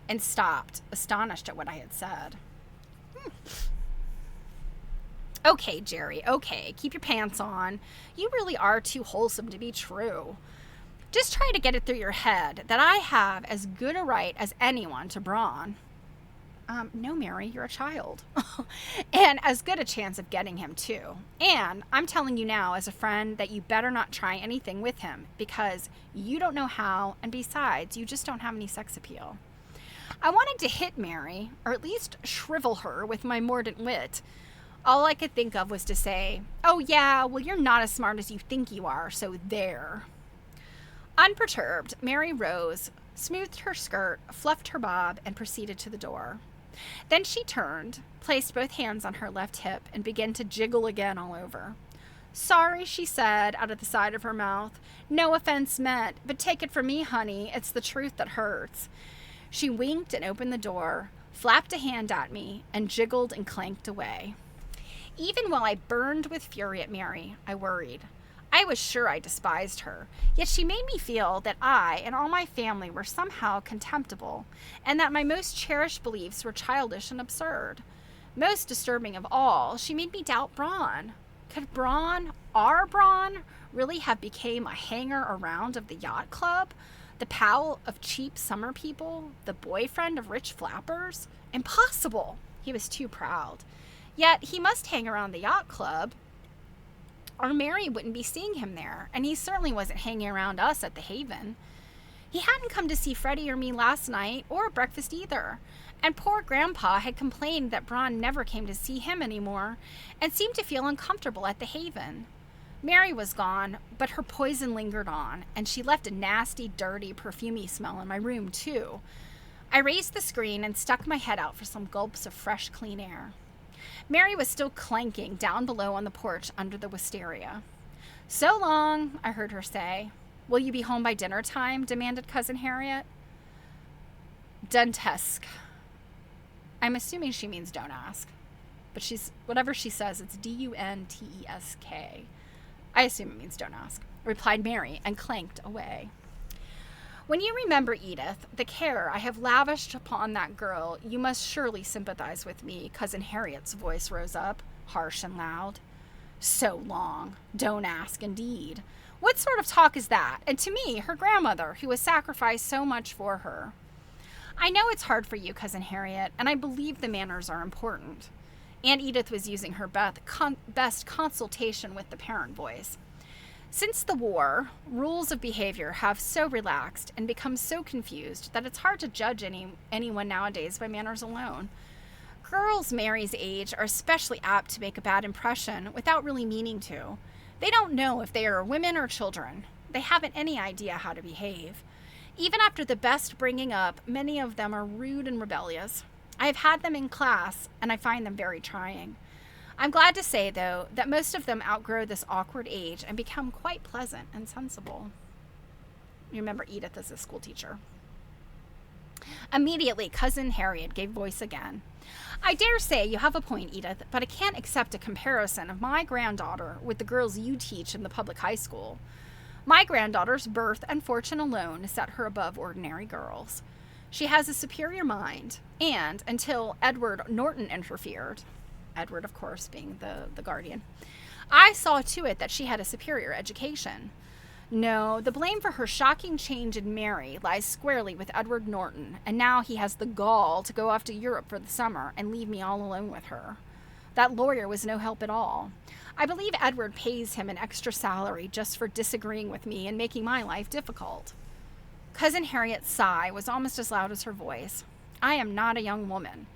and stopped, astonished at what I had said. Okay, Jerry, okay, keep your pants on. You really are too wholesome to be true. Just try to get it through your head that I have as good a right as anyone to Braun. No, Mary, you're a child. And as good a chance of getting him, too. And I'm telling you now, as a friend, that you better not try anything with him, because you don't know how, and besides, you just don't have any sex appeal. I wanted to hit Mary, or at least shrivel her with my mordant wit. All I could think of was to say, "Oh yeah, well you're not as smart as you think you are, so there." Unperturbed, Mary rose, smoothed her skirt, fluffed her bob, and proceeded to the door. Then she turned, placed both hands on her left hip, and began to jiggle again all over. "Sorry," she said out of the side of her mouth. "No offense meant, but take it from me, honey, it's the truth that hurts." She winked and opened the door, flapped a hand at me, and jiggled and clanked away. Even while I burned with fury at Mary, I worried. I was sure I despised her, yet she made me feel that I and all my family were somehow contemptible, and that my most cherished beliefs were childish and absurd. Most disturbing of all, she made me doubt Braun. Could Braun, our Braun, really have become a hanger-around of the yacht club? The pal of cheap summer people? The boyfriend of rich flappers? Impossible! He was too proud. Yet he must hang around the yacht club, or Mary wouldn't be seeing him there, and he certainly wasn't hanging around us at the Haven. He hadn't come to see Freddie or me last night, or at breakfast either, and poor Grandpa had complained that Braun never came to see him anymore, and seemed to feel uncomfortable at the Haven. Mary was gone, but her poison lingered on, and she left a nasty, dirty, perfumey smell in my room, too. I raised the screen and stuck my head out for some gulps of fresh, clean air. Mary was still clanking down below on the porch under the wisteria. "So long," I heard her say. "Will you be home by dinner time?" demanded Cousin Harriet. Duntesk. I'm assuming she means don't ask. But whatever she says, it's D-U-N-T-E-S-K. I assume it means don't ask, replied Mary, and clanked away. "When you remember, Edith, the care I have lavished upon that girl, you must surely sympathize with me." Cousin Harriet's voice rose up, harsh and loud. "So long. Don't ask, indeed. What sort of talk is that? And to me, her grandmother, who has sacrificed so much for her." "I know it's hard for you, Cousin Harriet, and I believe the manners are important." Aunt Edith was using her best consultation with the parent voice. "Since the war, rules of behavior have so relaxed and become so confused that it's hard to judge anyone nowadays by manners alone. Girls Mary's age are especially apt to make a bad impression without really meaning to. They don't know if they are women or children. They haven't any idea how to behave. Even after the best bringing up, many of them are rude and rebellious. I have had them in class, and I find them very trying. I'm glad to say, though, that most of them outgrow this awkward age and become quite pleasant and sensible." You remember Edith as a school teacher. Immediately, Cousin Harriet gave voice again. "I dare say you have a point, Edith, but I can't accept a comparison of my granddaughter with the girls you teach in the public high school. My granddaughter's birth and fortune alone set her above ordinary girls. She has a superior mind, and until Edward Norton interfered," Edward, of course, being the guardian, "I saw to it that she had a superior education. No, the blame for her shocking change in Mary lies squarely with Edward Norton, and now he has the gall to go off to Europe for the summer and leave me all alone with her. That lawyer was no help at all. I believe Edward pays him an extra salary just for disagreeing with me and making my life difficult." Cousin Harriet's sigh was almost as loud as her voice. "I am not a young woman.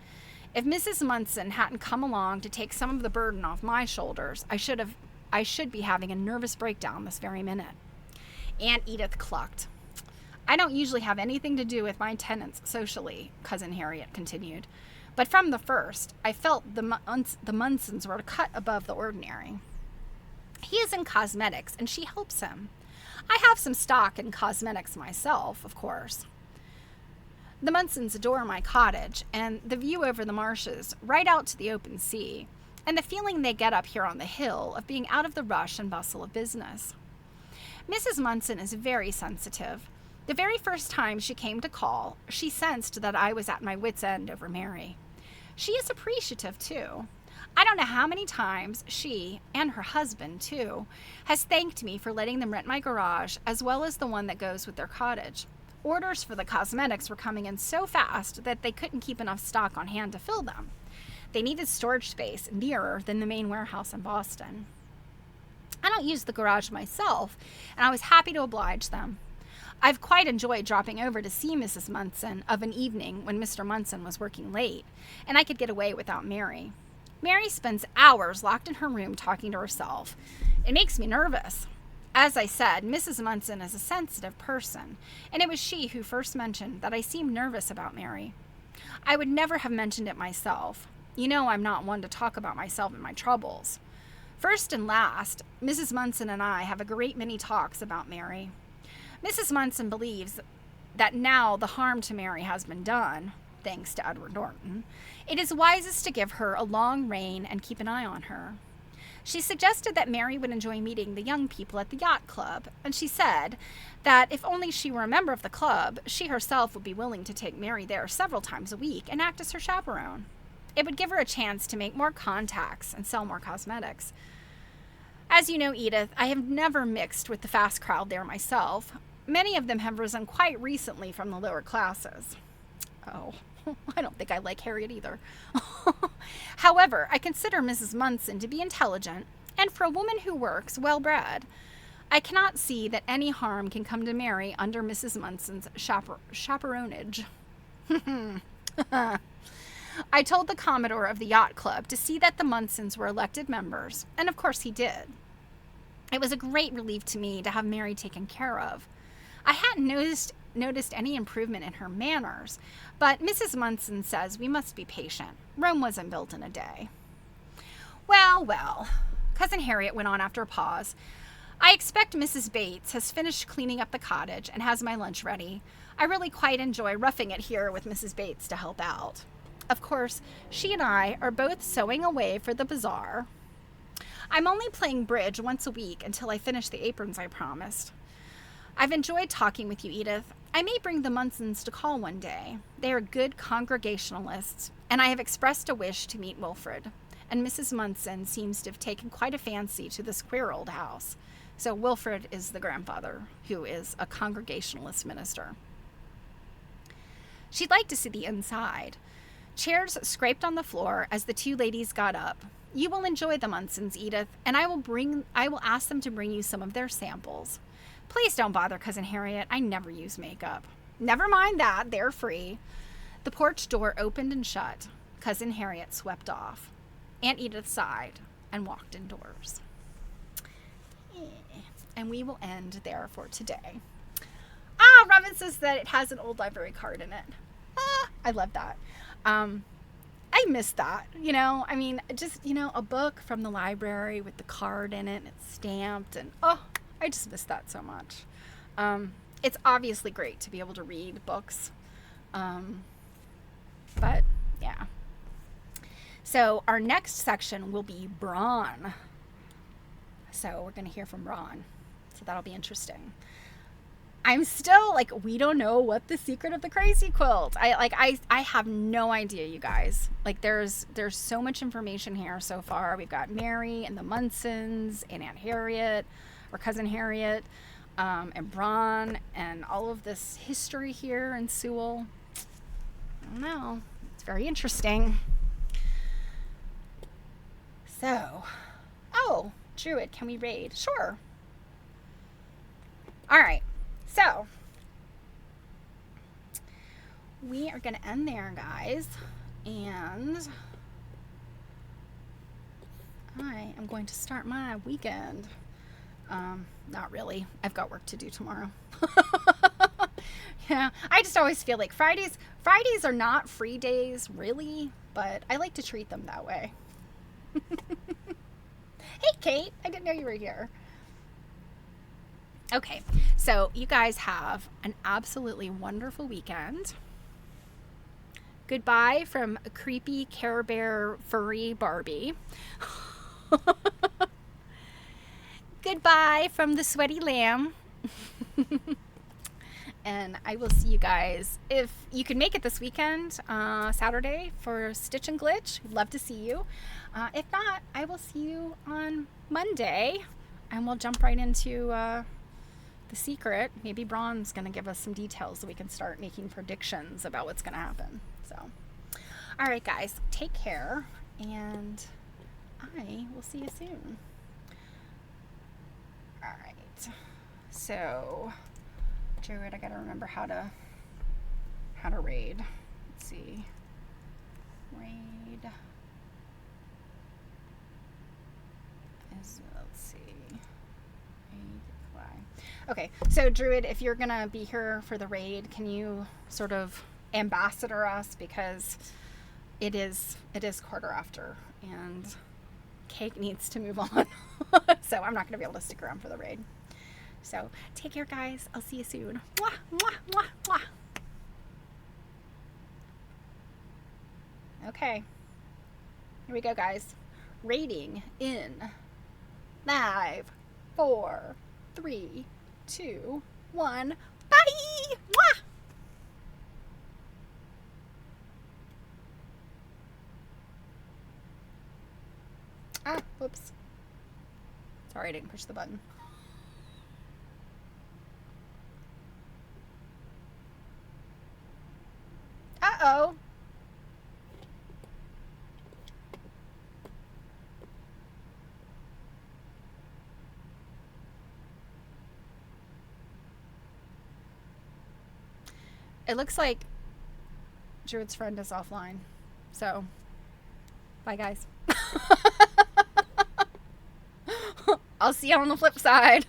If Mrs. Munson hadn't come along to take some of the burden off my shoulders, I should be having a nervous breakdown this very minute." Aunt Edith clucked. "I don't usually have anything to do with my tenants socially," Cousin Harriet continued, "but from the first, I felt the Munsons were a cut above the ordinary. He is in cosmetics, and she helps him. I have some stock in cosmetics myself, of course. The Munsons adore my cottage, and the view over the marshes, right out to the open sea, and the feeling they get up here on the hill of being out of the rush and bustle of business. Mrs. Munson is very sensitive. The very first time she came to call, she sensed that I was at my wit's end over Mary. She is appreciative, too. I don't know how many times she, and her husband, too, has thanked me for letting them rent my garage, as well as the one that goes with their cottage. Orders for the cosmetics were coming in so fast that they couldn't keep enough stock on hand to fill them. They needed storage space nearer than the main warehouse in Boston. I don't use the garage myself, and I was happy to oblige them. I've quite enjoyed dropping over to see Mrs. Munson of an evening when Mr. Munson was working late, and I could get away without Mary. Mary spends hours locked in her room talking to herself. It makes me nervous. As I said, Mrs. Munson is a sensitive person, and it was she who first mentioned that I seemed nervous about Mary. I would never have mentioned it myself. You know I'm not one to talk about myself and my troubles. First and last, Mrs. Munson and I have a great many talks about Mary. Mrs. Munson believes that now the harm to Mary has been done, thanks to Edward Norton, it is wisest to give her a long rein and keep an eye on her. She suggested that Mary would enjoy meeting the young people at the yacht club, and she said that if only she were a member of the club, she herself would be willing to take Mary there several times a week and act as her chaperone. It would give her a chance to make more contacts and sell more cosmetics. As you know, Edith, I have never mixed with the fast crowd there myself. Many of them have risen quite recently from the lower classes. Oh, I don't think I like Harriet either. However, I consider Mrs. Munson to be intelligent, and for a woman who works, well-bred. I cannot see that any harm can come to Mary under Mrs. Munson's chaperonage. I told the Commodore of the Yacht Club to see that the Munsons were elected members, and of course he did. It was a great relief to me to have Mary taken care of. I hadn't noticed any improvement in her manners, but Mrs. Munson says we must be patient. Rome wasn't built in a day. Well, Cousin Harriet went on after a pause. I expect Mrs. Bates has finished cleaning up the cottage and has my lunch ready. I really quite enjoy roughing it here with Mrs. Bates to help out. Of course, she and I are both sewing away for the bazaar. I'm only playing bridge once a week until I finish the aprons I promised. I've enjoyed talking with you, Edith. I may bring the Munsons to call one day. They are good Congregationalists, and I have expressed a wish to meet Wilfred. And Mrs. Munson seems to have taken quite a fancy to this queer old house. So Wilfred is the grandfather, who is a Congregationalist minister. She'd like to see the inside. Chairs scraped on the floor as the two ladies got up. You will enjoy the Munsons, Edith, and I will ask them to bring you some of their samples. Please don't bother, Cousin Harriet. I never use makeup. Never mind that. They're free. The porch door opened and shut. Cousin Harriet swept off. Aunt Edith sighed and walked indoors. And we will end there for today. Robin says that it has an old library card in it. I love that. I miss that, just, a book from the library with the card in it and it's stamped and, I just miss that so much. It's obviously great to be able to read books. But yeah. So our next section will be Braun. So we're going to hear from Braun. So that'll be interesting. I'm still we don't know what the secret of the crazy quilt. I have no idea, you guys. There's so much information here so far. We've got Mary and the Munsons and Aunt Harriet or Cousin Harriet, and Braun and all of this history here in Sewell. I don't know. It's very interesting. So, Druid, can we raid? Sure. All right. So, we are going to end there, guys, and I am going to start my weekend. Not really. I've got work to do tomorrow. Yeah, I just always feel like Fridays are not free days, really, but I like to treat them that way. Hey, Kate, I didn't know you were here. Okay, so you guys have an absolutely wonderful weekend. Goodbye from a creepy Care Bear furry Barbie. Goodbye from the sweaty lamb. And I will see you guys, if you can make it this weekend, Saturday, for Stitch and Glitch. We'd love to see you. If not, I will see you on Monday, and we'll jump right into the secret. Maybe Braun's going to give us some details so we can start making predictions about what's going to happen. So, all right, guys, take care, and I will see you soon. All right. So, Jared, I got to remember how to raid. Let's see. Raid. let's see. Okay, so Druid, if you're gonna be here for the raid, can you sort of ambassador us, because it is quarter after and Cake needs to move on. So I'm not gonna be able to stick around for the raid. So take care, guys. I'll see you soon. Mwah, mwah, mwah, mwah. Okay, here we go, guys. Raiding in 5, 4, 3, 2, 1. Bye! Mwah! Ah, whoops. Sorry, I didn't push the button. Uh-oh. It looks like Druid's friend is offline. So, bye, guys. I'll see you on the flip side.